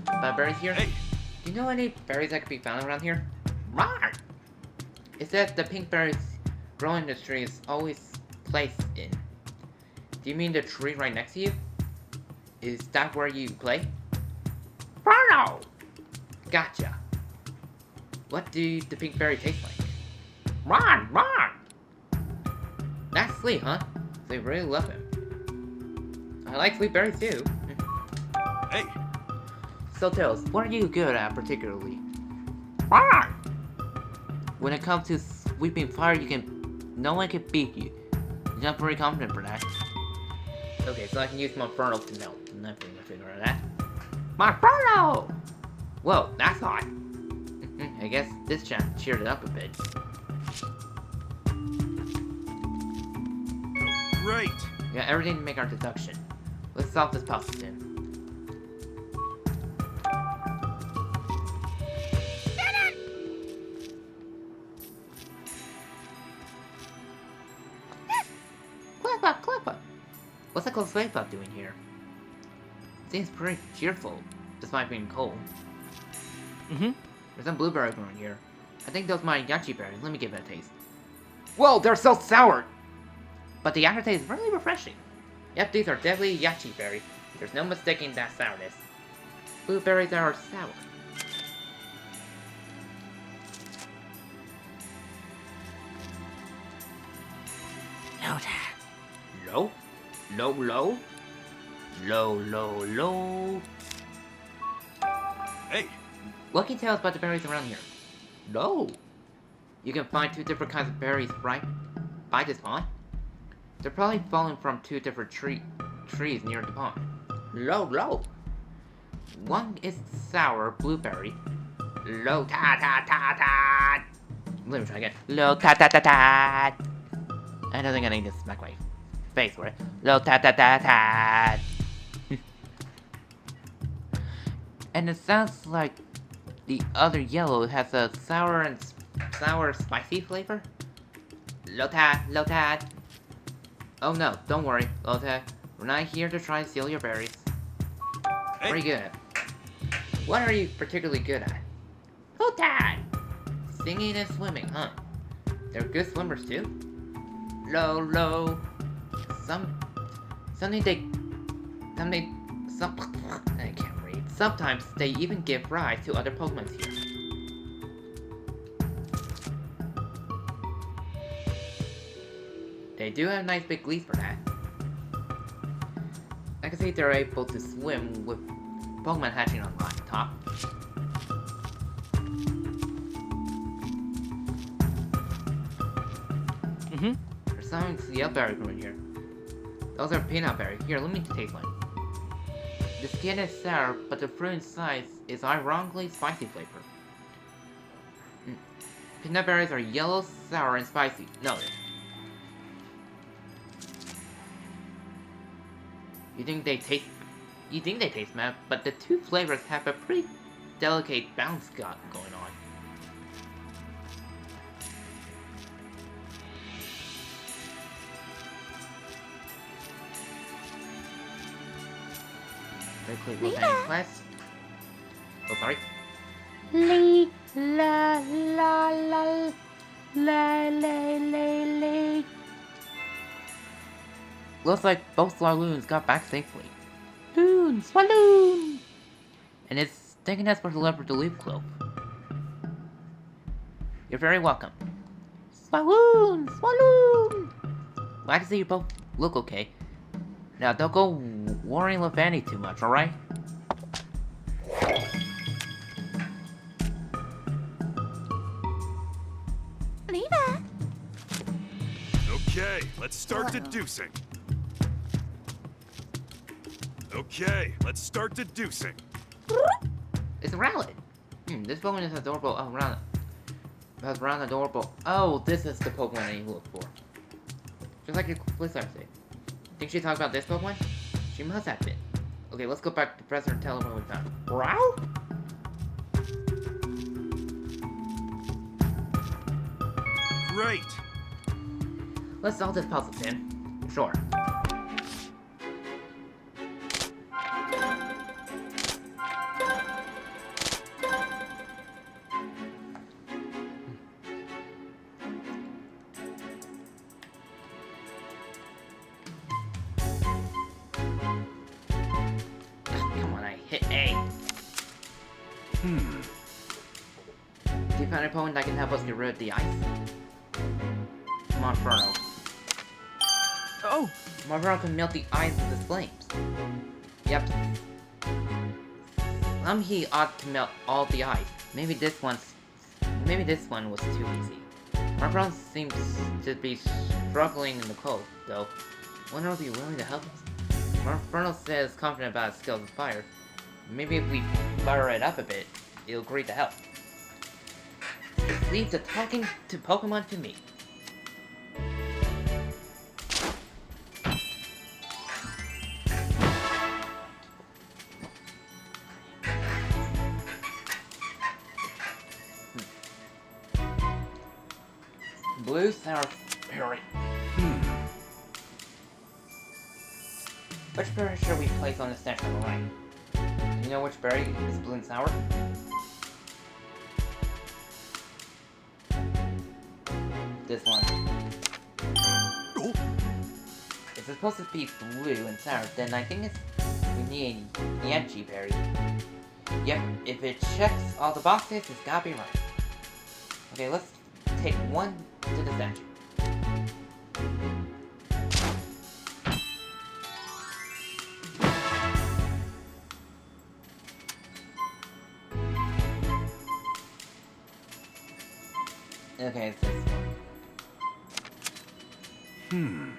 About berries here? Hey. Do you know any berries that could be found around here? Mon! It says the pink berries growing in the tree is always placed in. Do you mean the tree right next to you? Is that where you play? Bruno! Gotcha. What do the pink berry taste like? Mon! That's sweet, huh? They really love him. I like sweet berries too. Hey! So Tails, what are you good at particularly? Mon! When it comes to sweeping fire, no one can beat you. You're not very confident for that. Okay, so I can use my Inferno to melt. I'm not going to figure out that. My Inferno! Whoa, that's hot. I guess this chap cheered it up a bit. Great! We got everything to make our deduction. Let's solve this puzzle then. Clapper! What's that called slave pup doing here? Seems pretty cheerful, despite being cold. Mm-hmm. There's some blueberry growing here. I think those are my yachi berries. Let me give it a taste. Whoa, they're so sour! But the aftertaste is really refreshing. Yep, these are definitely yachi berries. There's no mistaking that sourness. Blueberries are sour. Low? Low? Hey! What can you tell us about the berries around here? No. You can find two different kinds of berries right by this pond. They're probably falling from two different trees near the pond. Low. One is sour blueberry. Low ta. Let me try again. Low ta. I don't think I need to smack my face for it. Low ta. And it sounds like the other yellow has a sour spicy flavor. Low ta. Oh no, don't worry, Lota. We're not here to try and steal your berries. Hey. What are you good at? What are you particularly good at? Lota! Singing and swimming, huh? They're good swimmers too? Low. I can't read. Sometimes they even give rise to other Pokemon here. They do have nice big leaves for that. I can see they're able to swim with Pokemon hatching on top. Mm-hmm. There's some yellow berry growing here. Those are peanut berries. Here, let me taste one. The skin is sour, but the fruit inside is ironically spicy flavor. Peanut berries are yellow, sour, and spicy. No. You think they taste mad, but the two flavors have a pretty delicate balance going on. Very quick look at class. Oh, sorry. Looks like both Swaloons got back safely. Swaloon! And it's Thank you for delivering the leaf cloak. You're very welcome. Swalloon! Swalloon! Glad to see you both look okay. Now, don't go worrying Levani too much, alright? Viva! Okay, let's start deducing. Okay, let's start deducing. It's Rowlet! This Pokemon is adorable. Oh, Rowlet. That's Rowlet adorable. Oh, this is the Pokemon that you look for. Just like your police officer. Think she talked about this Pokemon? She must have been. Okay, let's go back to the presser and tell her what we found. Growl? Great! Let's solve this puzzle, Tim. Sure. Come on, I hit A. Do you find a Pokemon that can help us get rid of the ice? Monferno. Oh! Monferno can melt the ice with his flames. Yep. He ought to melt all the ice. Maybe this one was too easy. Monferno seems to be struggling in the cold, though. Wonder if he'll be willing to help us. Monferno says confident about his skills with fire. Maybe if we fire it up a bit, it'll agree to help. Just leave the talking to Pokemon to me. Blue Sour Berry. Which berry should we place on the stash on the right? Do you know which berry is blue and sour? This one. Oh. If it's supposed to be blue and sour, then I think we need a Yanchi berry. Yep, if it checks all the boxes, it's gotta be right. Okay, let's take one to the statue. Okay, it's this one.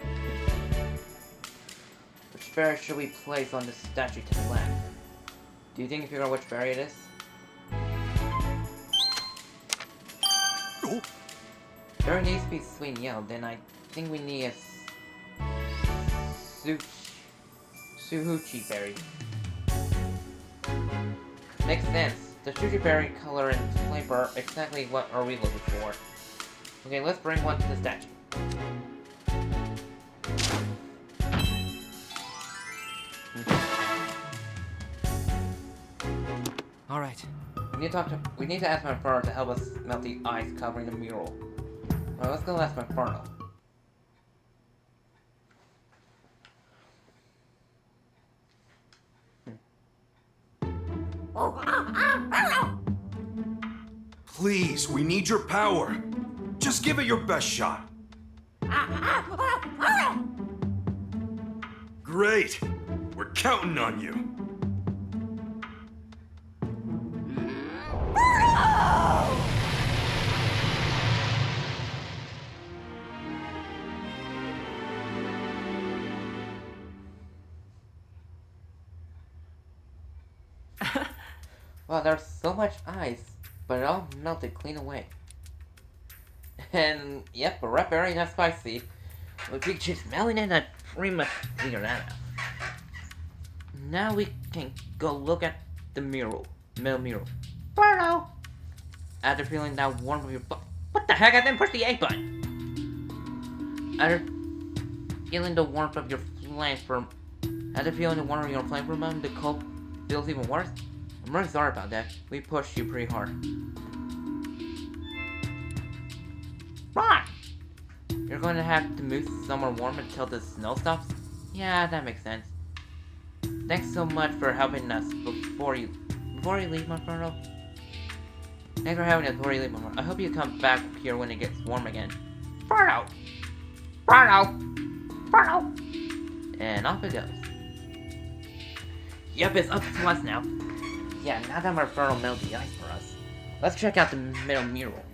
Which berry should we place on the statue to the left? Do you think you figure out which berry it is? Oh. Berry needs to be sweet and yellow, then I think we need a Suhuchi berry. Makes sense. The Suhuchi berry color and flavor are exactly what are we looking for. Okay, let's bring one to the statue. All right. We need to ask Monferno to help us melt the ice covering the mural. Alright, let's go ask Monferno. Please, we need your power. Just give it your best shot. Great! We're counting on you. Wow, there's so much ice, but it all melted clean away. And yep, a red berry, not spicy. With Pikachu's smelling it, I pretty much figured that out. Now we can go look at the mural. Middle mural. Birdo! After feeling that warmth of your butt. What the heck? I didn't push the A button! After feeling the warmth of your flame from. After feeling the warmth of your flame from the cold feels even worse? I'm really sorry about that. We pushed you pretty hard. Right! You're going to have to move somewhere warm until the snow stops? Yeah, that makes sense. Thanks so much for helping us before before you leave, Inferno. Thanks for having us before you leave, Inferno. I hope you come back here when it gets warm again. Inferno! Inferno! And off it goes. Yep, it's up to us now. Yeah, now that Inferno melted the ice for us, let's check out the middle mural.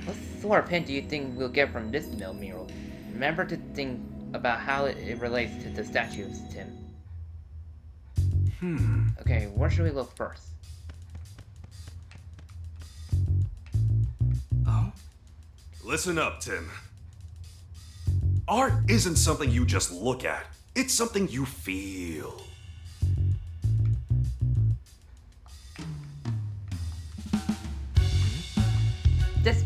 What sort of hint do you think we'll get from this middle mural? Remember to think about how it relates to the statues, Tim. Okay, where should we look first? Oh? Listen up, Tim. Art isn't something you just look at. It's something you feel. This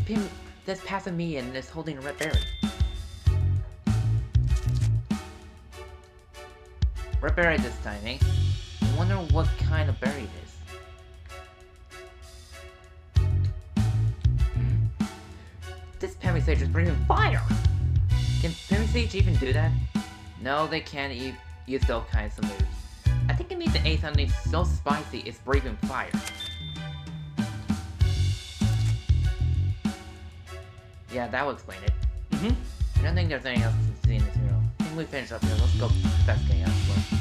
passing me and is holding a red berry. Red berry this time, eh? I wonder what kind of berry it is. This Pemi Sage is breathing fire! Can Pemi Sage even do that? No, they can't use those kinds of moves. I think it means to eat something so spicy it's breathing fire. Yeah, that will explain it. I don't think there's anything else to see in this mural. I think we finished up here. Let's go investigate elsewhere.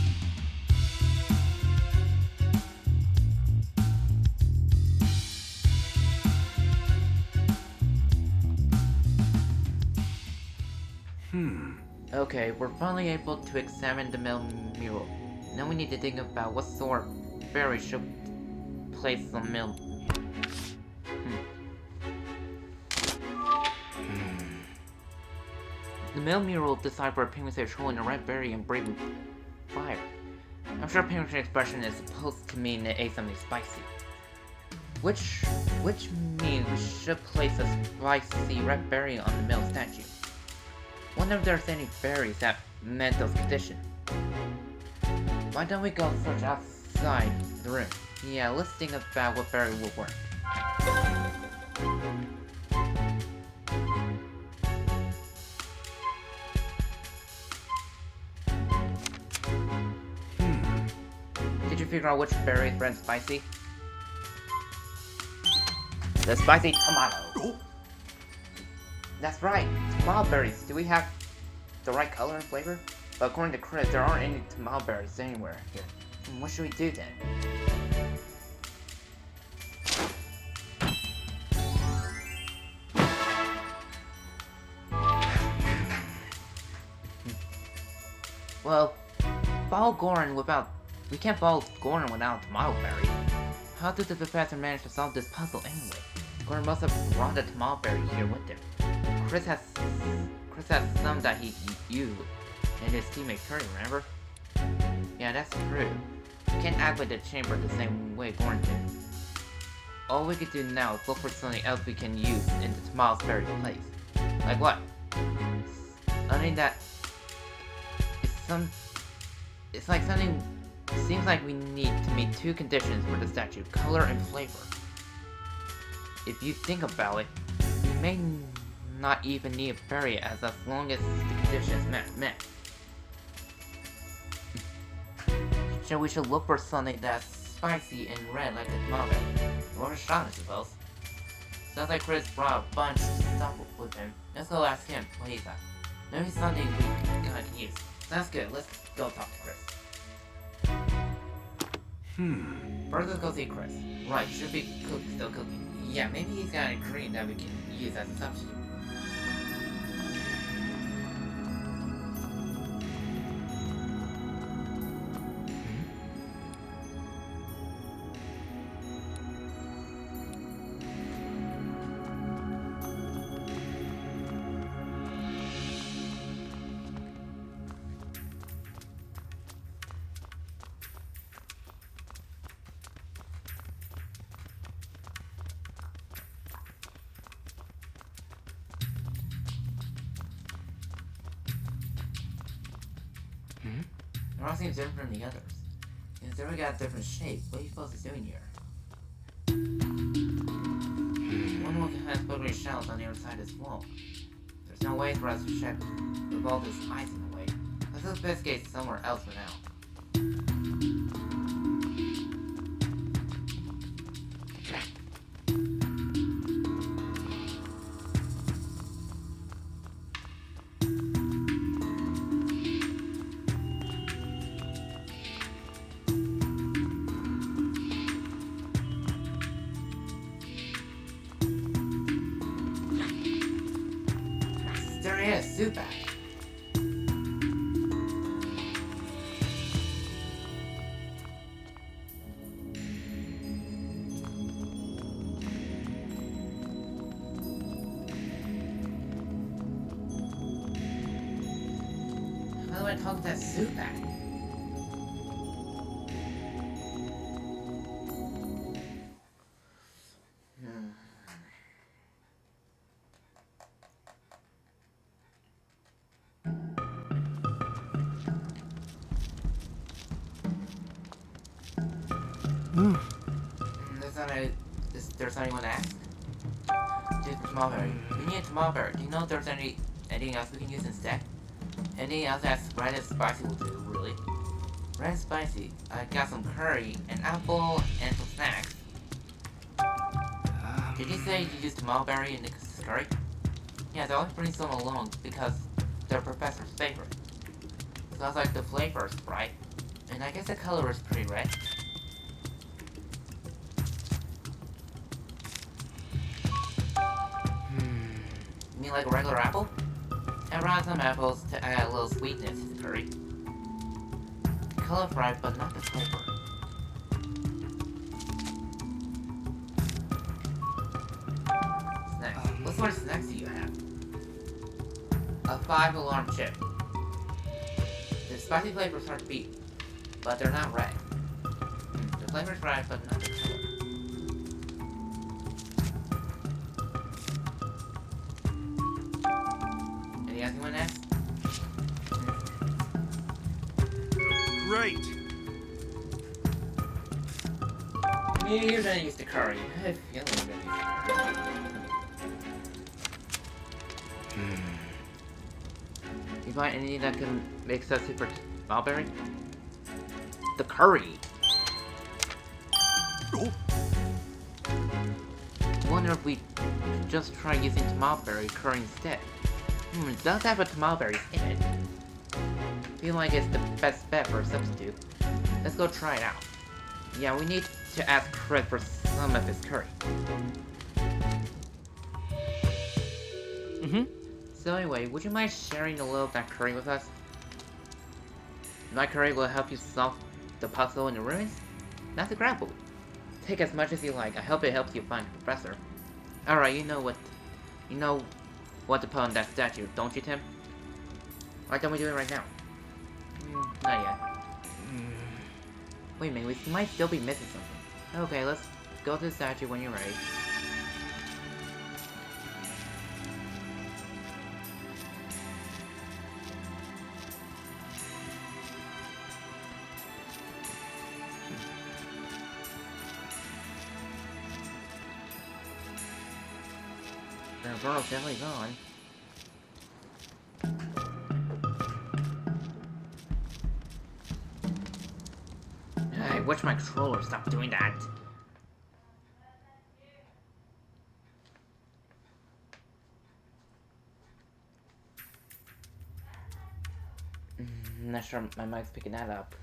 Okay, we're finally able to examine the middle mural. Now we need to think about what sort of berry should place on the middle. The middle mural deciphered Penguin Sage holding a red berry and breathing fire. I'm sure Penguin's expression is supposed to mean it ate something spicy. Which means we should place a spicy red berry on the middle statue. Wonder if there's any berries that meant those conditions. Why don't we go search outside the room? Yeah, let's think about what berry will work. Did you figure out which berry is red and spicy? The spicy tomato. That's right, tomato berries. Do we have the right color and flavor? But according to Chris, there aren't any tomato berries anywhere here. What should we do then? Well, follow Goron without... We can't follow Goron without a tomato berry. How did the professor manage to solve this puzzle anyway? Goron must have brought the tomato berry here with him. Chris has some that he used and his teammate Curry, remember? Yeah, that's true. We can't activate the chamber the same way Goron did. All we could do now is look for something else we can use in the tomato berry place. Like what? I mean that... It's like something... It seems like we need to meet two conditions for the statue, color and flavor. If you think about it, we may not even need a berry as long as the conditions met. So we should look for something that's spicy and red like the tomato, or a shot, I suppose. Sounds like Chris brought a bunch of stuff with him. Let's go ask him what he's at. Maybe something we can use. Sounds good, let's go talk to Chris. First, let's go see Chris. Right, should be still cooking. Yeah, maybe he's got a cream that we can use as a substitute. It all seems different from the others. Since every got a different shape, what are you supposed to do in here? One wall has buggery shells on the other side of this wall. There's no way for us to check with all this ice in the way. Let's investigate somewhere else for now. create a suit back. How do I talk to that suit back? There's anyone to ask? Dude, Tomawberry. We need a Tomawberry. Do you know if there's anything else we can use instead? Anything else that's red and spicy will do, really. Red and spicy. I got some curry, an apple, and some snacks. Did you say you used Tomawberry in the curry? Yeah, they always bring some along because they're Professor's favorite. Sounds like the flavor's right. And I guess the color is pretty red. You mean like a regular apple? I brought some apples to add a little sweetness to the curry. Color's right, but not the flavor. Snacks. What sort of snacks do you have? A 5-alarm chip. The spicy flavor's hard to beat, but they're not red. The flavor's right, but not the color. Anything else you want to ask? Great! Maybe you're gonna use the curry. I have a feeling you're gonna use the curry. You find anything that can make us super mulberry? The curry! Oh. I wonder if we should just try using mulberry curry instead. It does have a mulberries in it. Feel like it's the best bet for a substitute. Let's go try it out. Yeah, we need to ask Chris for some of his curry. So anyway, would you mind sharing a little of that curry with us? My curry will help you solve the puzzle in the ruins? Not the grapple. Take as much as you like. I hope it helps you find the professor. Alright, you know what to put on that statue, don't you, Tim? Why don't we do it right now? Not yet. Wait a minute, we might still be missing something. Okay, let's go to the statue when you're ready. The girl's definitely gone. I wish my controller stopped doing that. Not sure my mic's picking that up.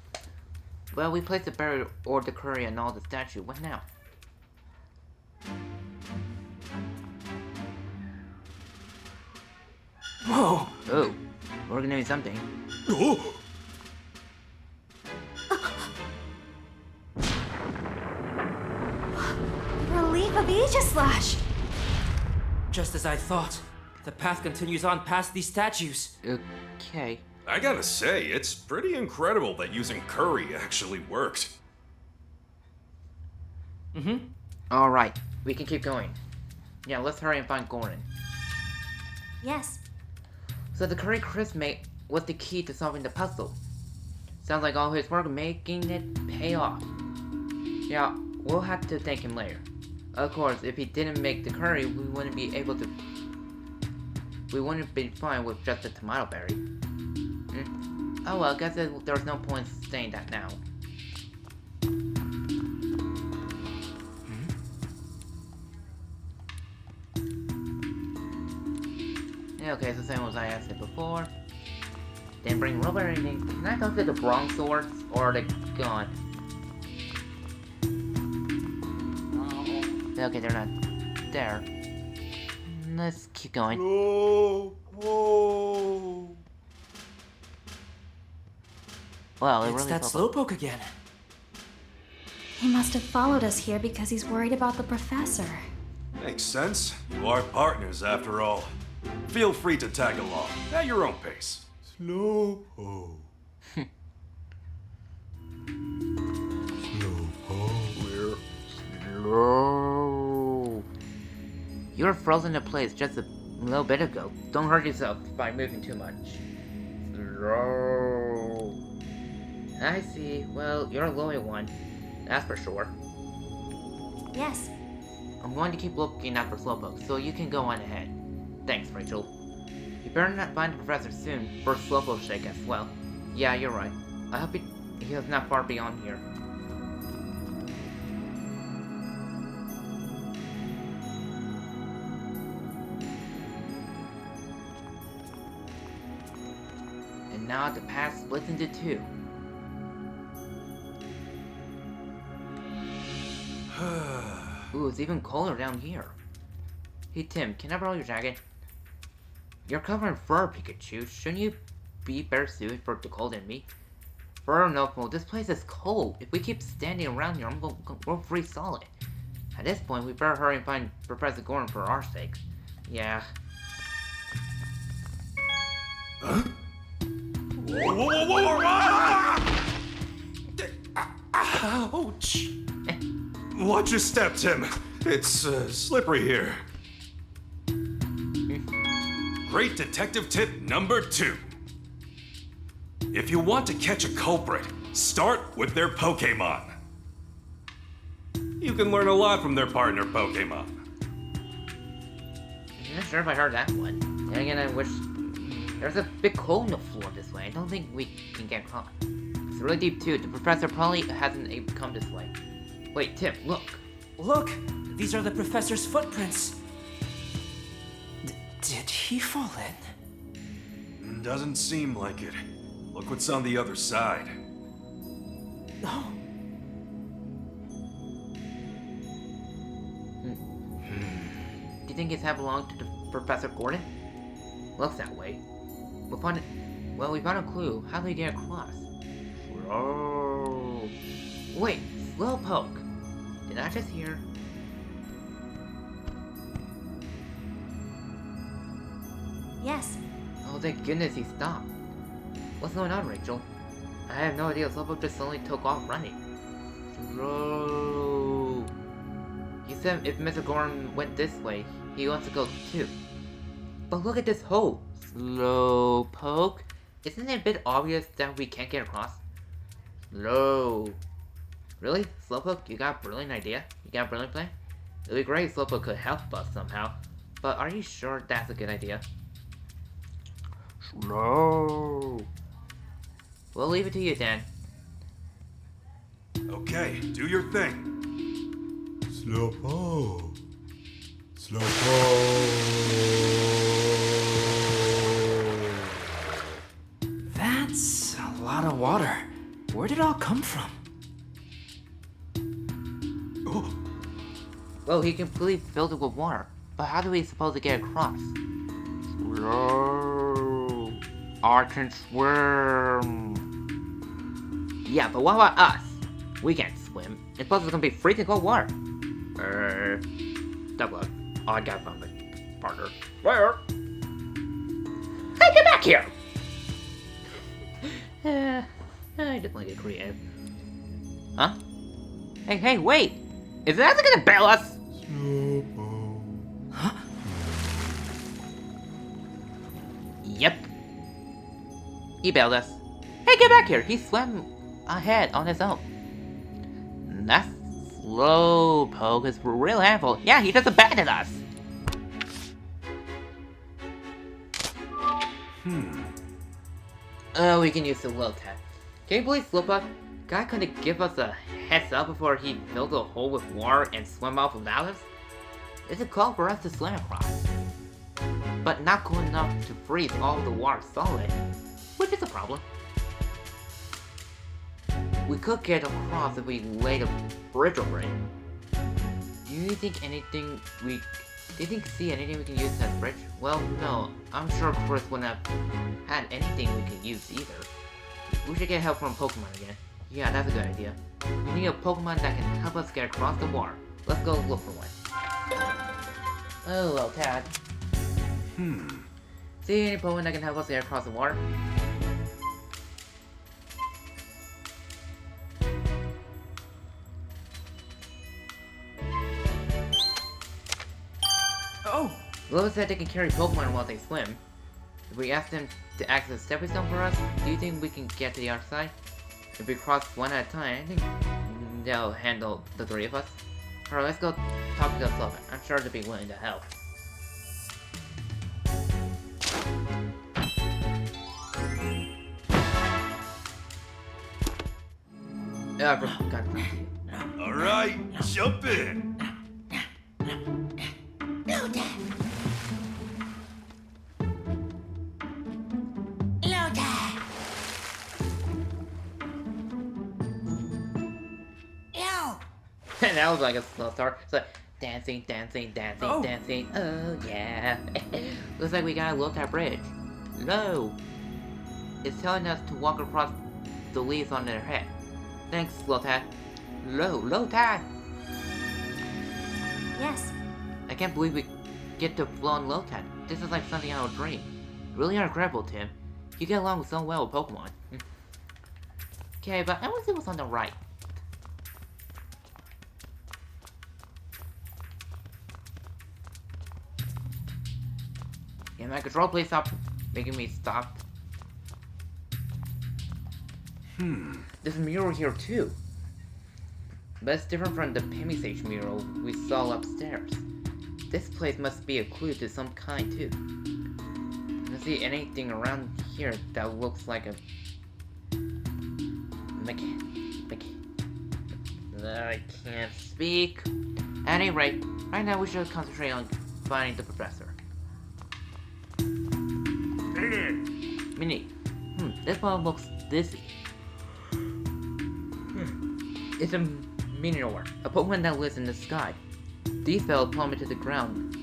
Well, we placed the berry or the curry and all the statue. What now? Whoa! Oh, we're gonna do something. Oh. Relief of Aegislash! Just as I thought. The path continues on past these statues. Okay. I gotta say, it's pretty incredible that using curry actually worked. Alright, we can keep going. Yeah, let's hurry and find Gordon. Yes. So the curry Chris made was the key to solving the puzzle. Sounds like all his work making it pay off. Yeah, we'll have to thank him later. Of course, if he didn't make the curry, we wouldn't be fine with just a tomato berry. Oh well, I guess there's no point saying that now. Yeah, okay, it's the same as I asked it before. Didn't bring rubber or anything. Can I talk to the bronze swords? Or are they gone? Okay, they're not there. let's keep going. Well, it It's really that Slowpoke again. He must have followed us here because he's worried about the professor. Makes sense. You are partners, after all. Feel free to tag along, at your own pace. Slowpoke. Slow. You were frozen in place just a little bit ago. Don't hurt yourself by moving too much. Slow. I see. Well, you're a loyal one. That's for sure. Yes. I'm going to keep looking out for Slowpoke, so you can go on ahead. Thanks, Rachel. You better not find the professor soon, for Slowpoke's sake as well. Yeah, you're right. I hope he is not far beyond here. And now the path splits into two. Ooh, it's even colder down here. Hey Tim, can I borrow your jacket? You're covered in fur, Pikachu. Shouldn't you be better suited for the cold than me? Fur or no cold, this place is cold. If we keep standing around here, we'll freeze solid. At this point, we better hurry and find Professor Gordon for our sake. Yeah. Huh? Whoa, whoa, whoa, whoa, whoa! Ouch! Watch your step, Tim. It's slippery here. Great detective tip number 2. If you want to catch a culprit, start with their Pokémon. You can learn a lot from their partner Pokémon. I'm not sure if I heard that one. Then again, I wish... There's a big hole in the floor this way. I don't think we can get across. It's really deep too. The professor probably hasn't come this way. Wait, Tim, look. Look! These are the professor's footprints. Did he fall in? Doesn't seem like it. Look what's on the other side. Oh. Do you think his hat belonged to Professor Gordon? Looks that way. We found a clue. How do we get across? Oh. Wait, Slowpoke. Did I just hear? Yes. Oh, thank goodness he stopped. What's going on, Rachel? I have no idea. Slowpoke just suddenly took off running. Slow. He said if Mr. Gordon went this way, he wants to go too. But look at this hole. Slowpoke. Isn't it a bit obvious that we can't get across? Slow. Really? Slowpoke, you got a brilliant idea? You got a brilliant plan? It'd be great if Slowpoke could help us somehow. But are you sure that's a good idea? Slow. We'll leave it to you, Dan. Okay, do your thing. Slowpoke. Slowpoke. That's a lot of water. Where did it all come from? Oh. Well, he completely filled it with water. But how do we suppose to get across? Slow. I can swim. Yeah, but what about us? We can't swim. It's supposed to be freezing cold water. Tough luck. I got found my partner. Where? Hey, get back here! I just want to get creative. Huh? Hey, wait! Is that gonna bail us? Slowpoke. Huh? Yep. He bailed us. Hey, get back here! He swam ahead on his own. That Slowpoke is a real handful. Yeah, he just abandoned us. Oh, we can use the little test. Can you believe Slowpoke? Guy couldn't give us a heads up before he filled the hole with water and swam off without us? It's a call for us to swim across. But not cool enough to freeze all the water solid, which is a problem. We could get across if we laid a bridge over it. Do you think anything we Do you think see anything we can use as bridge? Well, no. I'm sure Chris wouldn't have had anything we could use either. We should get help from Pokemon again. Yeah, that's a good idea. We need a Pokemon that can help us get across the water. Let's go look for one. Oh, well, Tad. See any Pokemon that can help us get across the water? Oh! Lola said they can carry Pokemon while they swim. If we ask them to act as a stepping stone for us, do you think we can get to the other side? If we cross one at a time, I think they'll handle the three of us. Alright, let's go talk to the Slowman. I'm sure they'll be willing to help. I forgot to talk to you. Alright, jump in. And that was like a slow start. So dancing, dancing, dancing, dancing. Oh yeah. Looks like we gotta look at bridge. No. It's telling us to walk across the leaves on their head. Thanks, Lotad. Lotad! Yes. I can't believe we get to flow on Lotad. This is like something out of a dream. Really incredible, Tim. You get along so well with Pokemon. Okay, but I want to see what's on the right. Yeah, my control, please stop making me stop. There's a mural here too. But it's different from the Pemisage mural we saw upstairs. This place must be a clue to some kind too. I don't see anything around here that looks like a... I can't speak. At any rate, right now we should concentrate on finding the professor. Minnie. This one looks dizzy. It's a Minotaur, a Pokemon that lives in the sky. These fellows plummet to the ground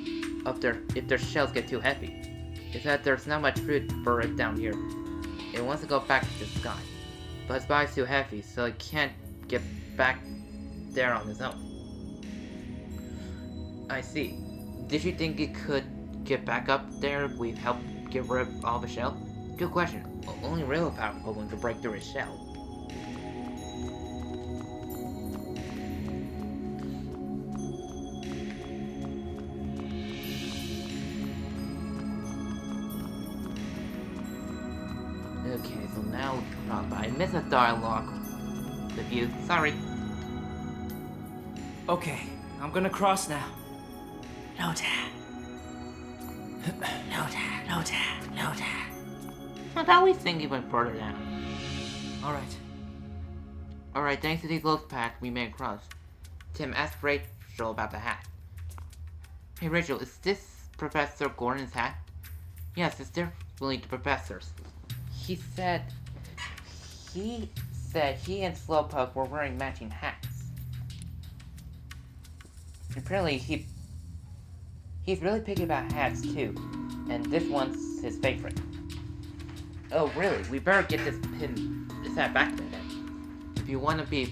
up there if their shells get too heavy. It's that there's not much food for it down here. It wants to go back to the sky, but its body's too heavy, so it can't get back there on its own. I see. Did you think it could get back up there if we helped get rid of all the shell? Good question. Only real powerful Pokemon could break through his shell. Okay, so now I missed a dialogue with you. Sorry. Okay, I'm gonna cross now. No tag. No tag, no tag, no tag. I thought we think even further down. Alright. Alright, thanks to these clothes packs we made across. Tim, asked Rachel about the hat. Hey Rachel, is this Professor Gordon's hat? Yes, it's definitely the professor's. He said he and Slowpoke were wearing matching hats. Apparently he's really picky about hats too, and this one's his favorite. Oh really? We better get this hat back to him then. If you want to be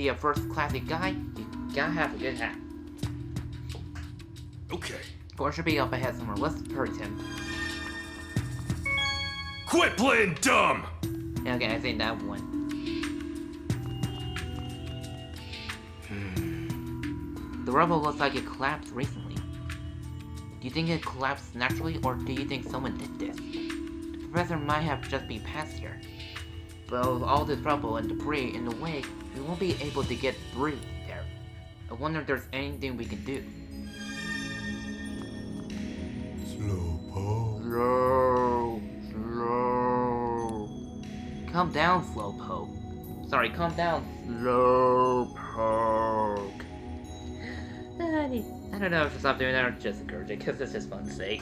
a first classy guy, you gotta have a good hat. Okay. Or should be up ahead somewhere. Let's hurry, Tim. Quit playing dumb! Yeah, okay, I think that one. The rubble looks like it collapsed recently. Do you think it collapsed naturally, or do you think someone did this? The professor might have just been passed here. But with all this rubble and debris in the way, we won't be able to get through there. I wonder if there's anything we can do. Slowpoke. Slow. Calm down, Slowpoke. Sorry, calm down, Slowpoke. I don't know if to stop doing that or just encourage it, because it's just fun's sake.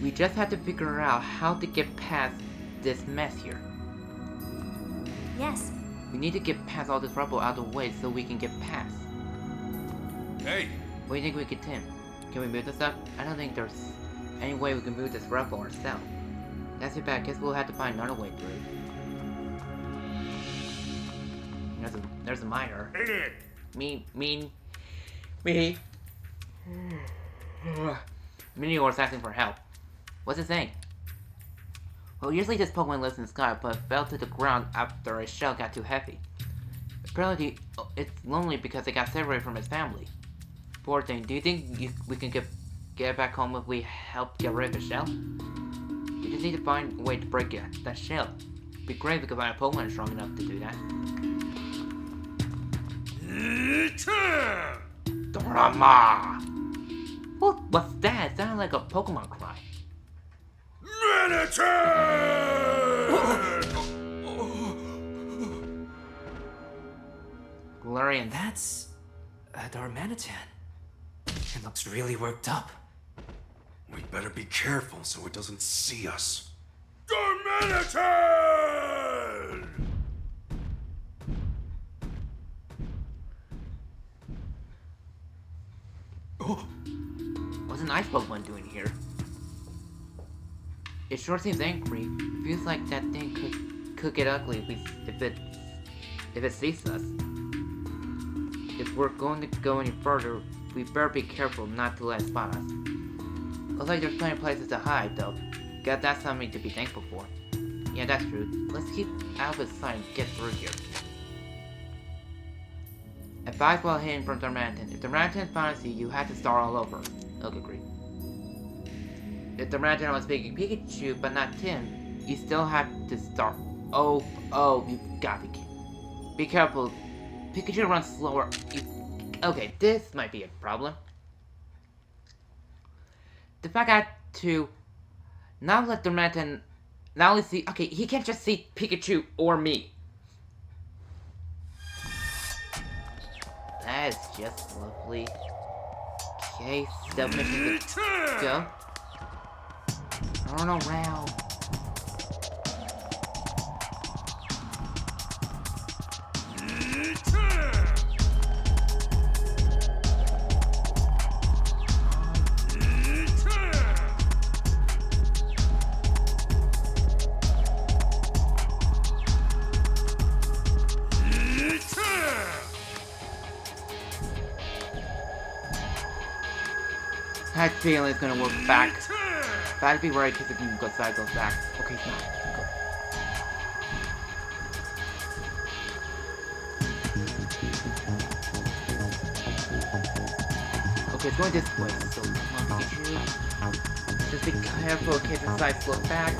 We just have to figure out how to get past this mess here. Yes. We need to get past all this rubble out of the way so we can get past. Hey! What do you think we could, Tim? Can we move this up? I don't think there's any way we can move this rubble ourselves. That's too bad. Guess we'll have to find another way through. There's a miner. Me. Meteor's asking for help. What's it saying? Well, usually this Pokemon lives in the sky, but fell to the ground after its shell got too heavy. Apparently, it's lonely because it got separated from its family. Poor thing. Do you think we can get back home if we help get rid of the shell? We just need to find a way to break that shell. It'd be great if we could find a Pokemon strong enough to do that. Dorama! What's that? It sounded like a Pokemon cry. Galarian, That's a Darmanitan. It looks really worked up. We better be careful so it doesn't see us. Darmanitan! what's an ice Pokemon doing here? It sure seems angry. It feels like that thing could get ugly if it sees us. If we're going to go any further, we better be careful not to let it spot us. Looks like there's plenty of places to hide, though. Guess that's something to be thankful for. Yeah, that's true. Let's keep out of his sight and get through here. Advise while hidden from Darmanitan. If Darmanitan finds you, you have to start all over. Oak agreed. If Darmanitan was speaking Pikachu, but not Tim, you still have to start. Oh, you gotta be careful. Pikachu runs slower. Okay, this might be a problem. The fact I had to now let Darmanitan not only see. Okay, he can't just see Pikachu or me. That is just lovely. Okay, stealth mission to go. Run around. I had a feeling it's gonna work back. If I had to be right, because it can go side, goes back. Okay, it's not. Go. Okay, it's going this way. So come on, Pikachu. Just be careful in case the side slows back.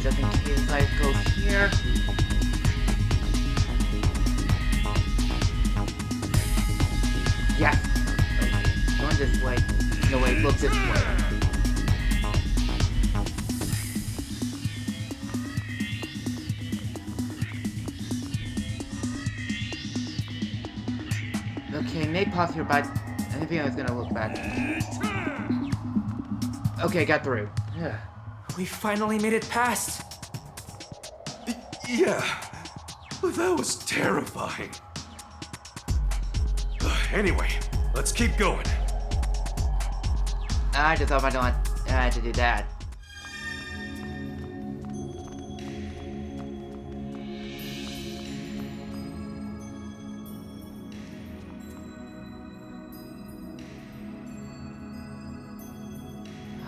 Just in case the side goes here. Yes! Okay, going this way. No way, look this way. Okay, maybe pause here, but I think I was gonna look back. Okay, got through. Yeah. We finally made it past. Yeah, but that was terrifying. Anyway, let's keep going. I just hope I don't have to do that.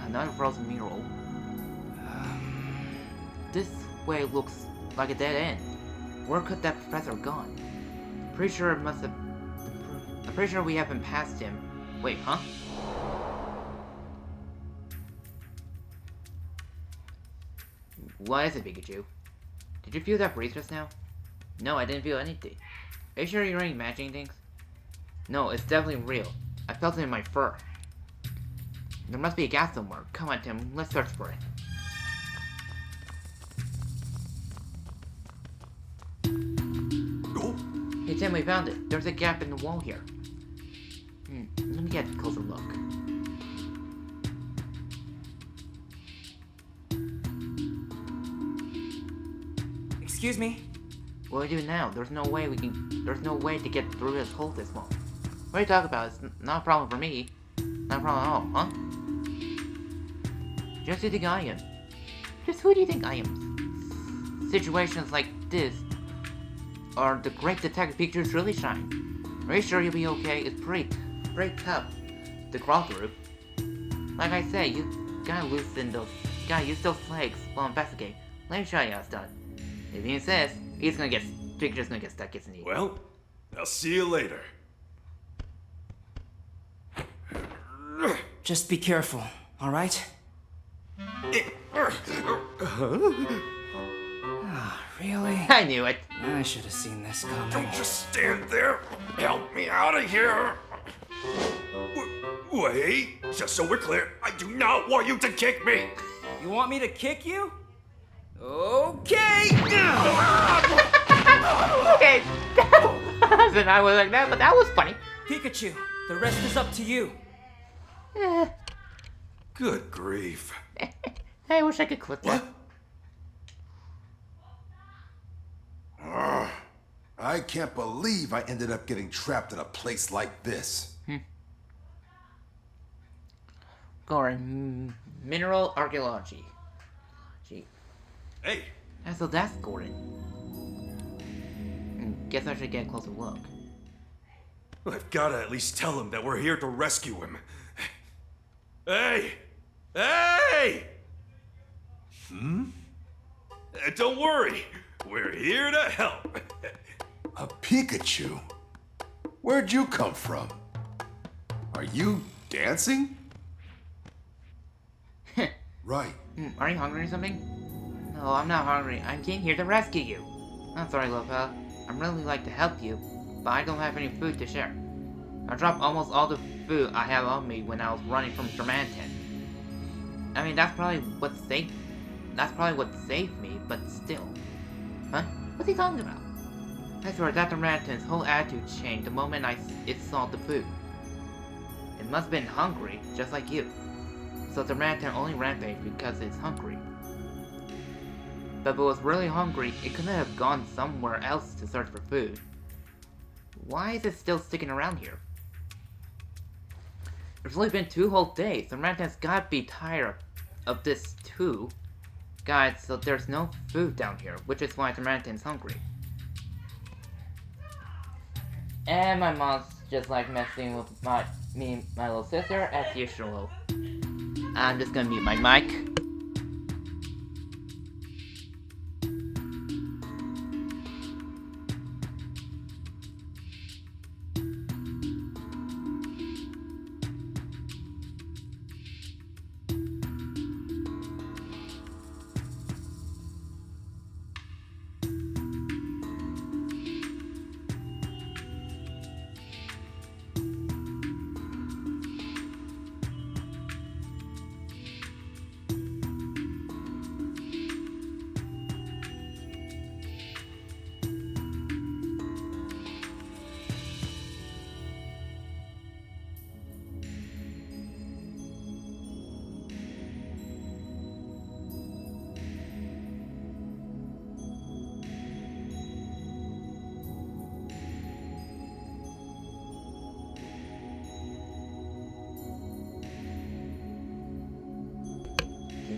Another frozen mural. This way looks like a dead end. Where could that professor have gone? Pretty sure it must have. I'm pretty sure we haven't passed him. Wait, huh? What is it, Pikachu? Did you feel that breeze just now? No, I didn't feel anything. Are you sure you're only imagining things? No, it's definitely real. I felt it in my fur. There must be a gas somewhere. Come on, Tim, let's search for it. Hey Tim, we found it. There's a gap in the wall here. Let me get a closer look. Excuse me? What do we do now? There's no way to get through this hole this long. What are you talking about? It's not a problem for me. Not a problem at all, huh? Just who do you think I am? Just who do you think I am? Situations like this are the great Detective Pikachu really shine. Are you sure you'll be okay? It's pretty tough to crawl through. Like I said, you gotta use those legs while investigating. Let me show you how it's done. If he insists, Pikachu's gonna get stuck, isn't he? Well, I'll see you later. Just be careful, alright? Really? I knew it. I should have seen this coming. Don't just stand there. Help me out of here. Wait, just so we're clear, I do not want you to kick me. You want me to kick you? Okay! Okay, and I was like that, but that was funny. Pikachu, the rest is up to you. Good grief. I wish I could clip that. I can't believe I ended up getting trapped in a place like this. Gordon, mineral archaeology. Gee. Hey. So that's Gordon. Guess I should get a closer look. I've gotta at least tell him that we're here to rescue him. Hey! Hey! Don't worry. We're here to help. A Pikachu? Where'd you come from? Are you dancing? Right. Are you hungry or something? No, I'm not hungry. I came here to rescue you. I'm sorry, little fella. I'd really like to help you, but I don't have any food to share. I dropped almost all the food I have on me when I was running from Germanton. I mean, that's probably what saved me, but still. Huh? What's he talking about? I swear that Germanton's whole attitude changed the moment it saw the food. It must have been hungry, just like you. So Germanton only rampaged because it's hungry. But if it was really hungry, it couldn't have gone somewhere else to search for food. Why is it still sticking around here? It's only been 2 whole days. Germanton's gotta be tired of this too. Guys, so there's no food down here, which is why Germanton's hungry. And my mom's just like messing with my little sister as usual. I'm just gonna mute my mic.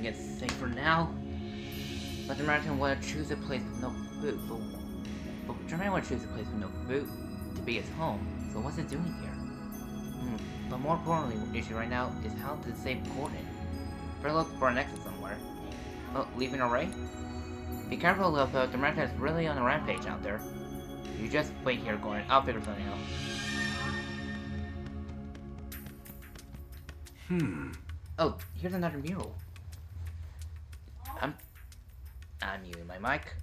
It's safer now. But Germanton would choose a place with no food. But Germanton would choose a place with no food to be its home. So what's it doing here? But more importantly, the issue right now is how to save Gordon. Better look for an exit somewhere. Oh, leaving already? Be careful, little fellow. Germanton is really on a rampage out there. You just wait here, Gordon. I'll figure something out. Oh, here's another mural. I'm muting my mic.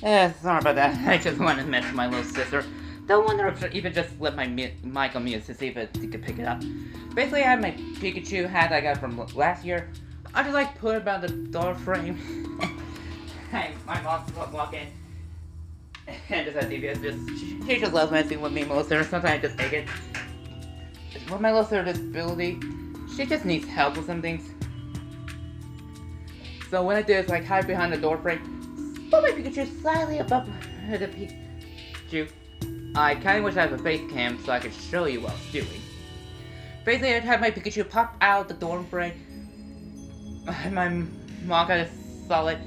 Sorry about that. I just wanted to mention my little sister. Don't wonder if she even just let my mic on mute to see if it could pick it up. Basically, I had my Pikachu hat I got from last year. I just like put it about the door frame. Hey, my mom's walking. And just has DBS, she just loves messing with me most of the time. Sometimes I just take it. With my little sister disability, she just needs help with some things. So what I do is like hide behind the door frame, put my Pikachu slightly above the Pikachu. I kinda wish I had a face cam so I could show you what I was doing. Basically, I'd have my Pikachu pop out the door frame. My mom kinda saw it,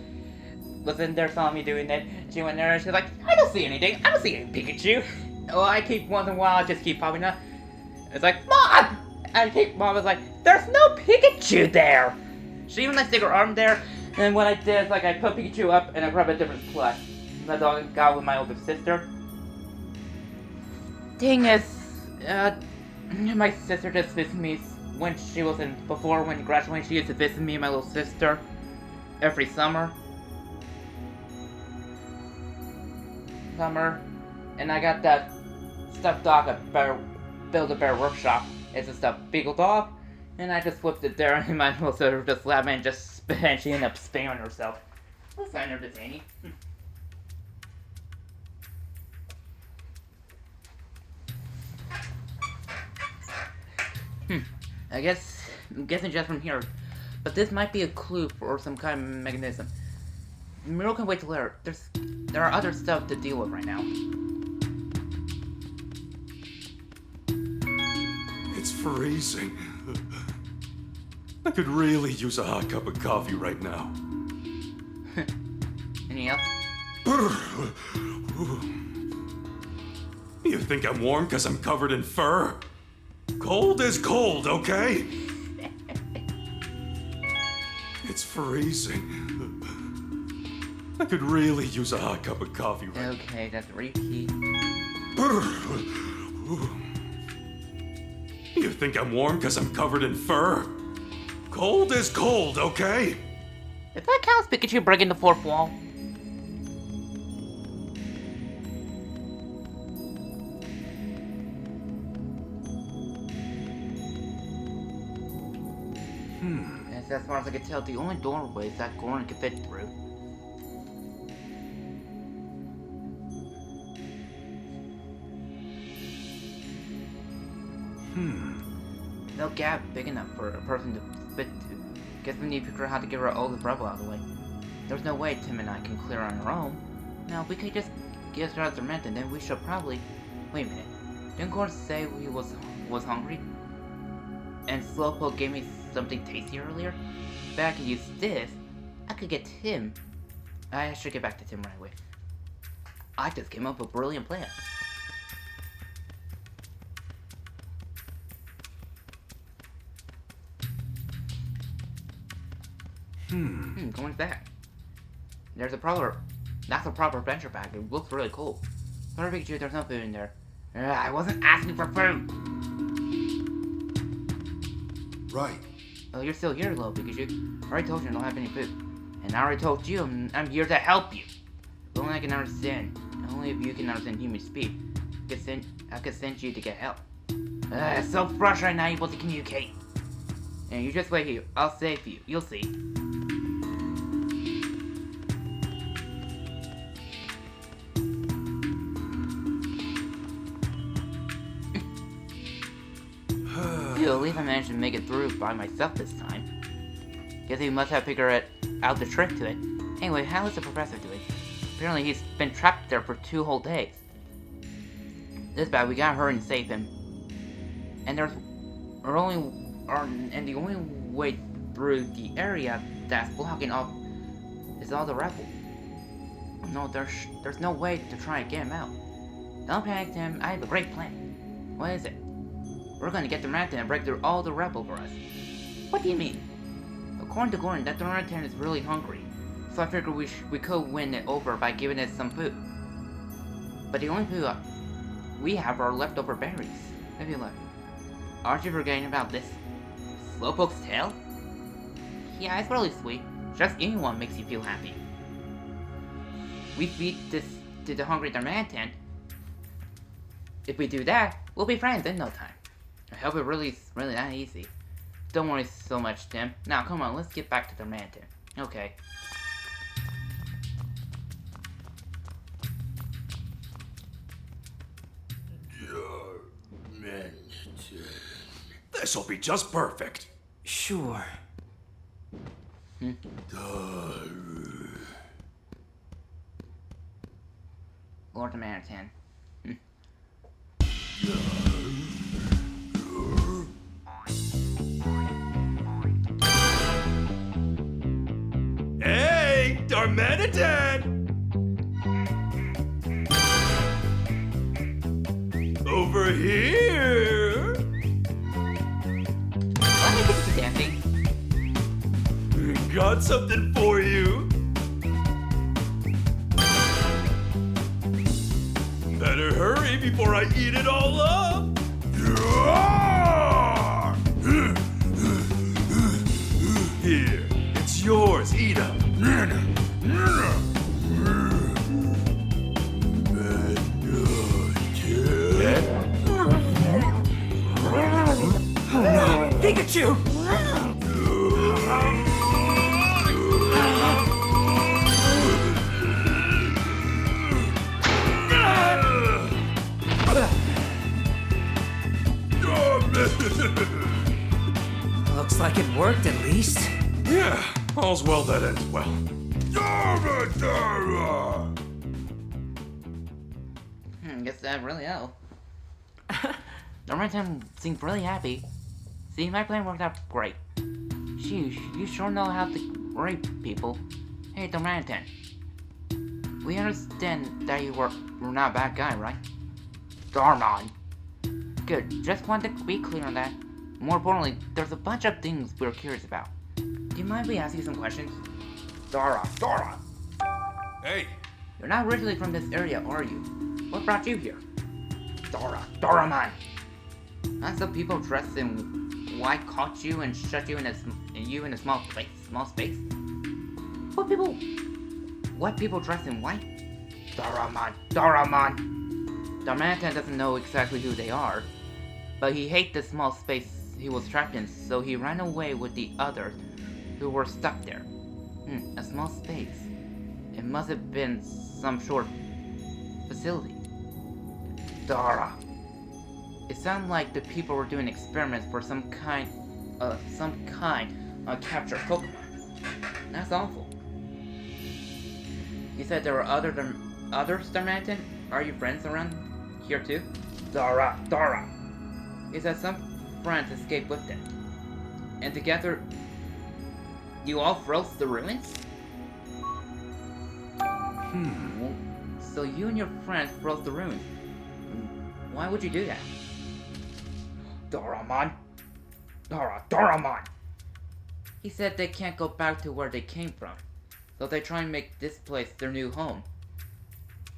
was in there, saw me doing it. She went there and she's like, I don't see anything, I don't see any Pikachu. Well, I keep, once in a while, I just keep popping up. It's like, Mom! Mom was like, there's no Pikachu there! She even like stick her arm there, and what I did is like I put Pikachu up and I grabbed a different plush. That's all I got with my older sister. Thing is, my sister just visited me when she was before when graduating, she used to visit me and my little sister every summer. And I got that stuffed dog at Build-A-Bear Workshop. It's a stuffed beagle dog, and I just flipped it there, and my little sister just laughed and and she ended up spitting on herself. That's kind of entertaining. I'm guessing just from here, but this might be a clue for some kind of mechanism. Miro can wait till later. There are other stuff to deal with right now. It's freezing. I could really use a hot cup of coffee right now. Anything else? You think I'm warm because I'm covered in fur? Cold is cold, okay? It's freezing. I could really use a hot cup of coffee right now. Okay, that's repeat. You think I'm warm because I'm covered in fur? Cold is cold, okay? If that counts, Pikachu breaking the fourth wall. As far as I can tell, the only doorways that Goron can fit through. No gap big enough for a person to fit to. Guess we need to figure out how to get all the rubble out of the way. There's no way Tim and I can clear on our own. Now, if we could just get out the rent, and then we should probably... Wait a minute. Didn't Goron say he was hungry? And Slowpoke gave me something tasty earlier? If I could use this, I could get Tim. I should get back to Tim right away. I just came up with a brilliant plan. Going back. That's a proper adventure bag. It looks really cool. Sorry, Pikachu, there's no food in there. I wasn't asking for food! Right. Oh, you're still here, little Pikachu. I already told you I don't have any food. And I already told you I'm here to help you. If only I can understand. Only if you can understand human speak. I could send you to get help. It's so frustrating not able to communicate. And you just wait here. I'll save you. You'll see. At least I managed to make it through by myself this time. Guess he must have figured out the trick to it. Anyway, how is the professor doing? Apparently he's been trapped there for 2 whole days. This bad, we gotta hurry and save him. And the only way through the area that's blocking off is all the rebel. No, there's no way to try and get him out. Don't panic, Tim. I have a great plan. What is it? We're gonna get the mountain and break through all the rebel for us. What do you mean? According to Gordon, that Dorantan is really hungry. So I figured we could win it over by giving it some food. But the only food we have are leftover berries. Maybe look. Aren't you forgetting about this Slowpoke's tail? Yeah, it's really sweet. Just eating one makes you feel happy. we feed this to the hungry Darmanitan. If we do that, we'll be friends in no time. I hope it really is really that easy. Don't worry so much, Tim. Now, come on, let's get back to Darmanitan. Okay. This'll be just perfect. Sure. Lord Darmanitan. Hey, Darmanitan! Over here! Let me get you dancing. Got something for you. Better hurry before I eat it all up. Here, it's yours. Eat up. Pikachu! Looks like it worked at least. Yeah, all's well that ends well. Guess that really helped. Darmanitan seemed really happy. See, my plan worked out great. Sheesh, you sure know how to rape people. Hey, Darmanitan. We understand that you were not a bad guy, right? Darmon. Good, just wanted to be clear on that. More importantly, there's a bunch of things we're curious about. Do you mind we ask you some questions? Dara. Hey. You're not originally from this area, are you? What brought you here? Doraemon. That's the people dressed in white caught you and shut you in a small space. What people dressed in white? Doraemon. Darmanitan doesn't know exactly who they are, but he hates the small space he was trapped in, so he ran away with the others who were stuck there. A small space. It must have been some sort of facility. Dara. It sounded like the people were doing experiments for some kind on captured Pokemon. That's awful. You said there were others Darmanitan? Are you friends around here too? Dara. He said some friends escaped with them. And together, you all froze the ruins? So you and your friends froze the ruins. Why would you do that? Doraemon. He said they can't go back to where they came from, so they try and make this place their new home,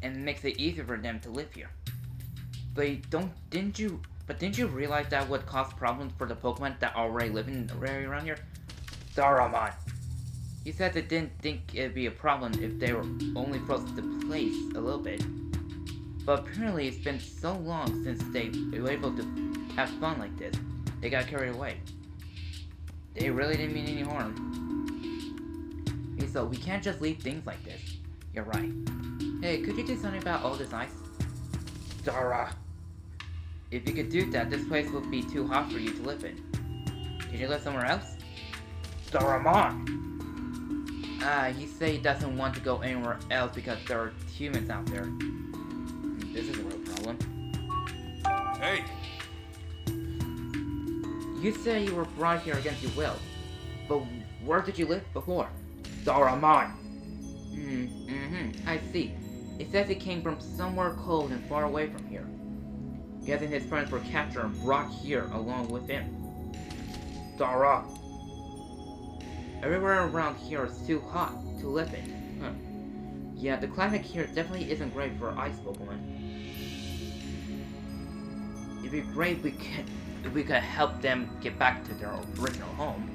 and it makes it easier for them to live here. But didn't you realize that would cause problems for the Pokemon that already live in the area around here? Doraemon. He said they didn't think it'd be a problem if they were only froze the place a little bit. But apparently it's been so long since they were able to have fun like this, they got carried away. They really didn't mean any harm. So we can't just leave things like this. You're right. Hey, could you do something about all this ice? Dara. If you could do that, this place would be too hot for you to live in. Could you live somewhere else? Doraemon! He said he doesn't want to go anywhere else because there are humans out there. This is a real problem. Hey! You said you were brought here against your will, but where did you live before? Doraemon! I see. It says he came from somewhere cold and far away from here. Guessing his friends were captured and brought here along with him. Dara! Everywhere around here is too hot to live in. Yeah, the climate here definitely isn't great for ice Pokemon. It'd be great if we could help them get back to their original home.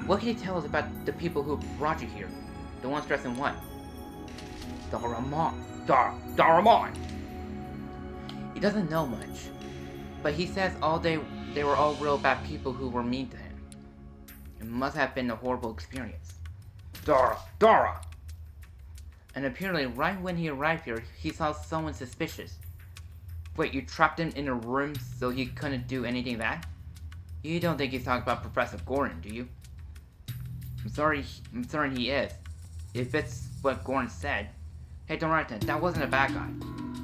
What can you tell us about the people who brought you here? The ones dressed in white. Doraemon. He doesn't know much, but he says they were all real bad people who were mean to him. It must have been a horrible experience. Dora! And apparently, right when he arrived here, he saw someone suspicious. Wait, you trapped him in a room so he couldn't do anything bad? You don't think he's talking about Professor Gordon, do you? I'm sorry he is. If it's what Gordon said. Hey, Doraemon, that wasn't a bad guy.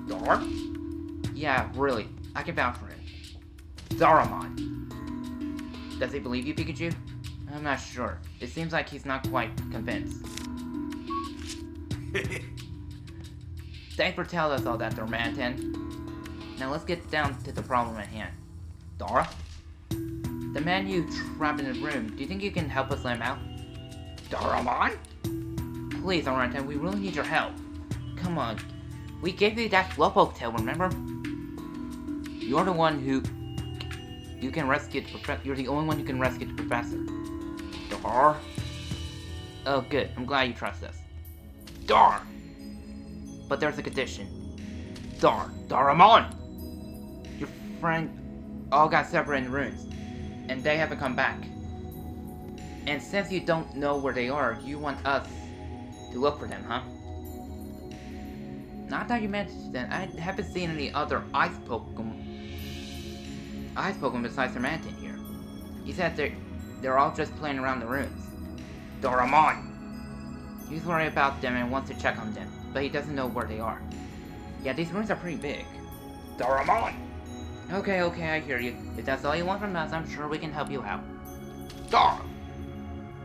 Dor? Yeah, really. I can vouch for him. Doraemon. Does he believe you, Pikachu? I'm not sure. It seems like he's not quite convinced. Thanks for telling us all that, Doraemon. Now let's get down to the problem at hand. Dora? The man you trapped in the room, do you think you can help us let him out? Doraemon? Please, Doraemon, we really need your help. Come on. We gave you that slowpoke tail, remember? You're the one who... You're the only one who can rescue the professor. Dar? Oh, good. I'm glad you trust us. Dar! But there's a condition. Doraemon! Your friend all got separated in rooms, and they haven't come back. And since you don't know where they are, you want us to look for them, huh? Not that you mentioned that, I haven't seen any other ice Pokemon besides Sermantin here. He said they're all just playing around the ruins. Doraemon! He's worried about them and wants to check on them, but he doesn't know where they are. Yeah, these ruins are pretty big. Doraemon! Okay, I hear you. If that's all you want from us, I'm sure we can help you out. Dora!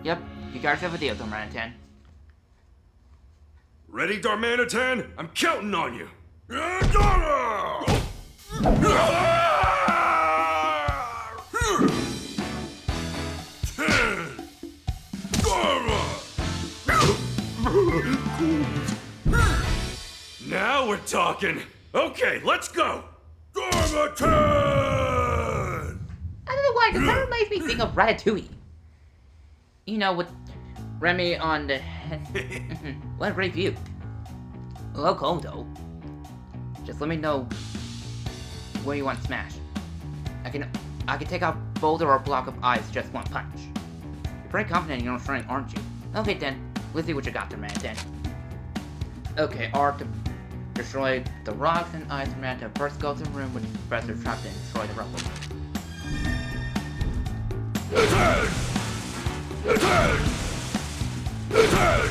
Yep, you guys have a deal, Doraemon. Ready, Darmanitan? I'm counting on you. Now we're talking. Okay, let's go. Darmanitan! I don't know why, because that reminds me think of Ratatouille. You know, with Remy on the head. What a great view. A little cold though. Just let me know where you want to smash. I can take out boulder or block of ice just one punch. You're pretty confident in your own strength, aren't you? Okay then, let's see what you got there, man. Then. Okay, R to destroy the rocks and ice, man. To first go to the room with the professor trapped and destroy the rubble.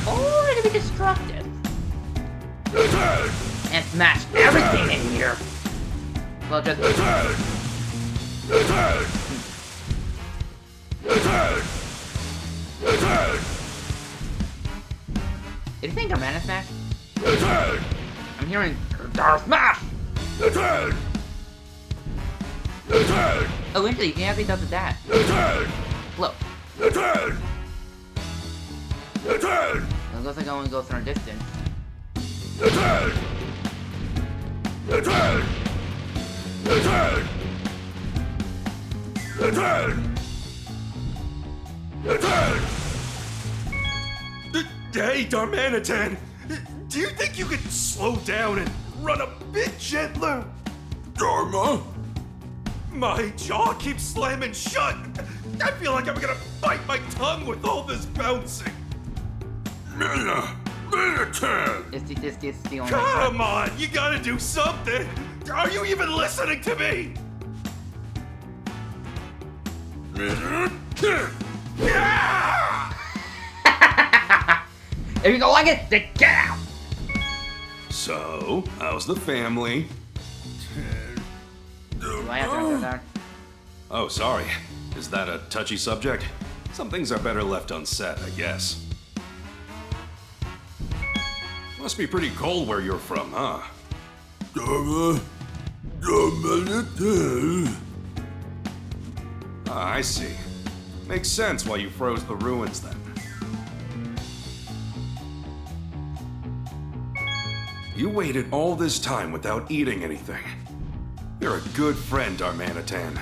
Or to be destructive. And smash everything in here. Well, just... Did you think a mana smash? I'm hearing Dar Smash! Oh, actually, he actually does that. Look. It looks like I only goes for a distance. Hey, Darmanitan! Do you think you could slow down and run a bit gentler? Dharma? My jaw keeps slamming shut! I feel like I'm gonna bite my tongue with all this bouncing! Darmanitan! Is the only Come on, you gotta do something! Are you even listening to me? If you don't like it, then get out! So, how's the family? Do I answer that? Oh, sorry. Is that a touchy subject? Some things are better left unsaid, I guess. Must be pretty cold where you're from, huh? Ah, I see. Makes sense why you froze the ruins then. You waited all this time without eating anything. You're a good friend, Darmanitan.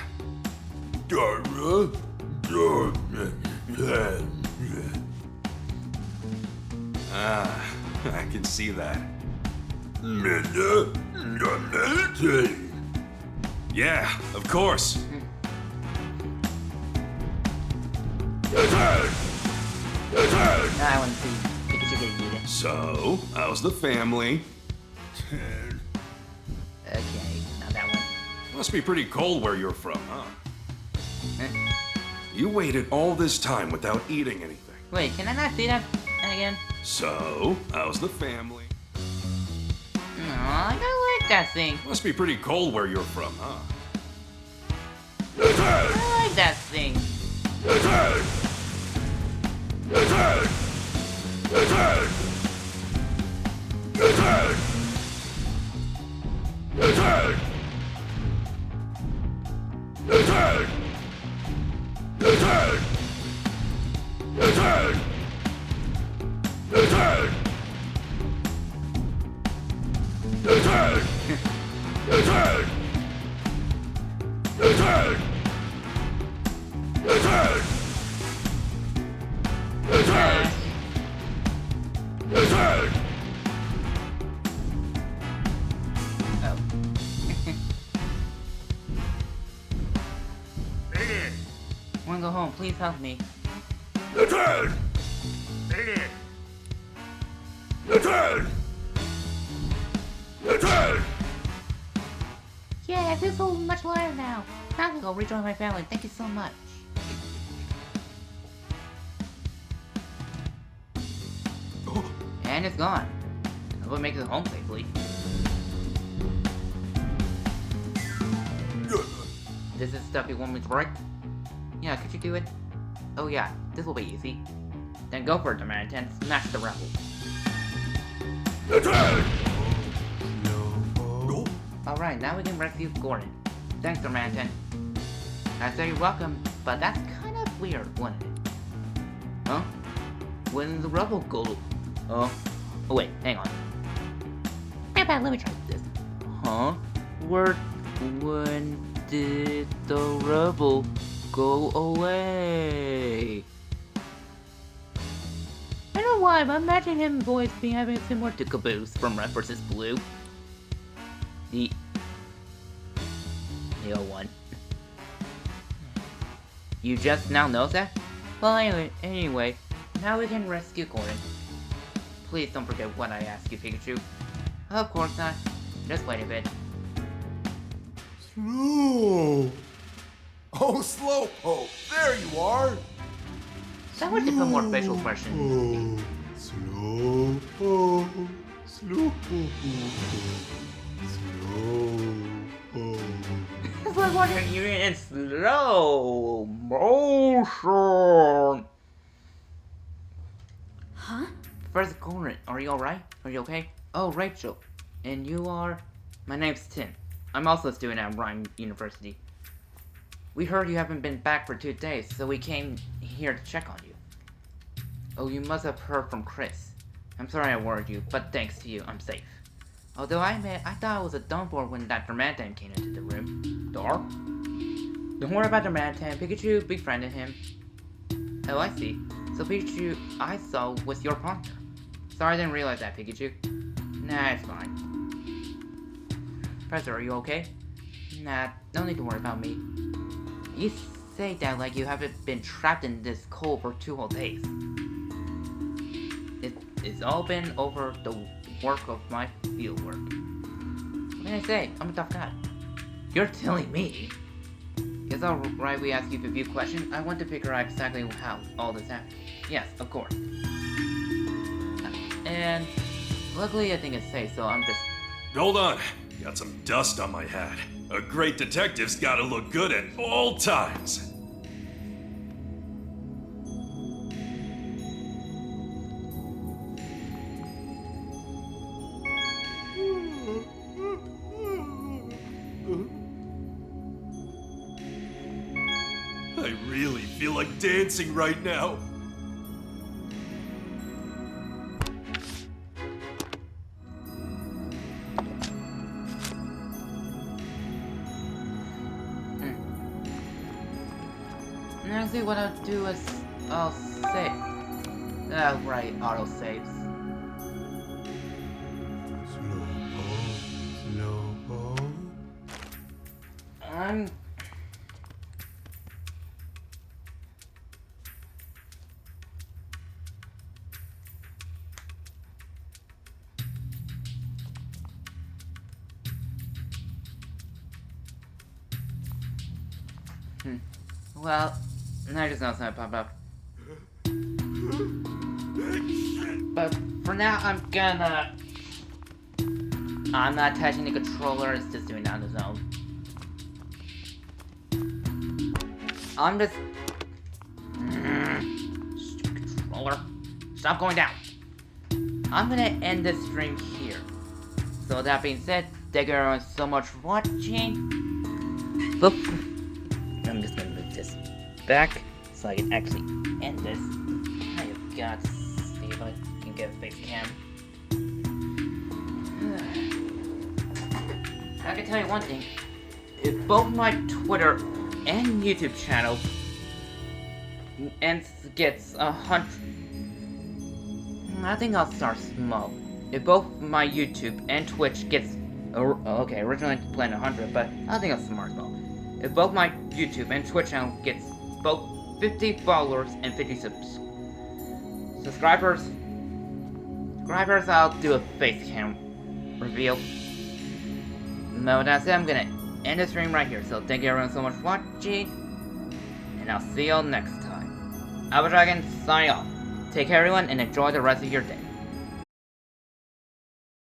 Ah, I can see that. Yeah, of course. I want to see Pikachu get eaten. So, how's the family? Okay, not that one. Must be pretty cold where you're from, huh? Eh. You waited all this time without eating anything. Wait, can I not see that again? So, how's the family? No, I don't like that thing. Must be pretty cold where you're from, huh? I like that thing. Oh. I wanna go home. Please help me. Yeah, I feel so much lighter now. Now I can go rejoin my family. Thank you so much. And it's gone. I will make it home safely. This is stuff you want me to break? Yeah, could you do it? Oh yeah, this will be easy. Then go for it, American. Smash the rebel. Alright, now we can rescue Gordon. Thanks, American. I say you're welcome, but that's kind of weird, wasn't it? Huh? When did the rebel go? Oh wait, hang on. Let me try this. Huh? When did the rebel go away? I don't know why, but imagine him voice being having similar to Caboose from Red vs. Blue. The old one. You just now know that? Well, anyway, now we can rescue Gordon. Please don't forget what I asked you, Pikachu. Of course not. Just wait a bit. Slow. Oh, Slowpoke, there you are. That would become more facial expressions. Slowpoke, Slowpoke, Slowpoke. It's like watching you in slow motion. Huh? First, Gordon, are you alright? Are you okay? Oh, Rachel. And you are? My name's Tim. I'm also a student at Rhyme University. We heard you haven't been back for 2 days, so we came here to check on you. Oh, you must have heard from Chris. I'm sorry I worried you, but thanks to you, I'm safe. Although I admit, I thought it was a Dumbledore when that Darmanitan came into the room. Door? Don't worry about Darmanitan. Pikachu befriended him. Oh, I see. So Pikachu I saw was your partner. Sorry I didn't realize that, Pikachu. Nah, it's fine. Professor, are you okay? Nah, no need to worry about me. You say that like you haven't been trapped in this cold for 2 whole days. It's all been over the work of my field work. What can I say? I'm a tough guy. You're telling me? It's alright we ask you a few questions. I want to figure out exactly how all this happened. Yes, of course. And luckily I think it's safe, so I'm just... Hold on. Got some dust on my hat. A great detective's gotta look good at all times. I really feel like dancing right now. Now see what I'll do is I'll save. Oh right, auto saves. I'm... Well, I just know it's gonna pop up. But for now, I'm not touching the controller, it's just doing it on its own. I'm just... Stupid controller. Stop going down. I'm gonna end this stream here. So that being said, thank you everyone so much for watching. I'm just gonna move this back so I can actually end this. I have got to see if I can get a face cam. I can tell you one thing. If both my Twitter and YouTube channel gets 100, I think I'll start small. If both my YouTube and Twitch gets, okay, originally I planned 100, but I think I'll start small. If both my YouTube and Twitch channel gets both 50 followers and 50 subscribers, I'll do a face cam reveal. But with that said, I'm gonna end the stream right here. So thank you everyone so much for watching, and I'll see y'all next time. Dragon signing off. Take care everyone and enjoy the rest of your day.